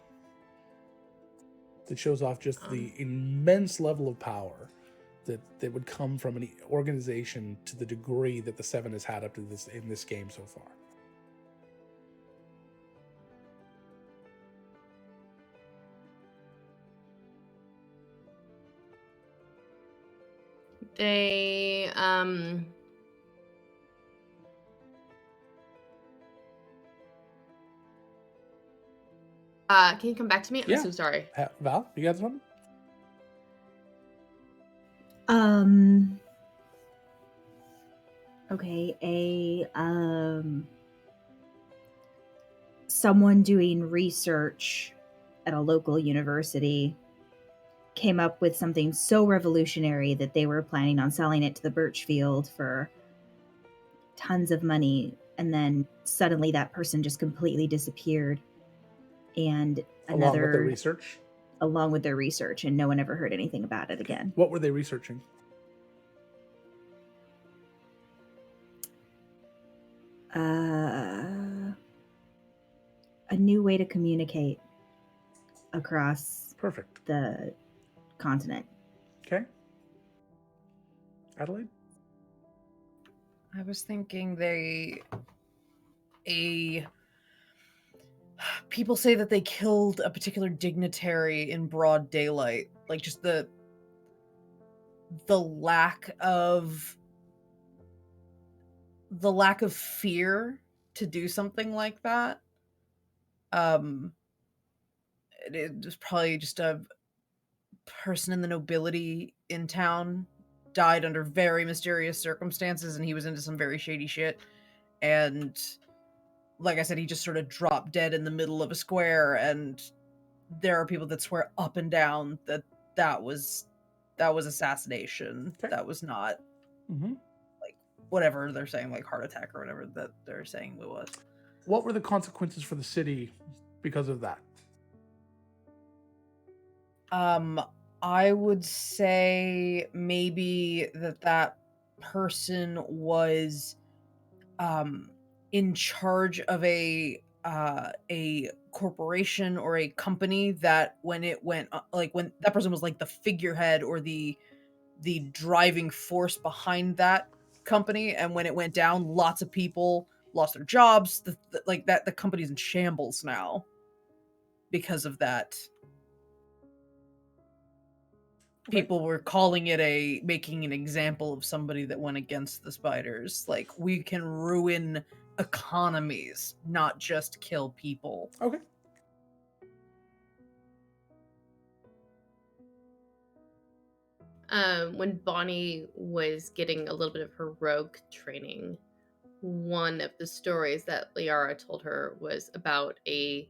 that shows off just the immense level of power that would come from an organization to the degree that the Seven has had up to this in this game so far. They can you come back to me? Yeah. I'm so sorry. Val, you got something? Okay, someone doing research at a local university came up with something so revolutionary that they were planning on selling it to the Birchfield for tons of money, and then suddenly that person just completely disappeared, and Along with their research, and no one ever heard anything about it again. What were they researching? A new way to communicate across Perfect. the continent. Okay. Adelaide? I was thinking people say that they killed a particular dignitary in broad daylight. Like just the lack of fear to do something like that. It was probably just a person in the nobility in town died under very mysterious circumstances, and he was into some very shady shit. And like I said, he just sort of dropped dead in the middle of a square, and there are people that swear up and down that that was assassination. Okay. That was not Mm-hmm. whatever they're saying, like heart attack or whatever that they're saying it was. What were the consequences for the city because of that? I would say maybe that person was in charge of a corporation or a company that when it went like when that person was like the figurehead or the driving force behind that company, and when it went down, lots of people lost their jobs. The company's in shambles now because of that. Okay. People were calling it making an example of somebody that went against the spiders. Like, we can ruin economies, not just kill people. Okay. When Bonnie was getting a little bit of her rogue training, one of the stories that Liara told her was about a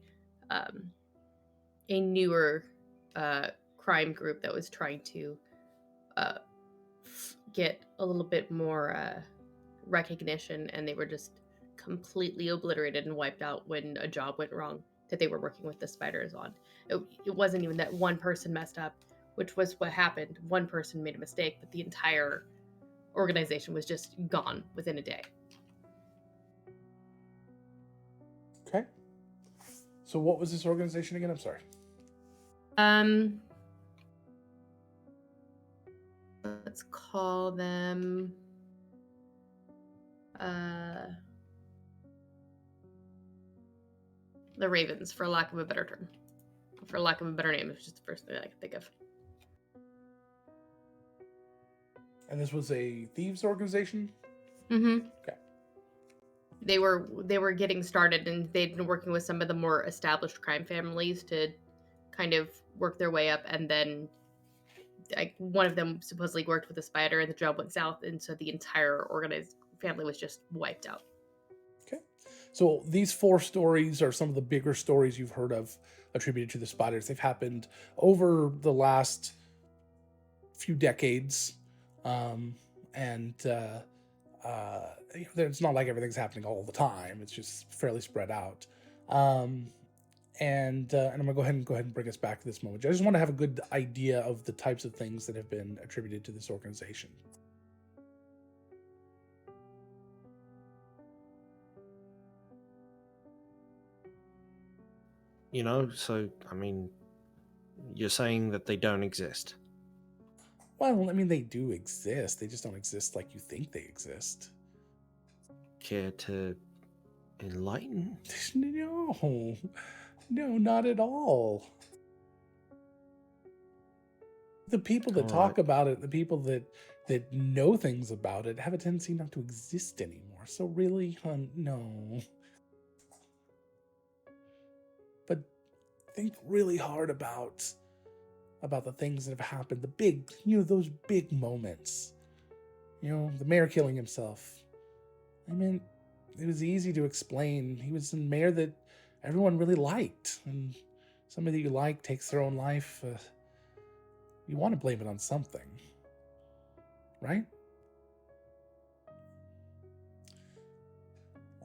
newer crime group that was trying to get a little bit more recognition, and they were just completely obliterated and wiped out when a job went wrong that they were working with the spiders on. It wasn't even that one person messed up, which was what happened. One person made a mistake, but the entire organization was just gone within a day. Okay. So what was this organization again? I'm sorry. Let's call them the Ravens, for lack of a better term. For lack of a better name, it's just the first thing I can think of. And this was a thieves organization? Mm-hmm. Okay. They were getting started, and they'd been working with some of the more established crime families to kind of work their way up, and then one of them supposedly worked with a spider, and the job went south, and so the entire organized family was just wiped out. Okay. So these 4 stories are some of the bigger stories you've heard of attributed to the spiders. They've happened over the last few decades. It's not like everything's happening all the time. It's just fairly spread out. And I'm gonna go ahead and bring us back to this moment. I just want to have a good idea of the types of things that have been attributed to this organization. So, I mean, you're saying that they don't exist. Well, I mean, they do exist. They just don't exist like you think they exist. Care to enlighten? No, not at all. The people that talk about it, the people that know things about it, have a tendency not to exist anymore. So really, no. But think really hard about the things that have happened, the big, those big moments. The mayor killing himself. I mean, it was easy to explain. He was a mayor that everyone really liked, and somebody that you like takes their own life. You want to blame it on something, right?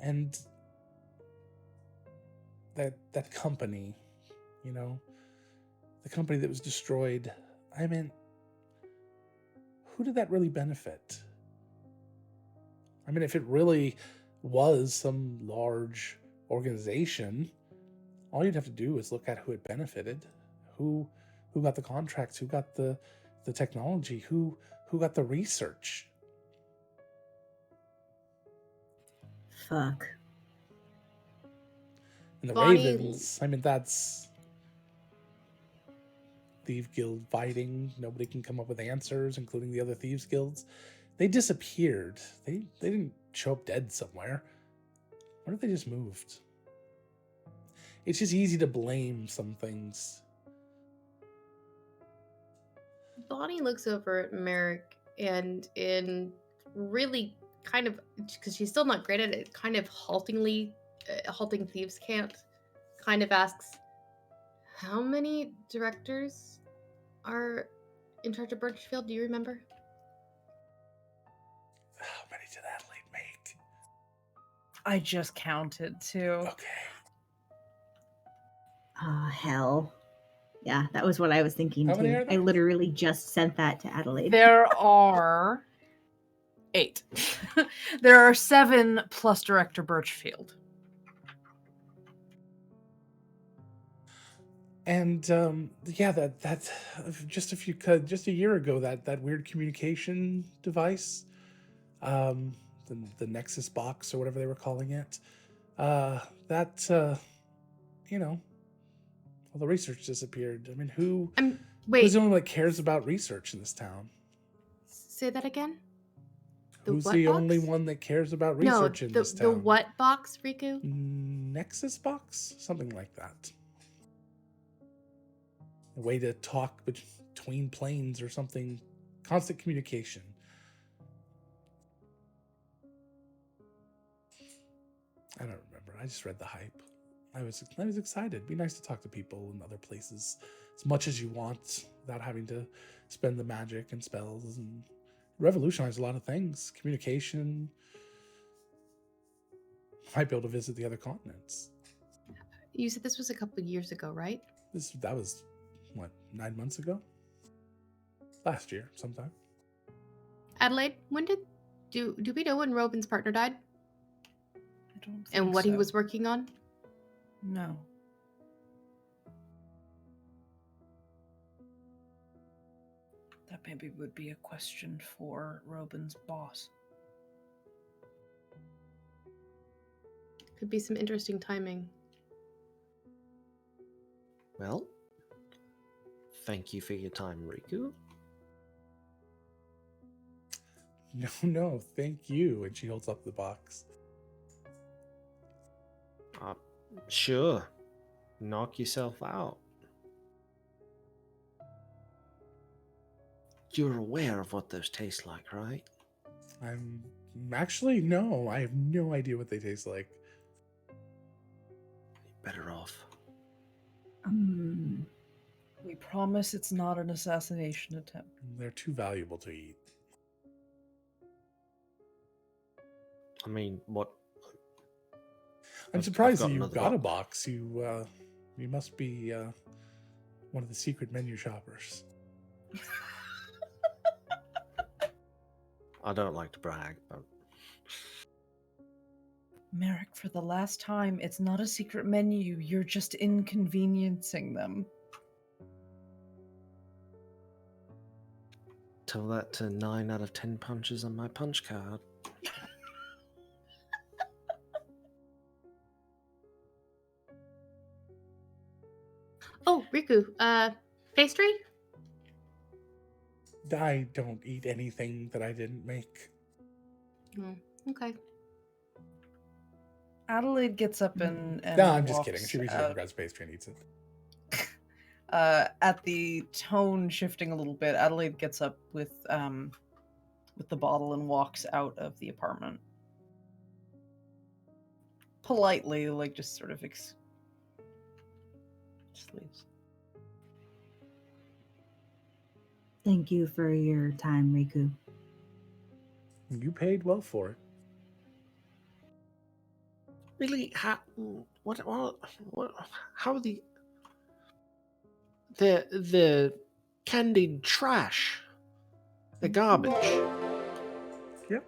And that company, the company that was destroyed, I mean, who did that really benefit? I mean, if it really was some large organization, all you'd have to do is look at who it benefited, who got the contracts, who got the technology, who got the research. Fuck. And the Bonnie... Ravens, I mean, that's Thief Guild fighting. Nobody can come up with answers, including the other Thieves Guilds. They disappeared. They didn't show up dead somewhere. What if they just moved? It's just easy to blame some things. Bonnie looks over at Merrick, and in really kind of, because she's still not great at it, kind of halting thieves can't, kind of asks, how many directors are in charge of Birchfield? Do you remember? How many did Adelaide make? I just counted too. Okay. Ah, hell. Yeah, that was what I was thinking How many too. are I there? literally just sent that to Adelaide. There are 8. There are 7 plus Director Birchfield. And yeah, that just just a year ago, that weird communication device, the Nexus box or whatever they were calling it, you know, all the research disappeared. I mean, who's Wait, the only one that cares about research in this town? say that again. The Who's what the box? only one that cares about No, research in this the town? what box, Riku? Nexus box, something like that. A way to talk between planes or something. Constant communication. I don't remember. I just read the hype. I was excited. It'd be nice to talk to people in other places as much as you want without having to spend the magic and spells, and revolutionize a lot of things. Communication. Might be able to visit the other continents. You said this was a couple of years ago, right? That was what, 9 months ago? Last year, sometime. Adelaide, when do we know when Robin's partner died I don't think and what he so. was working on? No. That maybe would be a question for Robin's boss. Could be some interesting timing. Well, thank you for your time, Riku. No, thank you. And she holds up the box. Sure. Knock yourself out. You're aware of what those taste like, right? I'm actually, no, I have no idea what they taste like. Better off. We promise it's not an assassination attempt. They're too valuable to eat. I mean, what? I'm I've surprised got that you another got a box. box. You must be one of the secret menu shoppers. I don't like to brag, but Merrick, for the last time, it's not a secret menu. You're just inconveniencing them. tell that to 9 out of 10 punches on my punch card. Oh, Riku, pastry? I don't eat anything that I didn't make. Oh, okay. Adelaide gets up and No, I'm just walks kidding. She reaches out. over, grabs pastry, and eats it. At the tone shifting a little bit, Adelaide gets up with the bottle and walks out of the apartment. Politely, like just sort of just leaves. Thank you for your time, Riku. You paid well for it. Really? How are the candied trash, the garbage? Yep,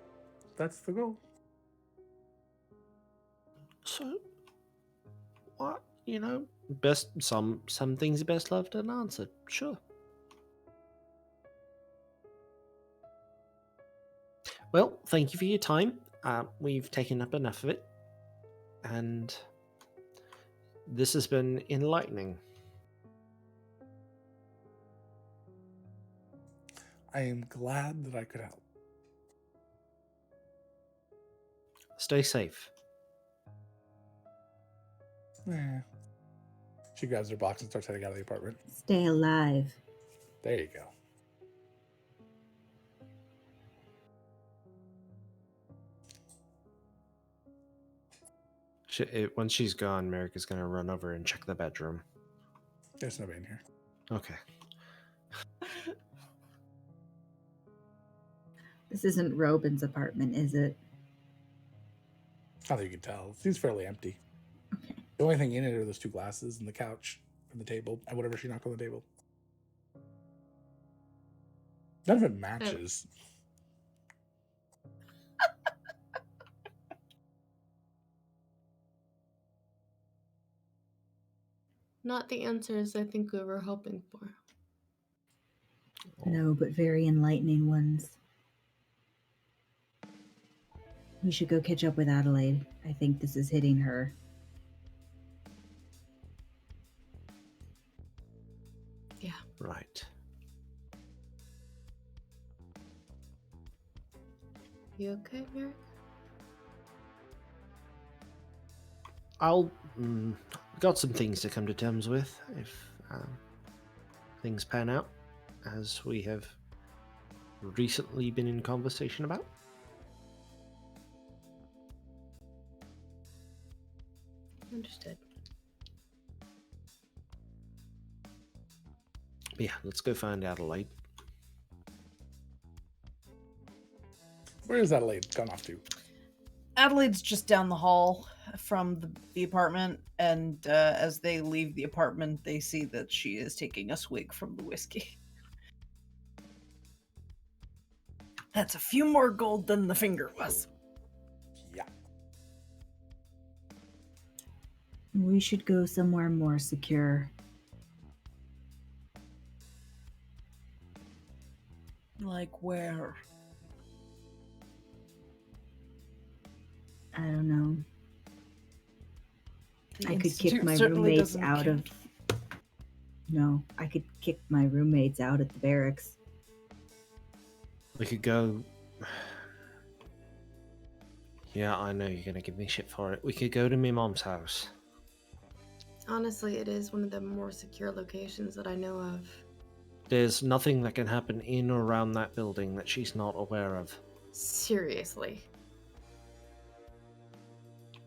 that's the goal. So, what, best some things are best left unanswered. Sure. Well, thank you for your time. We've taken up enough of it, and this has been enlightening. I am glad that I could help. Stay safe. She grabs her box and starts heading out of the apartment. Stay alive. There you go. Once she's gone, Merrick is going to run over and check the bedroom. There's nobody in here. Okay. This isn't Robin's apartment, is it? Not that you can tell. It seems fairly empty. Okay. The only thing in it are those 2 glasses and the couch and the table and whatever she knocked on the table. None of it matches. Not the answers I think we were hoping for. No, but very enlightening ones. We should go catch up with Adelaide. I think this is hitting her. Yeah. Right. You okay, Merrick? I'll got some things to come to terms with if things pan out, as we have recently been in conversation about. Understood. But yeah, let's go find Adelaide. Where is Adelaide gone off to? Adelaide's just down the hall from the apartment, and as they leave the apartment, they see that she is taking a swig from the whiskey. That's a few more gold than the finger was. Yeah. We should go somewhere more secure. Like where? I don't know. The I could Institute kick my certainly roommates doesn't out care. of... No, I could kick my roommates out at the barracks. We could go. Yeah, I know you're gonna give me shit for it. We could go to my mom's house. Honestly, it is one of the more secure locations that I know of. There's nothing that can happen in or around that building that she's not aware of. Seriously.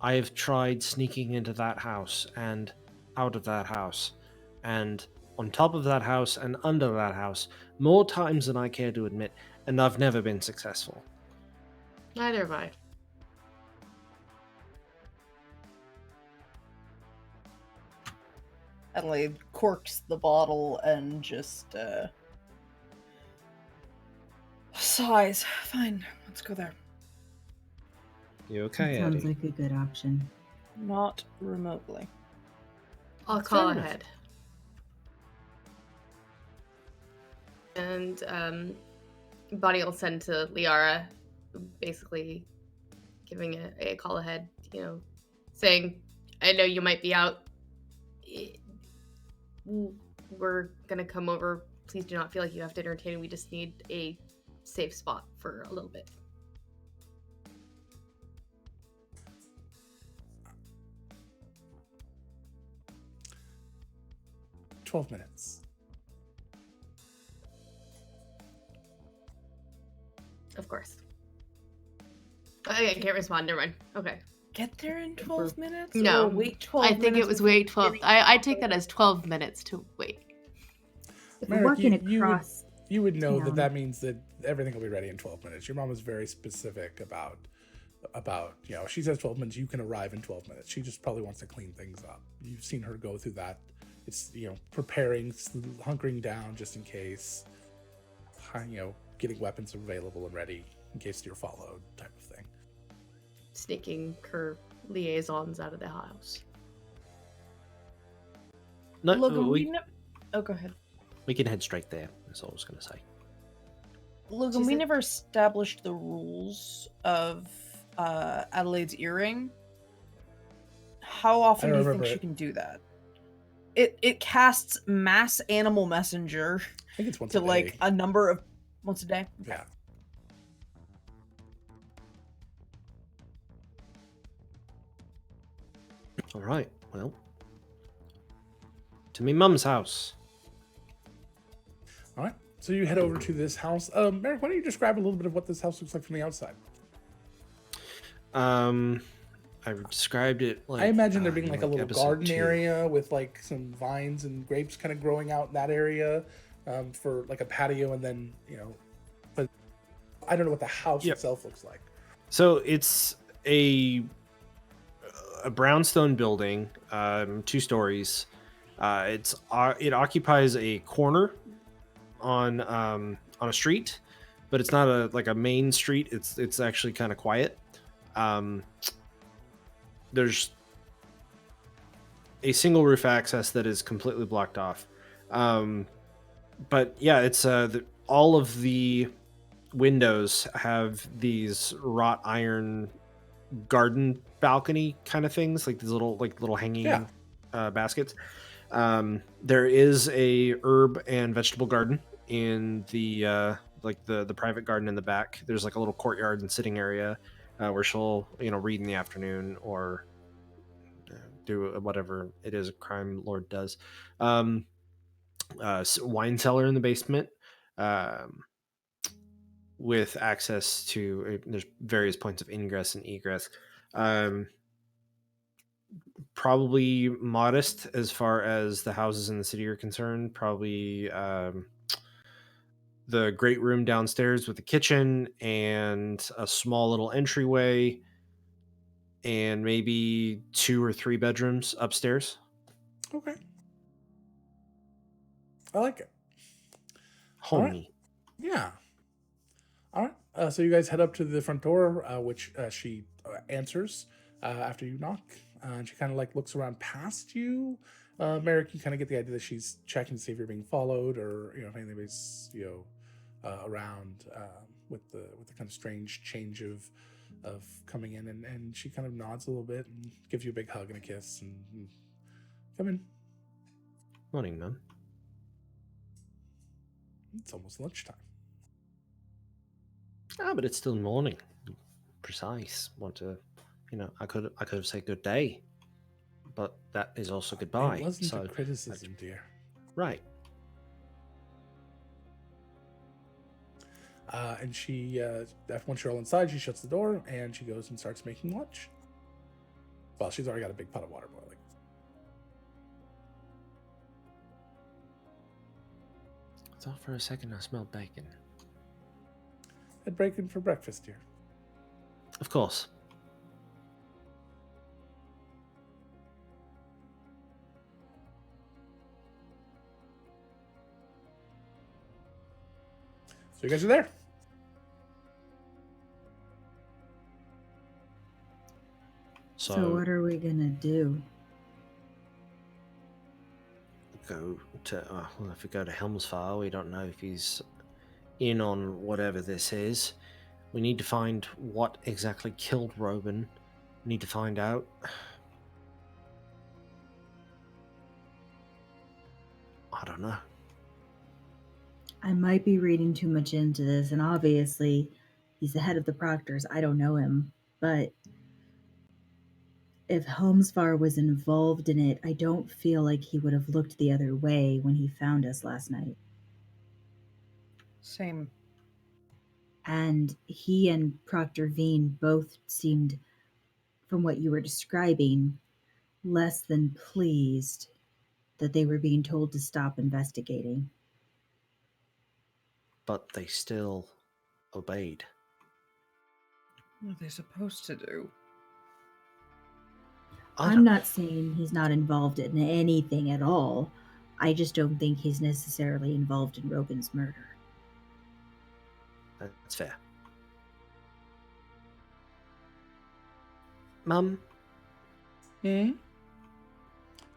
I have tried sneaking into that house and out of that house and on top of that house and under that house more times than I care to admit, and I've never been successful. Neither have I. Adelaide corks the bottle and just sighs. Fine, let's go there. You okay, Sounds Eddie? like a good option. Not remotely. I'll Fair call enough. ahead. And Bonnie will send to Liara, basically giving a call ahead, saying, I know you might be out. We're going to come over. Please do not feel like you have to entertain. We just need a safe spot for a little bit. "12 minutes." Of course. I can't respond. Never mind. Okay. Get there in 12 minutes? No. Or wait 12 I minutes? think it was wait 12. I take that as 12 minutes to wait. If we're Merrick, working you would- across... You would know town. that means that everything will be ready in 12 minutes. Your mom was very specific about she says 12 minutes, you can arrive in 12 minutes. She just probably wants to clean things up. You've seen her go through that. It's, preparing, hunkering down just in case, getting weapons available and ready in case you're followed type of thing. Sneaking her liaisons out of the house. No, Logan, we Oh, go ahead. can head straight there. That's all I was going to say. Logan, She we said- never established the rules of Adelaide's earring. How often I do don't you think remember she it. can do that? It casts mass animal messenger I think it's once to a day. like a number of once a day. Yeah. All right, well, to me mum's house. All right. So you head over to this house. Merrick, why don't you describe a little bit of what this house looks like from the outside? I described it like I imagine there being in, like a little episode garden 2. area with like some vines and grapes kind of growing out in that area for like a patio, and then I don't know what the house Yep. itself looks like. So it's a brownstone building, 2 stories. It occupies a corner on a street, but it's not a main street. It's actually kind of quiet. There's a single roof access that is completely blocked off. But yeah, it's all of the windows have these wrought iron garden balcony kind of things, like these little hanging baskets. There is a herb and vegetable garden in the the private garden in the back. There's like a little courtyard and sitting area where she'll read in the afternoon or do whatever it is a crime lord does. Wine cellar in the basement. With access to there's various points of ingress and egress. Probably modest as far as the houses in the city are concerned. Probably the great room downstairs with the kitchen and a small little entryway, and maybe 2 or 3 bedrooms upstairs. Okay. I like it. Homey. Right. Yeah. All right. So you guys head up to the front door, which she answers after you knock. And she kind of like looks around past you. Merrick, you kind of get the idea that she's checking to see if you're being followed or if anybody's around with the kind of strange change of coming in. And she kind of nods a little bit and gives you a big hug and a kiss and come in. Morning, Mum. It's almost lunchtime. But it's still morning. Precise. Want to, I could have said good day, but that is also goodbye. It wasn't so a criticism, dear. Right. And she, once you're all inside, she shuts the door and she goes and starts making lunch. Well, she's already got a big pot of water boiling. I thought for a second I smelled bacon. Had bacon for breakfast, dear. Of course. So you guys are there. So what are we gonna do? Go to well, if we go to Helmsfire, we don't know if he's in on whatever this is. We need to find what exactly killed Robin. We need to find out. I don't know. I might be reading too much into this, and obviously he's the head of the Proctors. I don't know him, but if Helmsfire was involved in it, I don't feel like he would have looked the other way when he found us last night. Same. And he and Proctor Veen both seemed, from what you were describing, less than pleased that they were being told to stop investigating. But they still obeyed. What are they supposed to do? I'm not saying he's not involved in anything at all. I just don't think he's necessarily involved in Robin's murder. That's fair. Mum?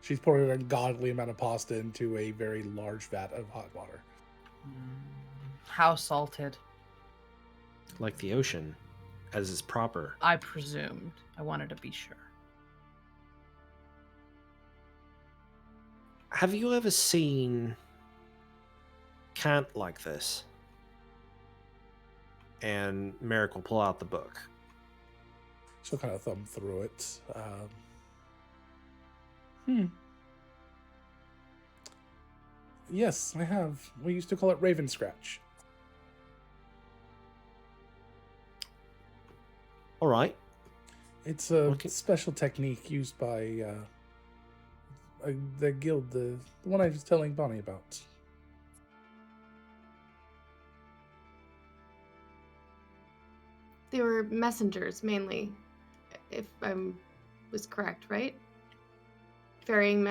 She's pouring an ungodly amount of pasta into a very large vat of hot water. How salted? Like the ocean, as is proper. I presumed. I wanted to be sure. Have you ever seen Cant like this? And Merrick will pull out the book. She'll kind of thumb through it. Yes, I have. We used to call it Raven Scratch. All right. It's a special technique used by the guild, the one I was telling Bonnie about. They were messengers, mainly, if I was correct, right? Ferrying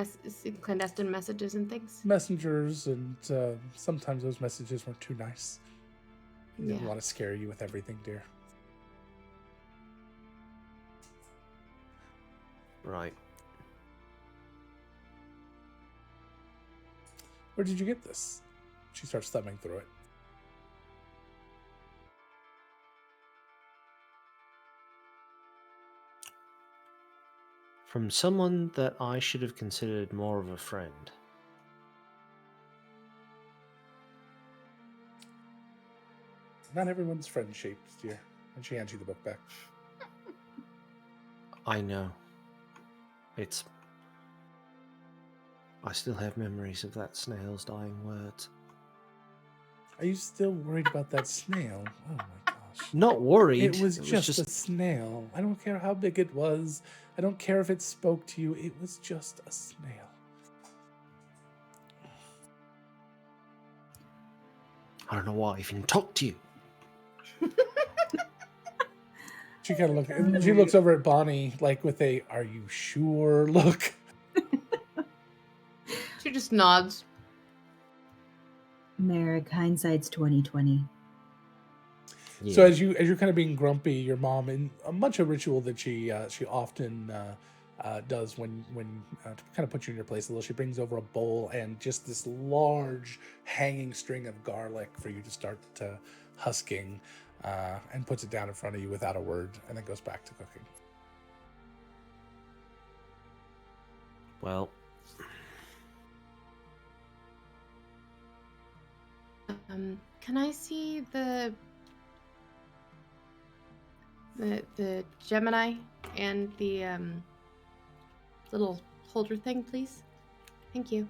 clandestine messages and things. Messengers, and sometimes those messages weren't too nice. They didn't Yeah. want to scare you with everything, dear. Right. Where did you get this? She starts thumbing through it. From someone that I should have considered more of a friend. Not everyone's friend-shaped, dear. And she hands you the book back. I know. I still have memories of that snail's dying words. Are you still worried about that snail? Oh my gosh. Not worried. It was just a snail. I don't care how big it was. I don't care if it spoke to you. It was just a snail. I don't know why I even talked to you. She kind of she looks over at Bonnie like with a "Are you sure?" look. She just nods. Merrick, hindsight's 2020. Yeah. So as you're kind of being grumpy, your mom, in a much of ritual that she often does when to kind of put you in your place a little, she brings over a bowl and just this large hanging string of garlic for you to start husking, and puts it down in front of you without a word, and then goes back to cooking. Well, Can I see the Gemini and the little holder thing, please? Thank you.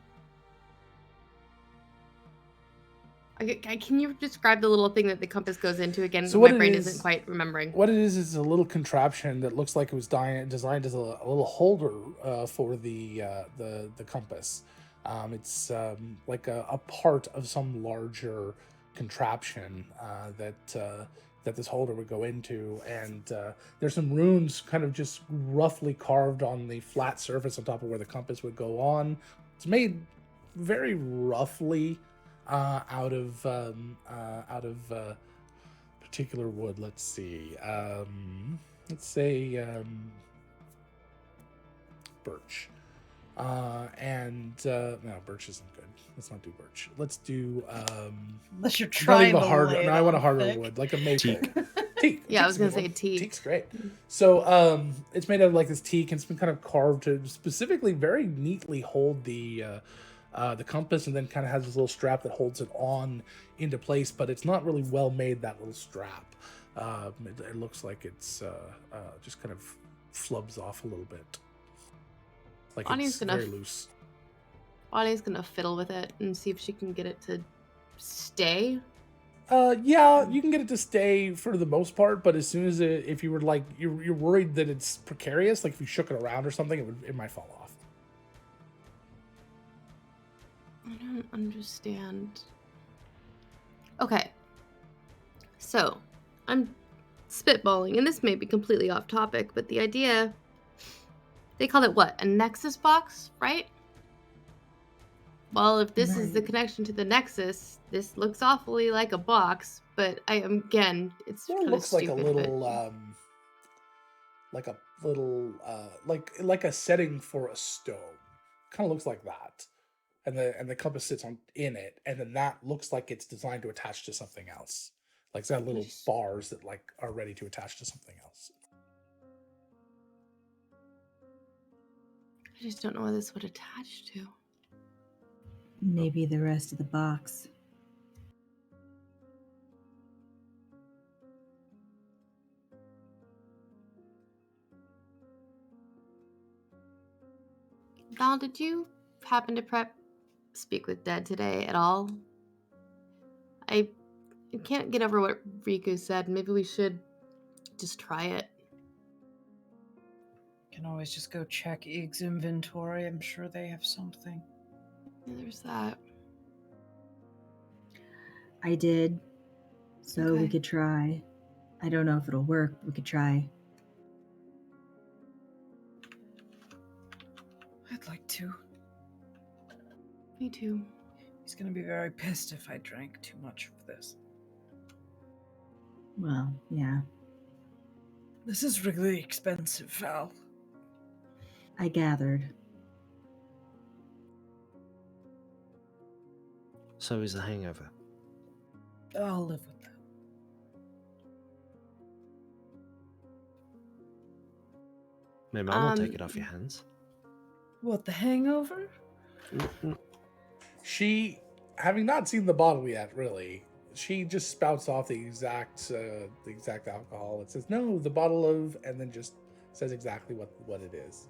Can you describe the little thing that the compass goes into again? So My what it brain is- isn't quite remembering. What it is a little contraption that looks like it was designed as a little holder for the compass. It's like a part of some larger contraption that this holder would go into, and there's some runes kind of just roughly carved on the flat surface on top of where the compass would go on. It's made very roughly out of particular wood. Let's see. Let's say birch. No, birch isn't good. Let's not do birch. Let's do Unless you're not trying even to hard. lay it No, I want a on harder thick. wood, like a maple. Teak. Teak. Yeah, I was Teak's a gonna good say one. teak. Teak's great. So it's made out of like this teak, and it's been kind of carved to specifically very neatly hold the compass, and then kind of has this little strap that holds it on into place. But it's not really well made, that little strap. It looks like it's just kind of flubs off a little bit, like Bonnie's it's gonna very loose. Bonnie's gonna fiddle with it and see if she can get it to stay. Yeah, you can get it to stay for the most part, but as soon as if you were like you're worried that it's precarious, like if you shook it around or something, it might fall off. I don't understand. Okay. So, I'm spitballing, and this may be completely off topic, but the idea, they called it what? A Nexus box, right? Well, if this is the Right. connection to the Nexus, this looks awfully like a box, but again, it's Well, it kind of looks like stupid. a little like a setting for a stone. Kind of looks like that. And the compass sits in it, and then that looks like it's designed to attach to something else. Like it's got little bars that like are ready to attach to something else. I just don't know what this would attach to. Maybe the rest of the box. Val, did you happen to speak with Dead today at all? I can't get over what Riku said. Maybe we should just try it. Can always just go check Ig's inventory. I'm sure they have something. Yeah, there's that. I did, so we Okay. could try. I don't know if it'll work. We could try. I'd like to. Me too. He's gonna be very pissed if I drank too much of this. Well, yeah, This is really expensive, Val. I gathered. So is the hangover. I'll live with that. My mom will take it off your hands. What, the hangover? She, having not seen the bottle yet, really, she just spouts off the exact alcohol. It says, no, the bottle of, and then just says exactly what it is.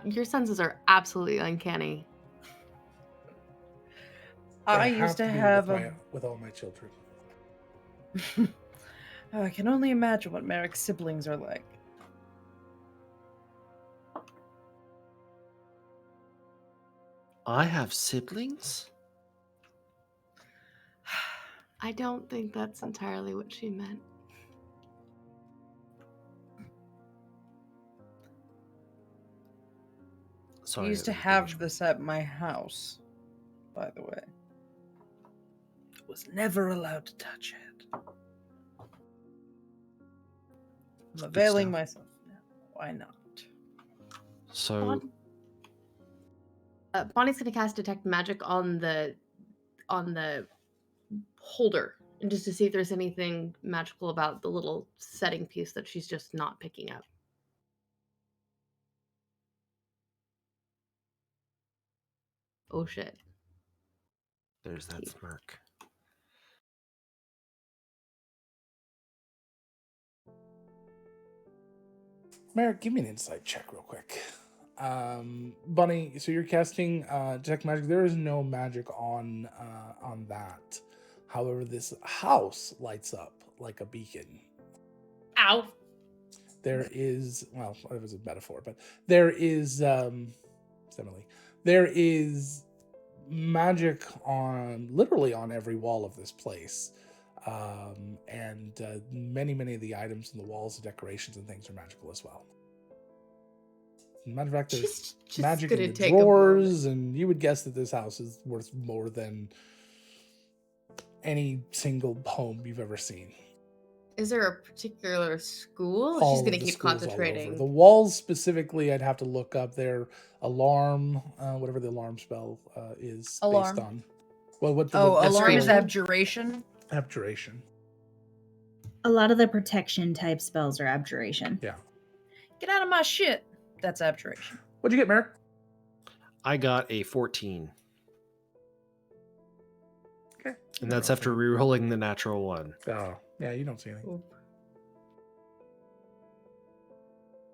Your senses are absolutely uncanny. I have used to be have with all my children. I can only imagine what Merrick's siblings are like. I have siblings? I don't think that's entirely what she meant. Sorry. I used to have this at my house, by the way. Was never allowed to touch it. I'm availing stuff. myself now. Why not? So Bonnie's gonna cast Detect Magic on the holder, and just to see if there's anything magical about the little setting piece that she's just not picking up. Oh shit. there's that smirk. Merrick, give me an insight check real quick. Bunny, so you're casting detect magic. There is no magic on that. However, this house lights up like a beacon. Ow. There is, well, it was a metaphor, but there is simile. There is magic literally on every wall of this place. And many of the items in the walls, the decorations and things are magical as well. Matter of fact, there's Just magic in gonna the take a moment. drawers, and you would guess that this house is worth more than any single home you've ever seen. Is there a particular school? All She's of gonna the keep schools all over. concentrating. The walls specifically, I'd have to look up their alarm, whatever the alarm spell is Alarm. based on. Well, what Alarm is Abjuration. abjuration. Abjuration. A lot of the protection type spells are abjuration. Yeah. Get out of my shit. That's abjuration. What'd you get, Merrick? I got a 14. Okay. And that's after re-rolling the natural one. Oh, yeah, you don't see anything. Ooh.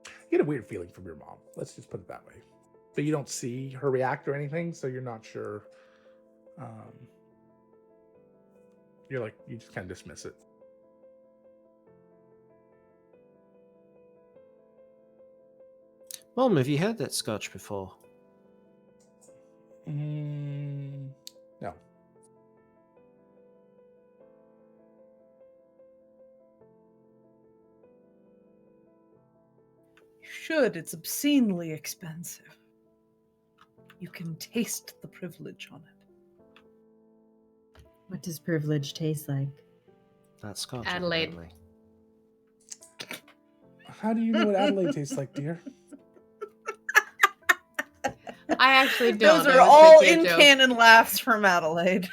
You get a weird feeling from your mom. Let's just put it that way. But you don't see her react or anything, so you're not sure. You're like, you just kind of dismiss it. Mom, have you had that scotch before? No. You should. It's obscenely expensive. You can taste the privilege on it. What does privilege taste like? That scotch. Adelaide. apparently. How do you know what Adelaide tastes like, dear? I actually don't. Those I are was all making a in joke. canon laughs from Adelaide.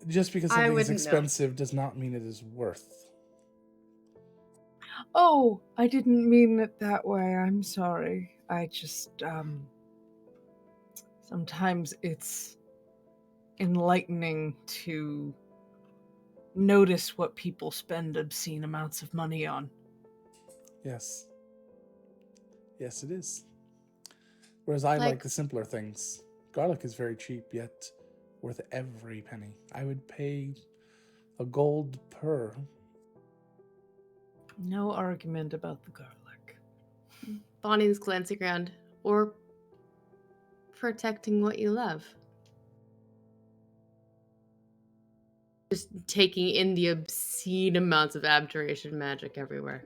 Just because I something is wouldn't know. expensive does not mean it is worth. Oh, I didn't mean it that way. I'm sorry. I just, sometimes it's enlightening to notice what people spend obscene amounts of money on. Yes. Yes, it is. Whereas I like the simpler things. Garlic is very cheap, yet worth every penny. I would pay a gold per. No argument about the garlic. Bonnie's glancing around, or protecting what you love. Just taking in the obscene amounts of abjuration magic everywhere.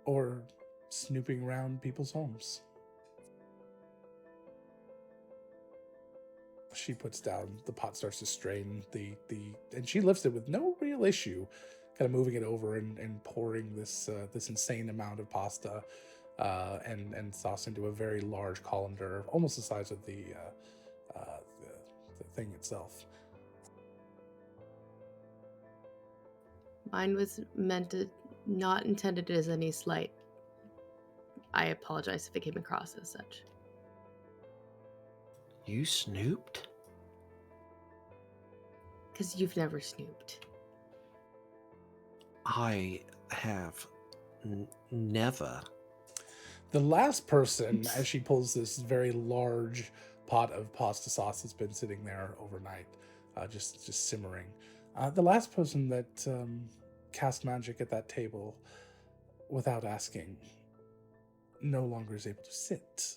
Or snooping around people's homes. She puts down the pot, starts to strain and she lifts it with no real issue, kind of moving it over and pouring this insane amount of pasta and sauce into a very large colander, almost the size of the thing itself. Mine was not intended as any slight. I apologize if it came across as such. You snooped? Because you've never snooped. I have never. The last person, as she pulls this very large pot of pasta sauce that's been sitting there overnight, just simmering. The last person that cast magic at that table without asking no longer is able to sit.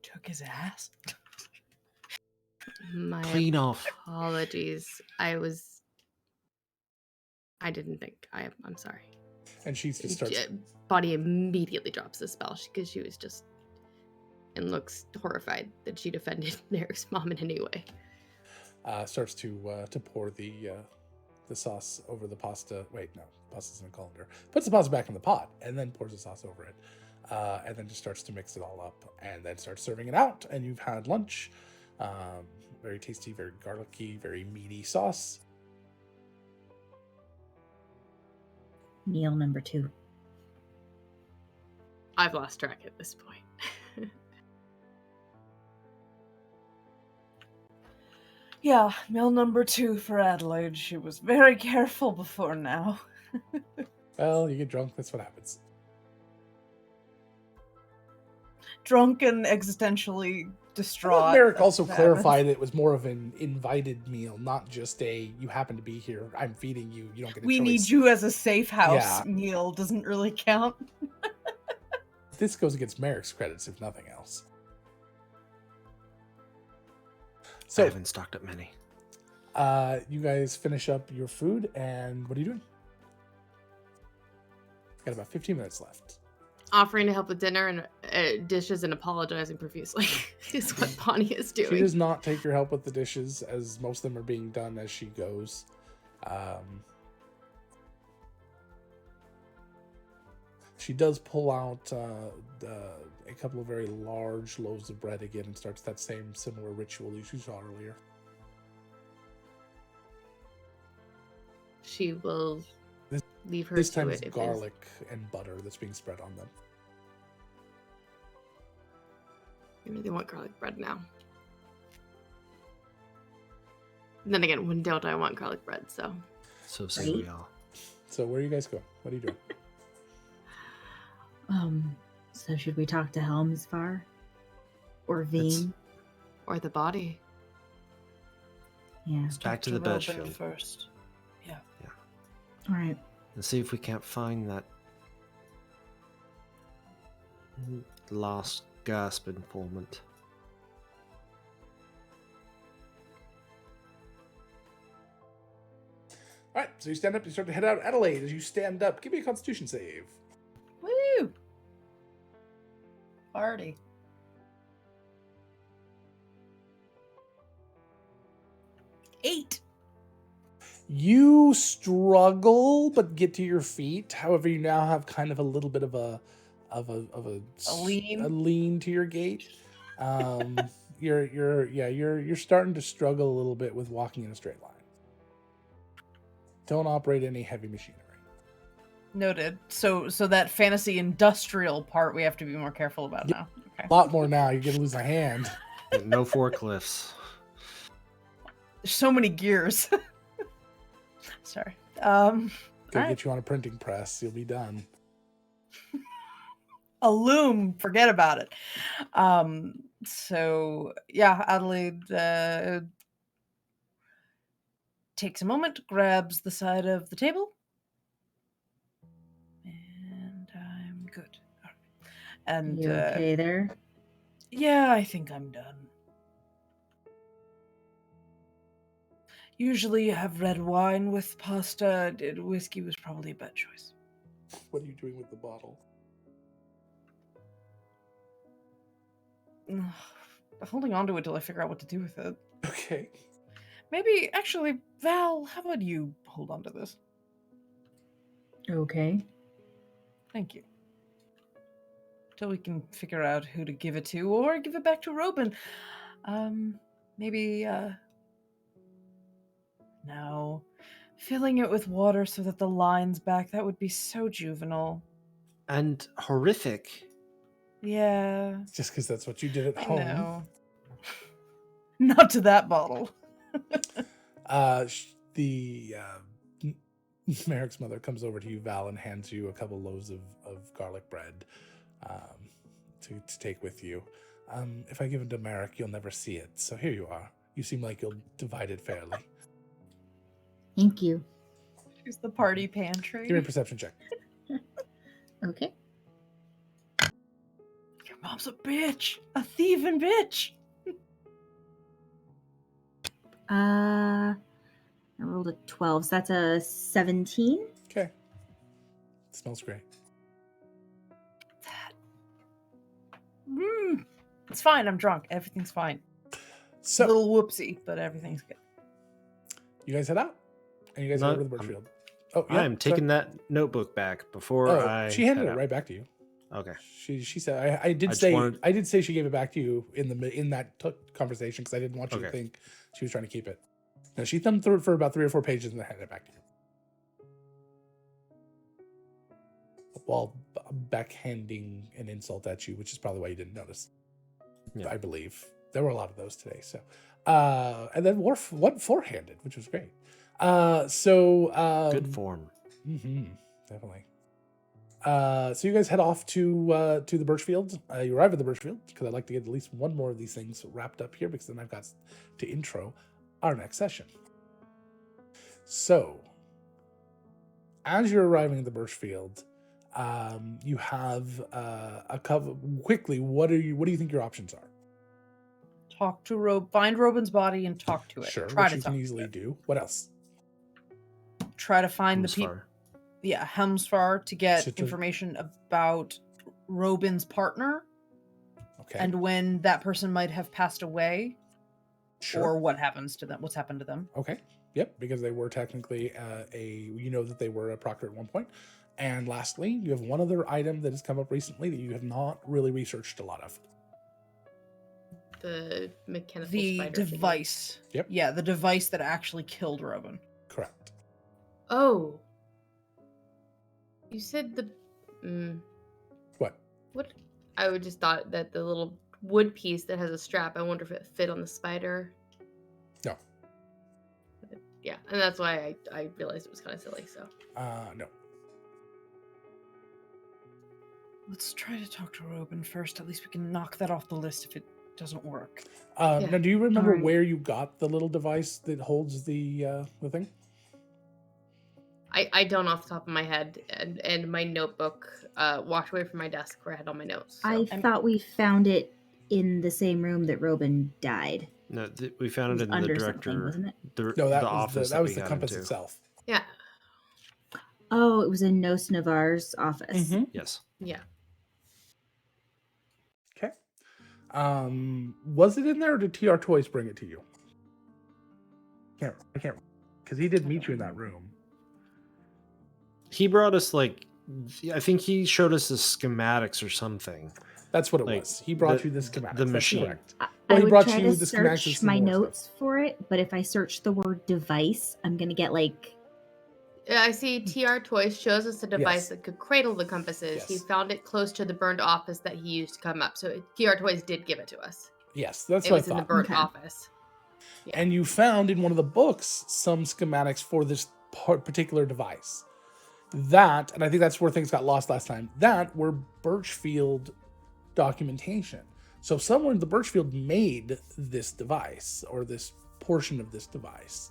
Took his ass. My Clean off. apologies. I didn't think. I'm sorry. And she just starts... Body immediately drops the spell because she was just... and looks horrified that she'd offended Nerys's mom in any way. Starts to pour the sauce over the pasta. Wait, no, pasta's in a colander. Puts the pasta back in the pot and then pours the sauce over it. And then just starts to mix it all up and then starts serving it out. And you've had lunch. Very tasty, very garlicky, very meaty sauce. Meal number 2. I've lost track at this point. Yeah, meal number 2 for Adelaide. She was very careful before now. Well, you get drunk, that's what happens. Drunk and existentially distraught. Merrick also That clarified it was more of an invited meal, not just a you happen to be here, I'm feeding you, you don't get a we choice. need you as a safe house Yeah. meal doesn't really count. This goes against Merrick's credits, if nothing else. I So, haven't stocked up many. you guys finish up your food, and what are you doing? Got about 15 minutes left. Offering to help with dinner and dishes and apologizing profusely is what Bonnie is doing. She does not take your help with the dishes, as most of them are being done as she goes. She does pull out a couple of very large loaves of bread again and starts that same similar ritual you saw earlier. She will leave her This to time it. it's if garlic and butter that's being spread on them. I really want garlic bread now. And then again, when don't I want garlic bread? So So say we Right. all. So where do you guys go? What are you doing? So should we talk to Helmsvar? Or Veen? or the body. Yeah. Back to the Robin Birchfield first. All right. and see if we can't find that last gasp informant. All right, so you stand up, you start to head out. Adelaide, as you stand up, give me a Constitution save. Woo! Party. Eight. You struggle, but get to your feet. However, you now have kind of a little bit of a lean to your gait. You're starting to struggle a little bit with walking in a straight line. Don't operate any heavy machinery. Noted. So that fantasy industrial part we have to be more careful about now. Okay. A lot more now. You're gonna lose a hand. No forklifts. There's so many gears. Sorry. Go Alright. get you on a printing press. You'll be done. A loom, forget about it. So yeah, Adelaide takes a moment, grabs the side of the table, and I'm good. And You okay there? yeah, I think I'm done. Usually have red wine with pasta. Whiskey was probably a bad choice. What are you doing with the bottle? Holding on to it till I figure out what to do with it. Okay. Maybe, actually, Val, how about you hold on to this? Okay. Thank you. Till we can figure out who to give it to or give it back to Robin. Maybe, no. Filling it with water so that the line's back, that would be so juvenile. And horrific. Yeah. Just because that's what you did at I home. know. Not to that bottle. Merrick's mother comes over to you, Val, and hands you a couple loaves of garlic bread to take with you. If I give it to Merrick, you'll never see it. So here you are. You seem like you'll divide it fairly. Thank you. Here's the party pantry. Give me a perception check. Okay. Your mom's a bitch. A thieving bitch. I rolled a 12, so that's a 17. Okay. It smells great. It's fine. I'm drunk. Everything's fine. A So little whoopsie, but everything's good. you guys head out, and you guys head No, over to the Birchfield. Oh, yeah, I'm taking that notebook back before I. She handed head it out. right back to you. Okay. She said I did just say wanted- I did say she gave it back to you in that conversation because I didn't want you to Okay. think she was trying to keep it. No, she thumbed through it for about 3 or 4 pages and then handed it back to you. While backhanding an insult at you, which is probably why you didn't notice. Yeah. I believe there were a lot of those today. So, and then Worf went four-handed, which was great. Good form. Definitely. So you guys head off to the Birchfield. You arrive at the Birchfield because I'd like to get at least one more of these things wrapped up here because then I've got to intro our next session. So, as you're arriving at the Birchfield, you have a cover. Quickly, what do you think your options are? Talk to find Robin's body and talk to it. Sure, Try which to you talk can to easily it. do. What else? Try to find the Comes people. far. Yeah, Helmsfar to get So to- information about Robin's partner Okay. and when that person might have passed away sure. or what happens to them. What's happened to them? Okay. Yep, because they were technically that they were a proctor at one point. And lastly, you have one other item that has come up recently that you have not really researched a lot of. The mechanical The spider thingy. device. Yep. Yeah, the device that actually killed Robin. Correct. Oh. You said the. What? What? I would just thought that the little wood piece that has a strap, I wonder if it fit on the spider. No. Yeah, and that's why I realized it was kind of silly, so. No. Let's try to talk to Robin first. At least we can knock that off the list if it doesn't work. Yeah. Now, do you remember Alright. where you got the little device that holds the thing? I don't off the top of my head, and my notebook walked away from my desk where I had all my notes. So. I thought we found it in the same room that Robin died. No, we found was it in the under something, director. wasn't it? No, that the was office that was we the got compass into. itself. Yeah, Oh, it was in Nos Navarre's office. Yes. yeah. Okay. Was it in there, or did TR Toys bring it to you? I can't, because he did meet you in that room. He brought us I think he showed us the schematics or something. That's what it Like, was. He brought the- you the schematics. the That's machine. correct. I Well, he would brought try you to the schematics and search some my more stuff. notes for it, but if I search the word device, I'm gonna get I see TR Toys shows us a device Yes. that could cradle the compasses. He Yes. found it close to the burned office that he used to come up. So TR Toys did give it to us. Yes, that's It what was I in the thought. burnt Okay. office. Yeah. And you found in one of the books some schematics for this particular device. That, and I think that's where things got lost last time, that were Birchfield documentation. So somewhere in the Birchfield made this device, or this portion of this device.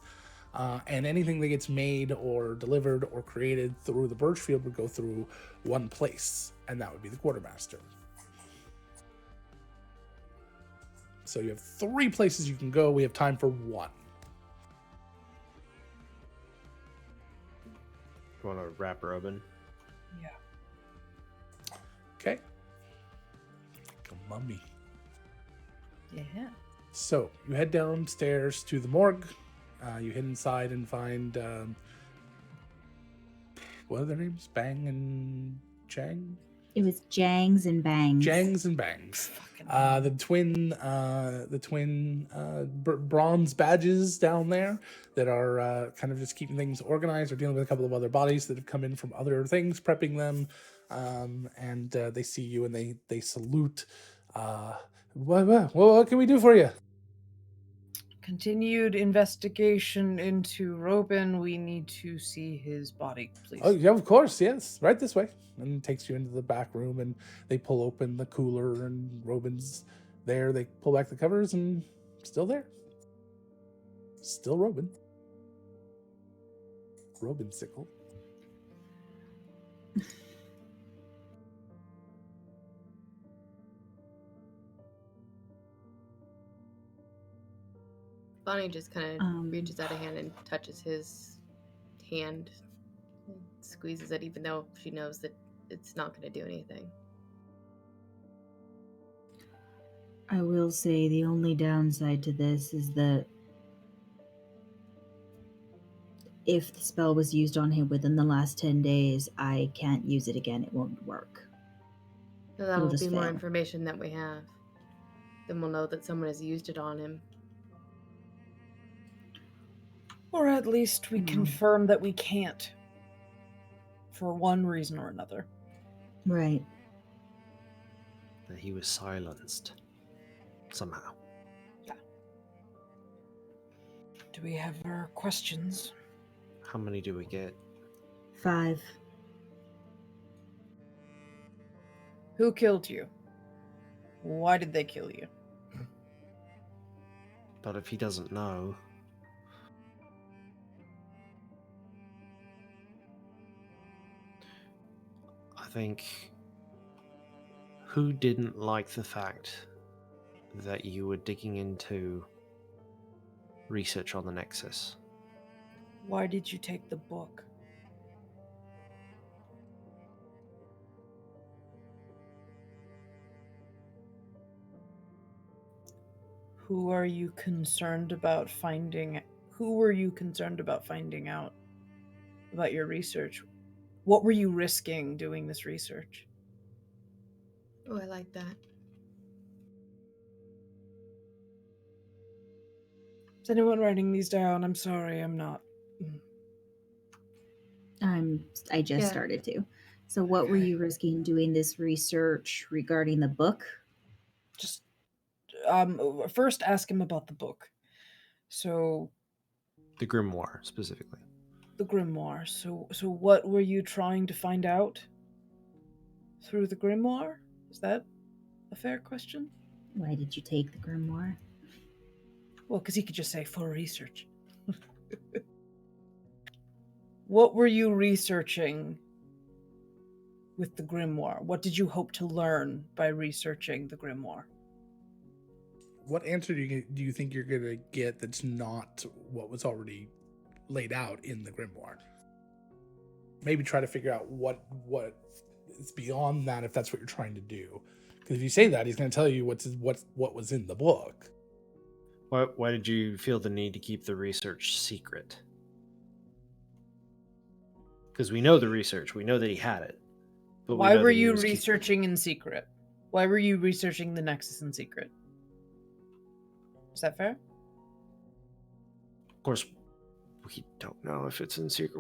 And anything that gets made or delivered or created through the Birchfield would go through one place, and that would be the quartermaster. So you have 3 places you can go. We have time for 1. You want to wrap Robin? Yeah. Okay. Like a mummy. Yeah. So you head downstairs to the morgue. You head inside and find what are their names? Bang and Chang? It was Jangs and Bangs. Jangs and Bangs. Fucking The twin bronze badges down there that are kind of just keeping things organized. Or dealing with a couple of other bodies that have come in from other things, prepping them. And they see you and they salute. What can we do for you? Continued investigation into Robin. We need to see his body, please. Oh, yeah, of course, yes. Right this way. And takes you into the back room, and they pull open the cooler, and Robin's there. They pull back the covers, and still there. Still Robin. Robin sickle. Bonnie just kind of Um, reaches out a hand and touches his hand, and squeezes it, even though she knows that it's not going to do anything. I will say the only downside to this is that if the spell was used on him within the last 10 days, I can't use it again. It won't work. So that It'll will just be more fail. information that we have. Then we'll know that someone has used it on him. Or at least we Hmm. confirm that we can't. For one reason or another. Right. That he was silenced somehow. Do we have our questions? How many do we get? 5. Who killed you? Why did they kill you? But if he doesn't know, I think who didn't like the fact that you were digging into research on the Nexus? Why did you take the book? Who are you concerned about finding? Who were you concerned about finding out about your research? What were you risking doing this research? Oh, I like that. Is anyone writing these down? I'm sorry, I'm not. I just Yeah. started to. So what were Okay. you risking doing this research regarding the book? Just first ask him about the book. So The grimoire, specifically. the grimoire. So what were you trying to find out through the grimoire? Is that a fair question? Why did you take the grimoire? Well, because he could just say for research. What were you researching with the grimoire? What did you hope to learn by researching the grimoire? What answer do you think you're going to get that's not what was already laid out in the grimoire? Maybe try to figure out what is beyond that, if that's what you're trying to do. Because if you say that, he's going to tell you what was in the book. Why did you feel the need to keep the research secret? Because we know the research. We know that he had it. But we Why know were that he you was researching in secret? Why were you researching the Nexus in secret? Is that fair? Of course, we don't know if it's in secret.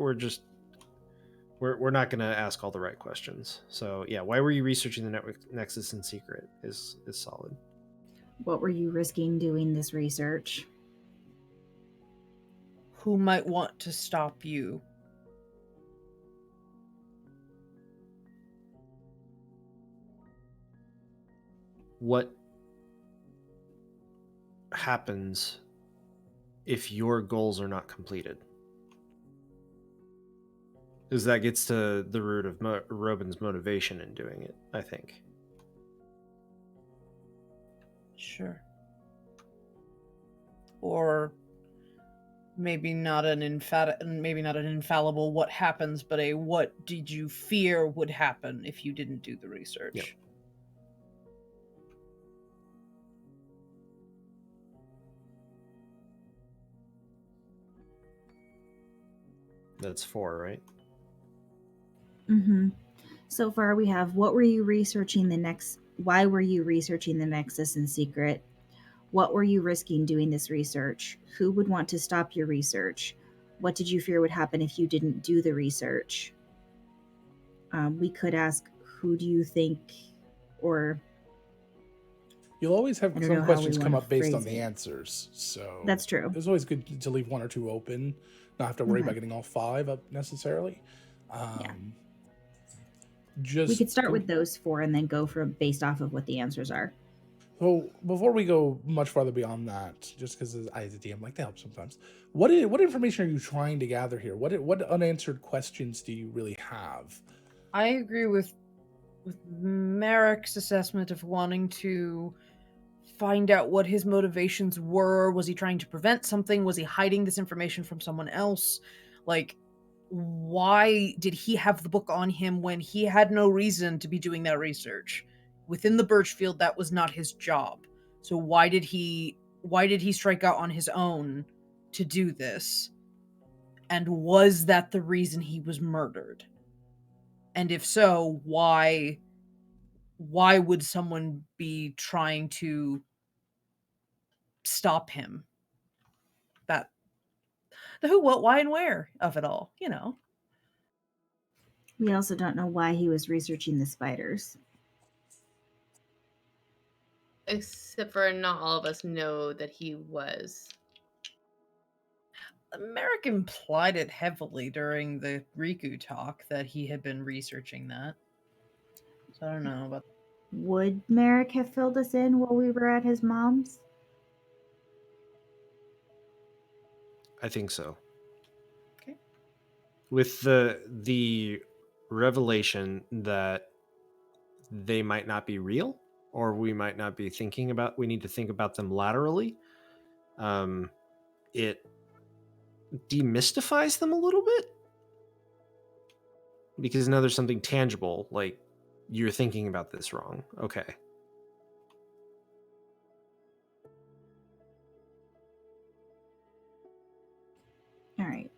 We're not going to ask all the right questions. So yeah, why were you researching the Nexus in secret is solid. What were you risking doing this research? Who might want to stop you? What happens if your goals are not completed? Because that gets to the root of Robin's motivation in doing it, I think. Sure. or maybe not an infallible what happens, but a what did you fear would happen if you didn't do the research. Yep. That's 4, right? Mm-hmm. So far, we have what were you researching the next? Why were you researching the Nexus in secret? What were you risking doing this research? Who would want to stop your research? What did you fear would happen if you didn't do the research? We could ask, who do you think, or You'll always have I don't some know how questions we come wanna up based on phrase the it. answers. So That's true. It's always good to leave 1 or 2 open, not have to worry Okay. about getting all 5 up necessarily. Yeah. Just we could start with those 4 and then go from based off of what the answers are. So before we go much farther beyond that, just because I as a DM like to help sometimes, what information are you trying to gather here? What unanswered questions do you really have? I agree with Merrick's assessment of wanting to find out what his motivations were. Was he trying to prevent something? Was he hiding this information from someone else? Like, why did he have the book on him when he had no reason to be doing that research? Within the Birchfield, that was not his job. So why did he strike out on his own to do this? And was that the reason he was murdered? And if so, why would someone be trying to stop him? That the who, what, why, and where of it all, you know. We also don't know why he was researching the spiders. Except for not all of us know that he was. Merrick implied it heavily during the Riku talk that he had been researching that. So I don't know about. Would Merrick have filled us in while we were at his mom's? I think so. Okay. With the revelation that they might not be real, or we might not be thinking about, we need to think about them laterally. It demystifies them a little bit, because now there's something tangible, like you're thinking about this wrong. Okay. All right.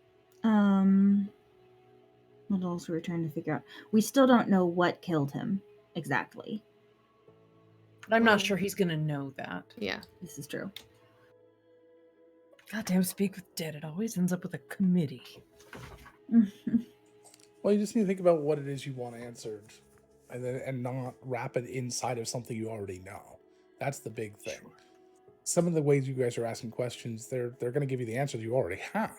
What else were we trying to figure out? We still don't know what killed him exactly. But I'm not sure he's gonna know that. Yeah. This is true. Goddamn, speak with dead. It always ends up with a committee. Well, you just need to think about what it is you want answered, and not wrap it inside of something you already know. That's the big thing. Some of the ways you guys are asking questions, they're going to give you the answers you already have.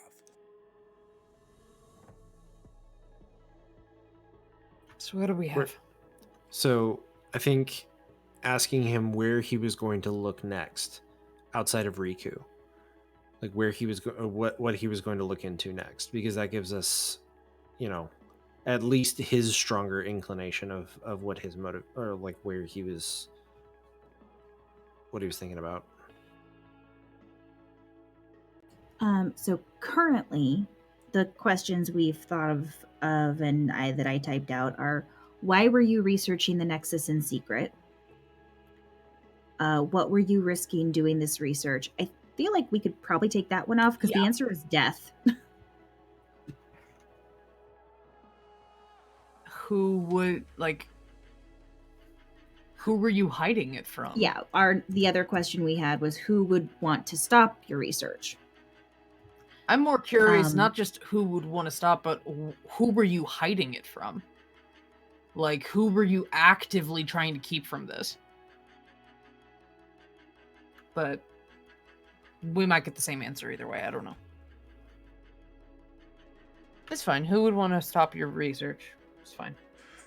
So what do we have? So I think asking him where he was going to look next, outside of Riku, like where he was, what he was going to look into next, because that gives us, at least his stronger inclination of what his motive, or like where he was, what he was thinking about. So currently, the questions we've thought of and that I typed out are: why were you researching the Nexus in secret? What were you risking doing this research? I feel like we could probably take that one off because the answer is death. Who were you hiding it from? Yeah, the other question we had was who would want to stop your research? I'm more curious, not just who would want to stop, but who were you hiding it from? Like, who were you actively trying to keep from this? But we might get the same answer either way. I don't know. It's fine. Who would want to stop your research? It's fine.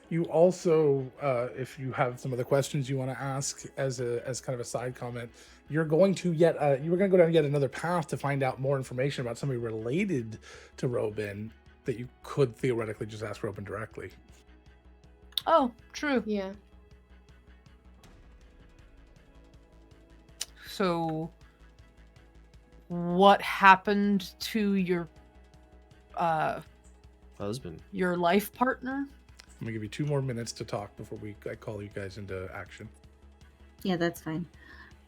You also, if you have some other questions you want to ask as kind of a side comment, you were going to go down yet another path to find out more information about somebody related to Robin that you could theoretically just ask Robin directly. Oh, true. Yeah. So, what happened to your Husband. your life partner? I'm gonna give you 2 more minutes to talk before I call you guys into action. Yeah, that's fine.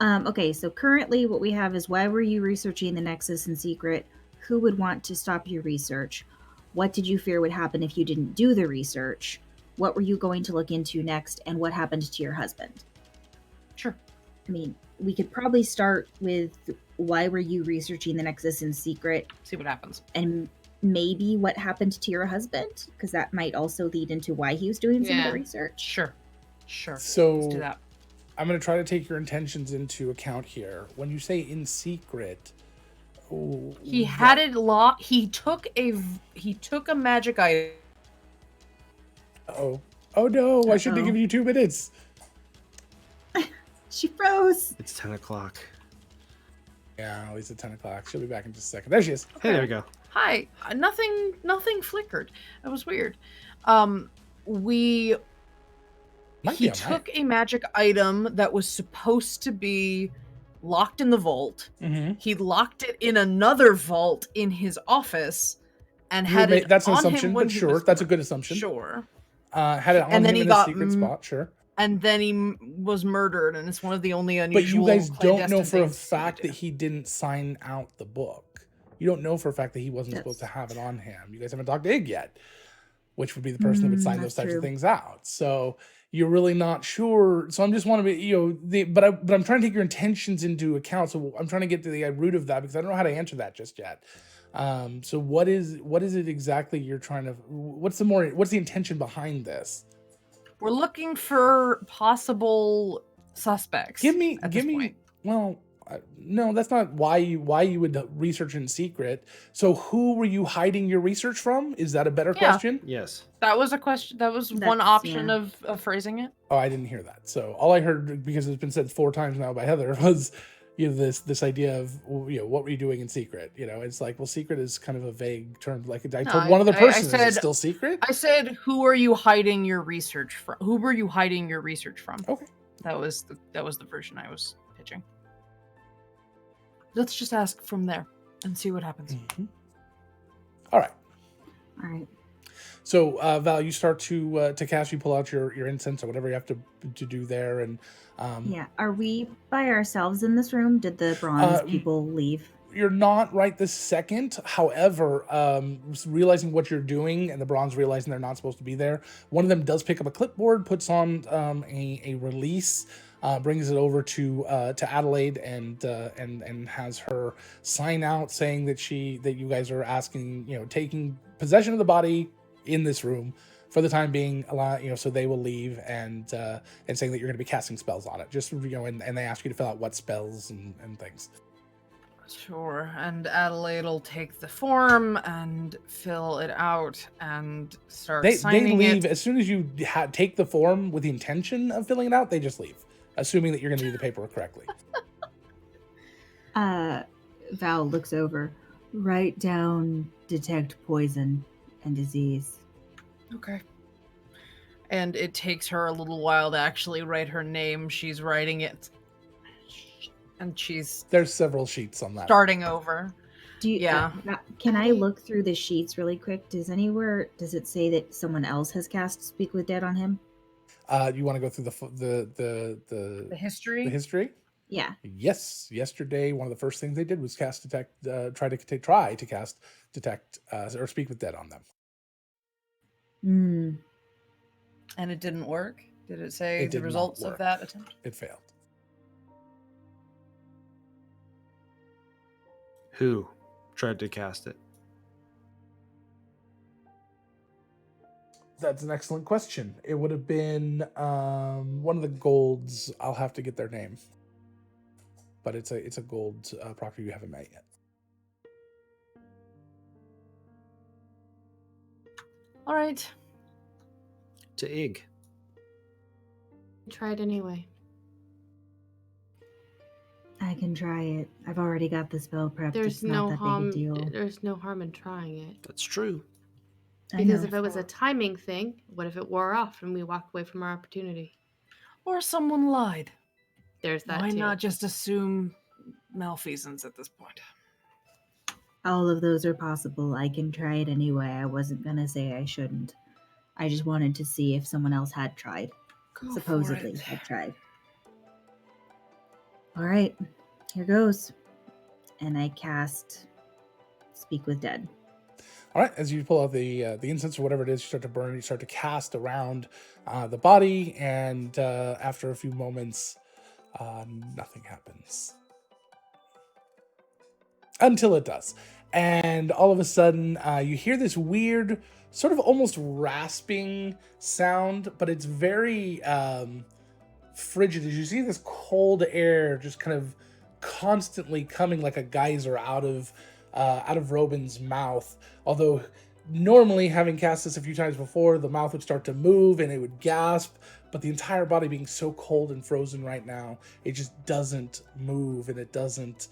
Okay, so currently what we have is why were you researching the Nexus in secret? Who would want to stop your research? What did you fear would happen if you didn't do the research? What were you going to look into next? And what happened to your husband? Sure. I mean, we could probably start with why were you researching the Nexus in secret? See what happens. And maybe what happened to your husband? Because that might also lead into why he was doing some of the Yeah. research. Sure. Sure. So Let's do that. I'm going to try to take your intentions into account here. When you say in secret, He had it locked. He took a magic item. Oh no! I shouldn't have Uh-oh. given you 2 minutes. She froze. It's 10 o'clock. Yeah, at least at 10 o'clock. She'll be back in just a second. There she is. Hey, there we go. Hi. Nothing flickered. That was weird. We Might he be all right. took a magic item that was supposed to be locked in the vault. Mm-hmm. He locked it in another vault in his office and had it That's an on assumption, him when but he sure, was that's a good assumption. Sure. Had it on And then him he in a got secret spot, sure. And then he was murdered, and it's one of the only But unusual. you guys don't know clandestine for a things to fact do. that he didn't sign out the book. You don't know for a fact that he wasn't That's- supposed to have it on him. You guys haven't talked to Ig yet, which would be the person that would sign those that's types of true. things out. So you're really not sure. So I'm just want to be, but I'm trying to take your intentions into account. So I'm trying to get to the root of that because I don't know how to answer that just yet. So what is it exactly you're trying to? What's the intention behind this? We're looking for possible suspects. Give me. Point. Well, no, that's not why you would research in secret. So who were you hiding your research from? Is that a better Yeah. question? Yes. That was a question. That was one That's- option yeah. of phrasing it. Oh, I didn't hear that. So all I heard, because it's been said 4 times now by Heather, was this idea of what were you doing in secret? It's like, well, secret is kind of a vague term. Like I told one other person, is it said- still secret? I said, "Who are you hiding your research from? Who were you hiding your research from?" Okay. That was the version I was pitching. Let's just ask from there and see what happens. Mhm. All right. All right. So Val, you start to cast. You pull out your incense or whatever you have to do there, and Yeah. Are we by ourselves in this room? Did the bronze people leave? you're not right this second. However, realizing what you're doing and the bronze realizing they're not supposed to be there, one of them does pick up a clipboard, puts on a release, brings it over to Adelaide, and has her sign out saying that you guys are asking, taking possession of the body in this room for the time being, so they will leave, and saying that you're going to be casting spells on it. Just and they ask you to fill out what spells and things. Sure. And Adelaide will take the form and fill it out and start They signing leave it. as soon as you take the form with the intention of filling it out. They just leave, assuming that you're going to do the paperwork correctly. Val looks over. Write down detect poison and disease. Okay. And it takes her a little while to actually write her name. She's writing it. And she's There's several sheets on that. starting over. Do you, Yeah. Can I look through the sheets really quick? Does it say that someone else has cast Speak with Dead on him? You want to go through the history? the history? Yeah. Yes. Yesterday, one of the first things they did was cast try to cast detect or speak with dead on them. Hmm. And it didn't work? Did it say It did the not results work. of that attempt? It failed. Who tried to cast it? That's an excellent question. It would have been one of the golds. I'll have to get their name, but it's a gold proctor you haven't met yet. All right. To Ig. Try it anyway. I can try it. I've already got the spell prepped. There's It's no not that harm. big a deal. There's no harm in trying it. That's true. I Because know. if it was a timing thing, what if it wore off and we walked away from our opportunity? Or someone lied. There's that Why too. not just assume malfeasance at this point? All of those are possible. I can try it anyway. I wasn't going to say I shouldn't. I just wanted to see if someone else had tried. Go for Supposedly it. had tried. All right, here goes. And I cast Speak with Dead. All right, as you pull out the incense or whatever it is, you start to burn. You start to cast around the body, and after a few moments, nothing happens until it does. And all of a sudden, you hear this weird, sort of almost rasping sound, but it's very frigid. As you see this cold air just kind of constantly coming like a geyser out of Robin's mouth. Although normally, having cast this a few times before, the mouth would start to move and it would gasp, but the entire body being so cold and frozen right now, it just doesn't move and it doesn't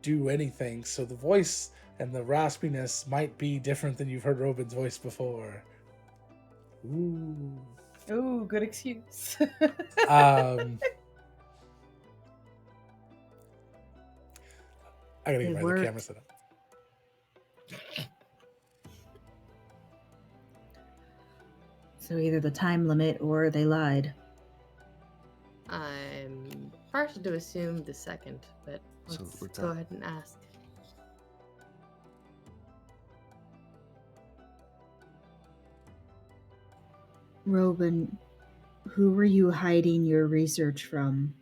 do anything. So the voice and the raspiness might be different than you've heard Robin's voice before. Ooh. Oh, good excuse. I gotta get It my other camera worked. set up. So either the time limit or they lied. I'm partial to assume the second, but So let's what's go that? ahead and ask. Robin, who were you hiding your research from?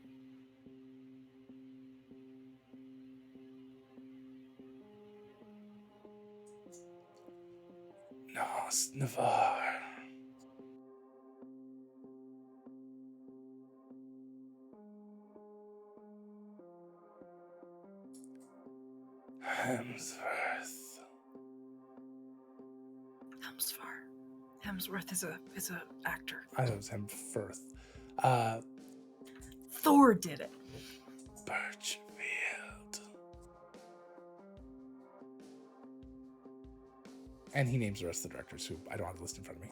Nos Navar. Hemsworth. Hemsworth is a actor. I thought it was Hemsworth. Thor did it. Birchfield. And he names the rest of the directors who I don't have the list in front of me.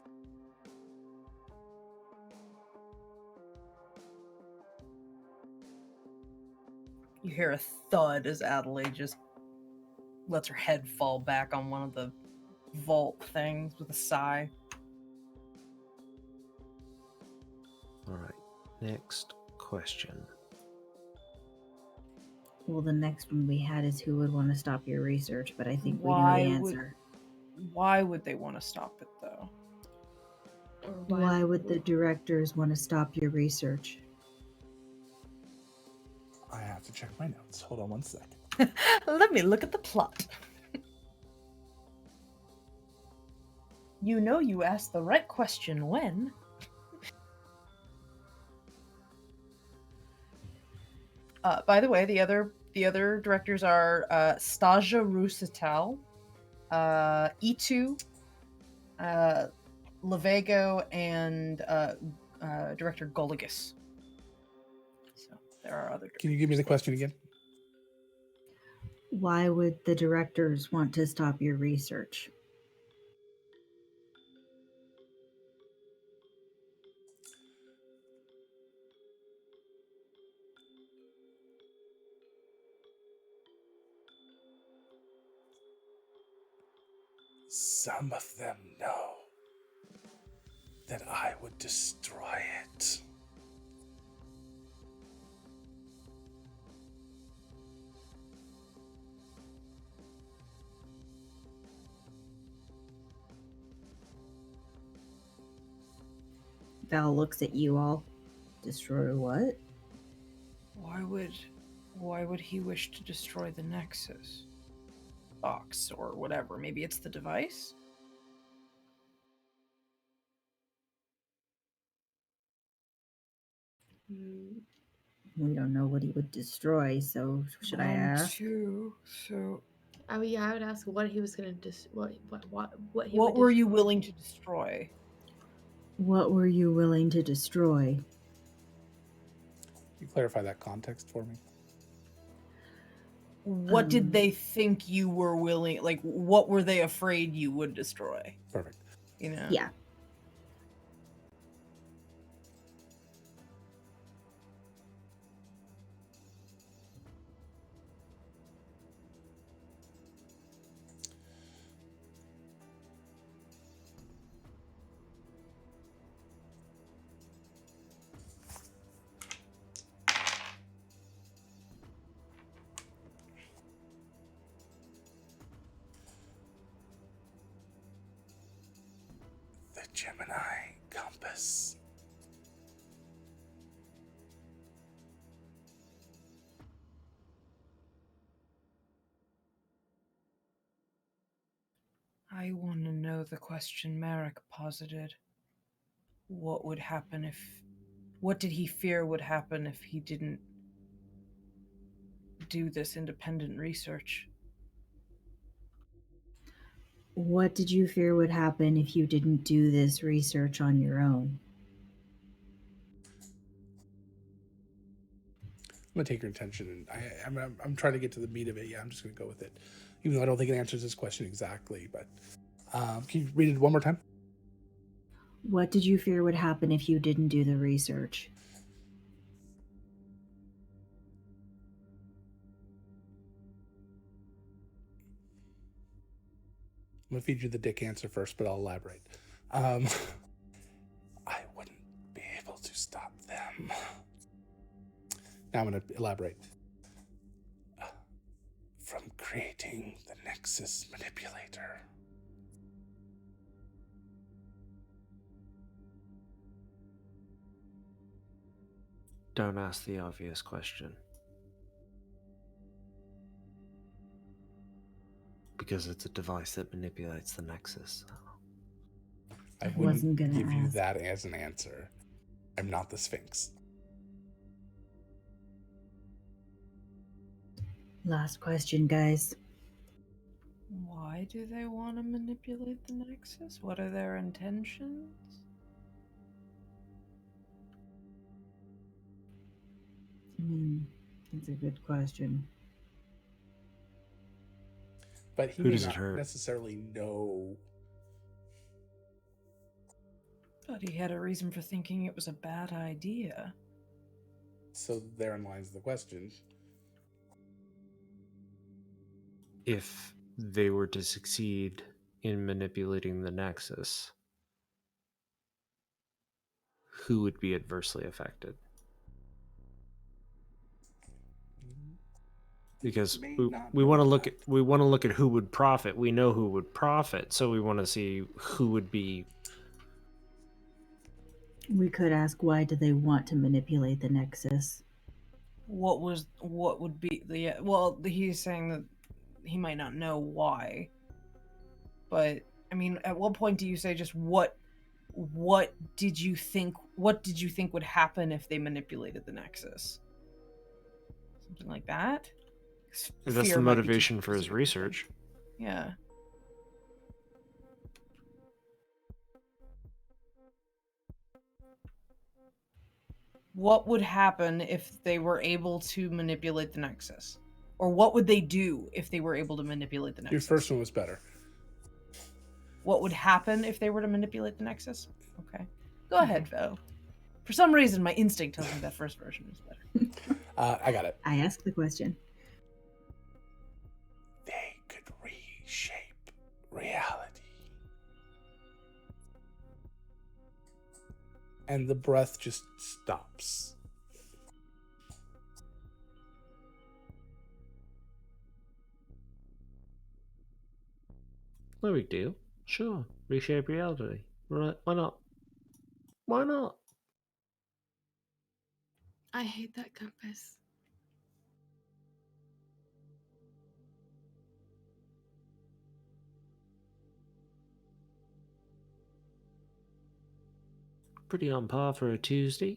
You hear a thud as Adelaide just lets her head fall back on one of the vault things with a sigh. All right. Next question. Well, the next one we had is who would want to stop your research, but I think we know Why the would- answer. Why would they want to stop it though? Or Why would the directors want to stop your research? I have to check my notes. Hold on one second. Let me look at the plot. You know you asked the right question when. By the way, the other directors are Stasia Rusital, E2, Levego, and director Goligus. So there are other. Can you give me the question again? Why would the directors want to stop your research? Some of them know that I would destroy it. Val looks at you all. Destroy what? Why would he wish to destroy the Nexus box or whatever? Maybe it's the device? We don't know what he would destroy, so should I ask? So I would ask what he was gonna what he what would were you destroy. willing to destroy? What were you willing to destroy? Can you clarify that context for me? What did they think you were willing, like what were they afraid you would destroy? Perfect. You know? Yeah. Gemini compass. I want to know the question Merrick posited. What would happen if... What did he fear would happen if he didn't do this independent research? What did you fear would happen if you didn't do this research on your own? I'm gonna take your attention, and I'm trying to get to the meat of it. Yeah, I'm just gonna go with it, even though I don't think it answers this question exactly. But can you read it one more time? What did you fear would happen if you didn't do the research? I'm gonna feed you the dick answer first, but I'll elaborate. I wouldn't be able to stop them. Now I'm gonna elaborate. From creating the Nexus manipulator. Don't ask the obvious question. Because it's a device that manipulates the Nexus. I wasn't wouldn't gonna give you ask. that as an answer. I'm not the Sphinx. Last question, guys. Why do they want to manipulate the Nexus? What are their intentions? It's a good question. But he Who may does it not hurt? necessarily know. But he had a reason for thinking it was a bad idea. So therein lies the question. If they were to succeed in manipulating the Nexus, who would be adversely affected? Because May we not want to know look that. at who would profit. We know who would profit, so we want to see who would be. We could ask, why do they want to manipulate the Nexus? What would be the... Well, he's saying that he might not know why. But, I mean, at what point do you say just what did you think would happen if they manipulated the Nexus? Something like that? That's Fear the might be too motivation for his specific, I think. research. Yeah. What would happen if they were able to manipulate the Nexus? Or what would they do if they were able to manipulate the Nexus? Your first one was better. What would happen if they were to manipulate the Nexus? Okay. Go ahead, Vo. For some reason, my instinct tells me that first version is better. I got it. I asked the question. They could reshape reality. And the breath just stops. No big deal. Sure, reshape reality. Right? Why not? Why not? I hate that compass. Pretty on par for a Tuesday.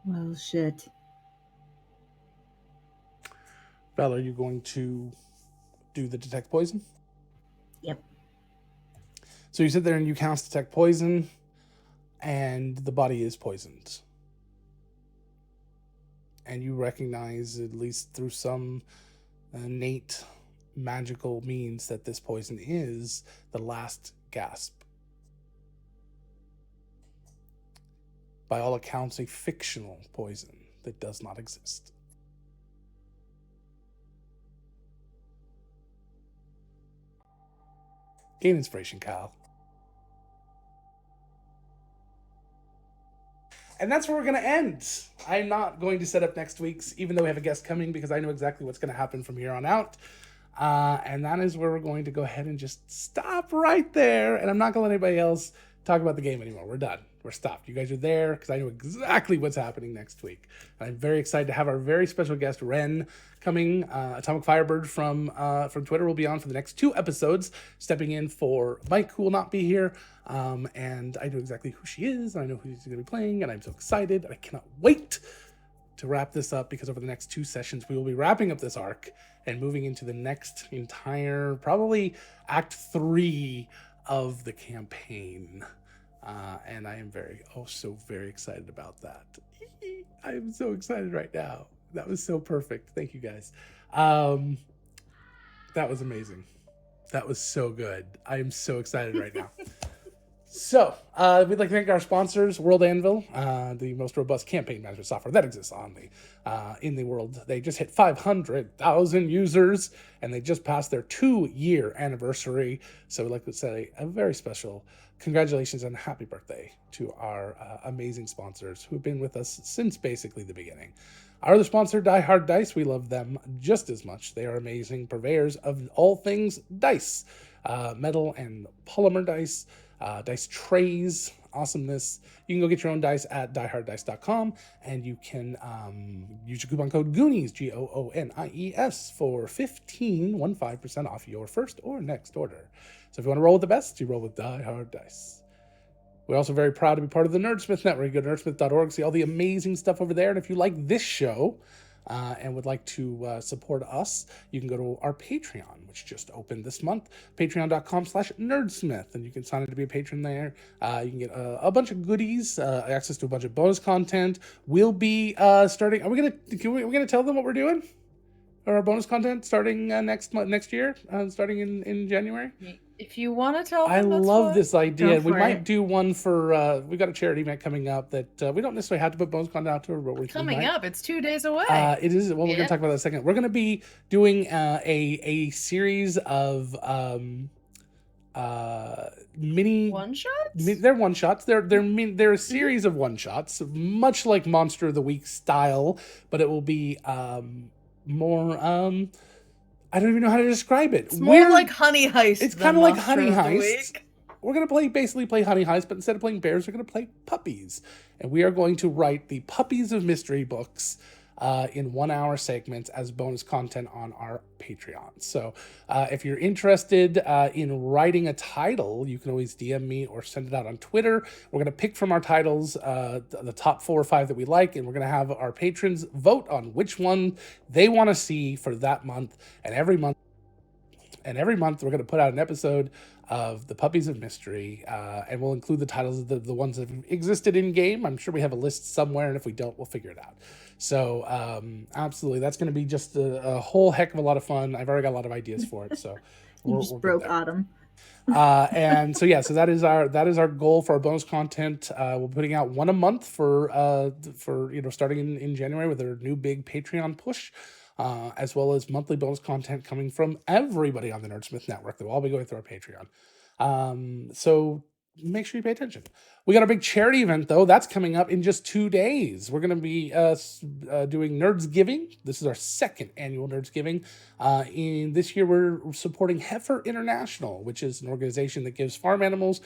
Well, shit. Val, are you going to do the detect poison? Yep. So you sit there and you cast detect poison, and the body is poisoned. And you recognize, at least through some innate magical means, that this poison is the last gasp. By all accounts, a fictional poison that does not exist. Gain inspiration, Cal. And that's where we're going to end. I'm not going to set up next week's, even though we have a guest coming, because I know exactly what's going to happen from here on out. And that is where we're going to go ahead and just stop right there. And I'm not going to let anybody else talk about the game anymore. We're done. We're stopped. You guys are there because I know exactly what's happening next week. And I'm very excited to have our very special guest, Ren, coming. Atomic Firebird from Twitter will be on for the next 2 episodes, stepping in for Mike, who will not be here. And I know exactly who she is. And I know who she's going to be playing. And I'm so excited. And I cannot wait to wrap this up, because over the next 2 sessions, we will be wrapping up this arc and moving into the next entire, probably Act 3 of the campaign. And I am so very excited about that. I am so excited right now. That was so perfect. Thank you, guys. That was amazing. That was so good. I am so excited right now. So, we'd like to thank our sponsors, World Anvil, the most robust campaign management software that exists on in the world. They just hit 500,000 users, and they just passed their 2-year anniversary. So we'd like to say a very special congratulations and happy birthday to our amazing sponsors who have been with us since basically the beginning. Our other sponsor, Die Hard Dice, we love them just as much. They are amazing purveyors of all things dice, metal and polymer dice, dice trays, awesomeness. You can go get your own dice at dieharddice.com, and you can use your coupon code Goonies, GOONIES, for 15% off your first or next order. So if you want to roll with the best, you roll with Die Hard Dice. We're also very proud to be part of the Nerdsmith Network. You go to nerdsmith.org, see all the amazing stuff over there. And if you like this show and would like to support us, you can go to our Patreon, which just opened this month, patreon.com/nerdsmith. And you can sign up to be a patron there. You can get a bunch of goodies, access to a bunch of bonus content. We'll be starting. Are we gonna tell them what we're doing? Or our bonus content starting next year, starting in January? If you want to tell them, I love fine. this idea. Go We for might it. do one for, we've got a charity event coming up that we don't necessarily have to put bonus content out to, but we Coming might. up, it's 2 days away. It is, well, we're going Yeah. to talk about that in a second. We're going to be doing a series of mini One shots? they're one shots. They're a series of one shots, much like Monster of the Week style, but it will be more I don't even know how to describe it. It's more like Honey Heist. It's than kind of like Monster Honey of the Heist. Week. We're gonna basically play Honey Heist, but instead of playing bears, we're gonna play puppies, and we are going to write the Puppies of Mystery books in 1-hour segments as bonus content on our Patreon. So if you're interested in writing a title, you can always DM me or send it out on Twitter. We're going to pick from our titles the top 4 or 5 that we like, and we're going to have our patrons vote on which one they want to see for that month. And every month we're going to put out an episode of the Puppies of Mystery, and we'll include the titles of the ones that have existed in game. I'm sure we have a list somewhere, and if we don't, we'll figure it out. So absolutely, that's going to be just a whole heck of a lot of fun. I've already got a lot of ideas for it, so You just broke Autumn. and so that is our goal for our bonus content. We're putting out one a month for starting in January with our new big Patreon push. As well as monthly bonus content coming from everybody on the Nerdsmith Network that will all be going through our Patreon. So make sure you pay attention. We got our big charity event, though. That's coming up in just 2 days. We're going to be doing Nerdsgiving. This is our 2nd annual Nerdsgiving. In this year, we're supporting Heifer International, which is an organization that gives farm animals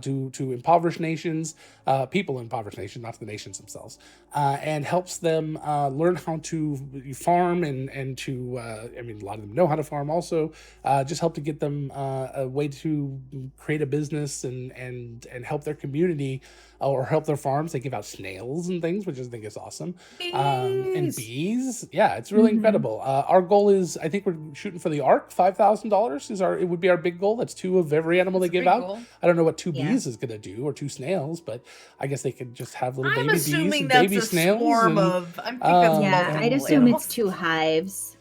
to impoverished nations, people in impoverished nations, not the nations themselves, and helps them learn how to farm and to, a lot of them know how to farm also, just help to get them a way to create a business and help their community or help their farms. They give out snails and things, which I think is awesome. And bees. Yeah, it's really incredible. Our goal is, I think we're shooting for the ARC. $5,000 it would be our big goal. That's 2 of every animal That's they a give big out. goal. I don't know what 2 Yeah. bees is going to do, or 2 snails, but I guess they could just have little I'm baby bees assuming and that's baby a snails. swarm and of. I think that's Yeah, multiple I'd assume animals. it's 2 hives.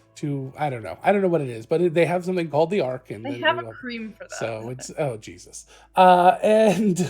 I don't know what it is, but they have something called the ARC. And They then have we a will- cream for that. So it's, oh Jesus. And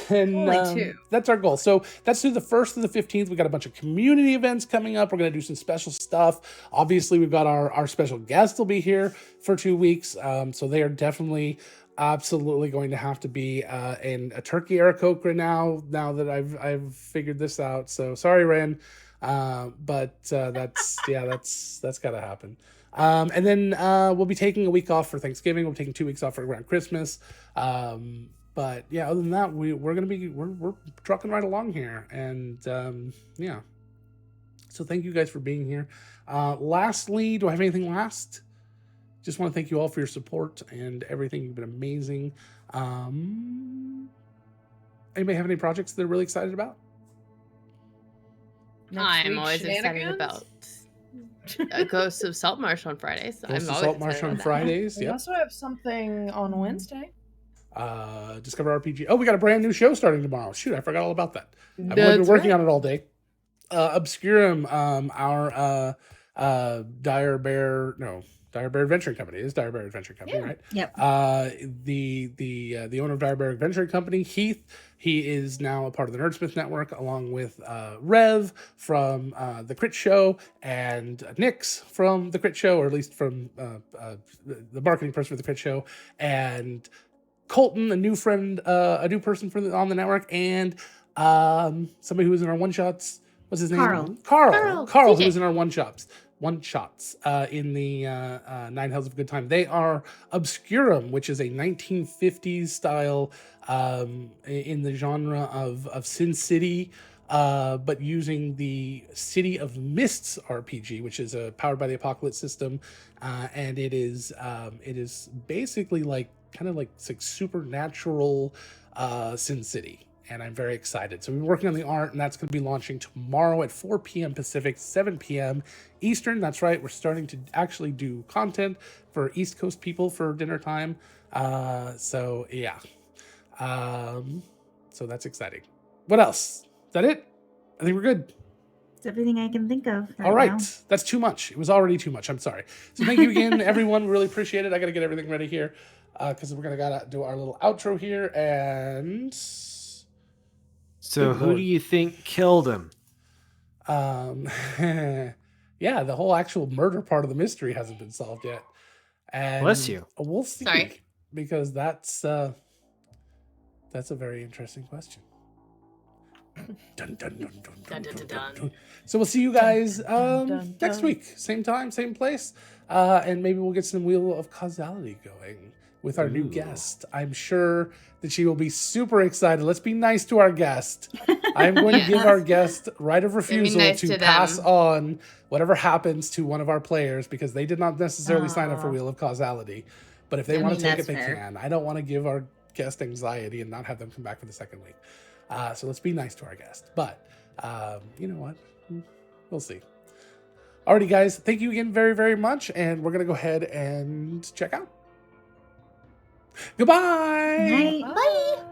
then Only 2. that's our goal. So that's through the 1st to the 15th. We got a bunch of community events coming up. We're going to do some special stuff. Obviously, we've got our special guest will be here for 2 weeks. So they are definitely absolutely going to have to be a turkey Aarakocra now that I've figured this out. So sorry, Ren, but that's that's got to happen. And then we'll be taking a week off for Thanksgiving. We're taking 2 weeks off for around Christmas. But yeah, other than that, we're gonna be we're trucking right along here, and yeah. So thank you guys for being here. Lastly, do I have anything last? Just want to thank you all for your support and everything. You've been amazing. Anybody have any projects they're really excited about? I'm always excited about Ghosts of Saltmarsh on Fridays. Ghosts of Saltmarsh on Fridays. We Yep. also have something on Wednesday. Discover RPG. Oh, we got a brand new show starting tomorrow. Shoot, I forgot all about that. I've only been working on it all day. Obscurum, our Dire Bear Adventuring Company. It is Dire Bear Adventuring Company, right? Yep. The owner of Dire Bear Adventuring Company, Heath, he is now a part of the Nerdsmith network, along with Rev from the Crit Show and Nix from the Crit Show, or at least from the marketing person for the Crit Show, and Colton, a new friend, a new person on the network, and somebody who was in our one shots. What's his name? Carl, who was in our one shots in the Nine Hells of Good Time. They are Obscurum, which is a 1950s style in the genre of Sin City, but using the City of Mists RPG, which is powered by the Apocalypse system, and it is basically like supernatural Sin City. And I'm very excited. So we've been working on the art, and that's going to be launching tomorrow at 4 p.m. Pacific, 7 p.m. Eastern. That's right. We're starting to actually do content for East Coast people for dinner time. So yeah. So that's exciting. What else? Is that it? I think we're good. It's everything I can think of. All right. now. That's too much. It was already too much. I'm sorry. So thank you again, everyone. Really appreciate it. I got to get everything ready here because we're gotta do our little outro here. And So Good who Lord. do you think killed him? yeah, the whole actual murder part of the mystery hasn't been solved yet. And Bless you. We'll see. Sorry. Because that's a very interesting question. Dun, dun, dun, dun, dun, dun, dun, dun. So we'll see you guys next week. Same time, same place. And maybe we'll get some Wheel of Causality going with our new guest. I'm sure that she will be super excited. Let's be nice to our guest. I'm going to give our guest right of refusal nice to to pass them. on whatever happens to one of our players because they did not necessarily sign up for Wheel of Causality. But if they want to take it, that's they fair. can. I don't want to give our guest anxiety and not have them come back for the second week. So let's be nice to our guest. But you know what? We'll see. Alrighty, guys. Thank you again very, very much. And we're going to go ahead and check out. Goodbye. Night. Bye.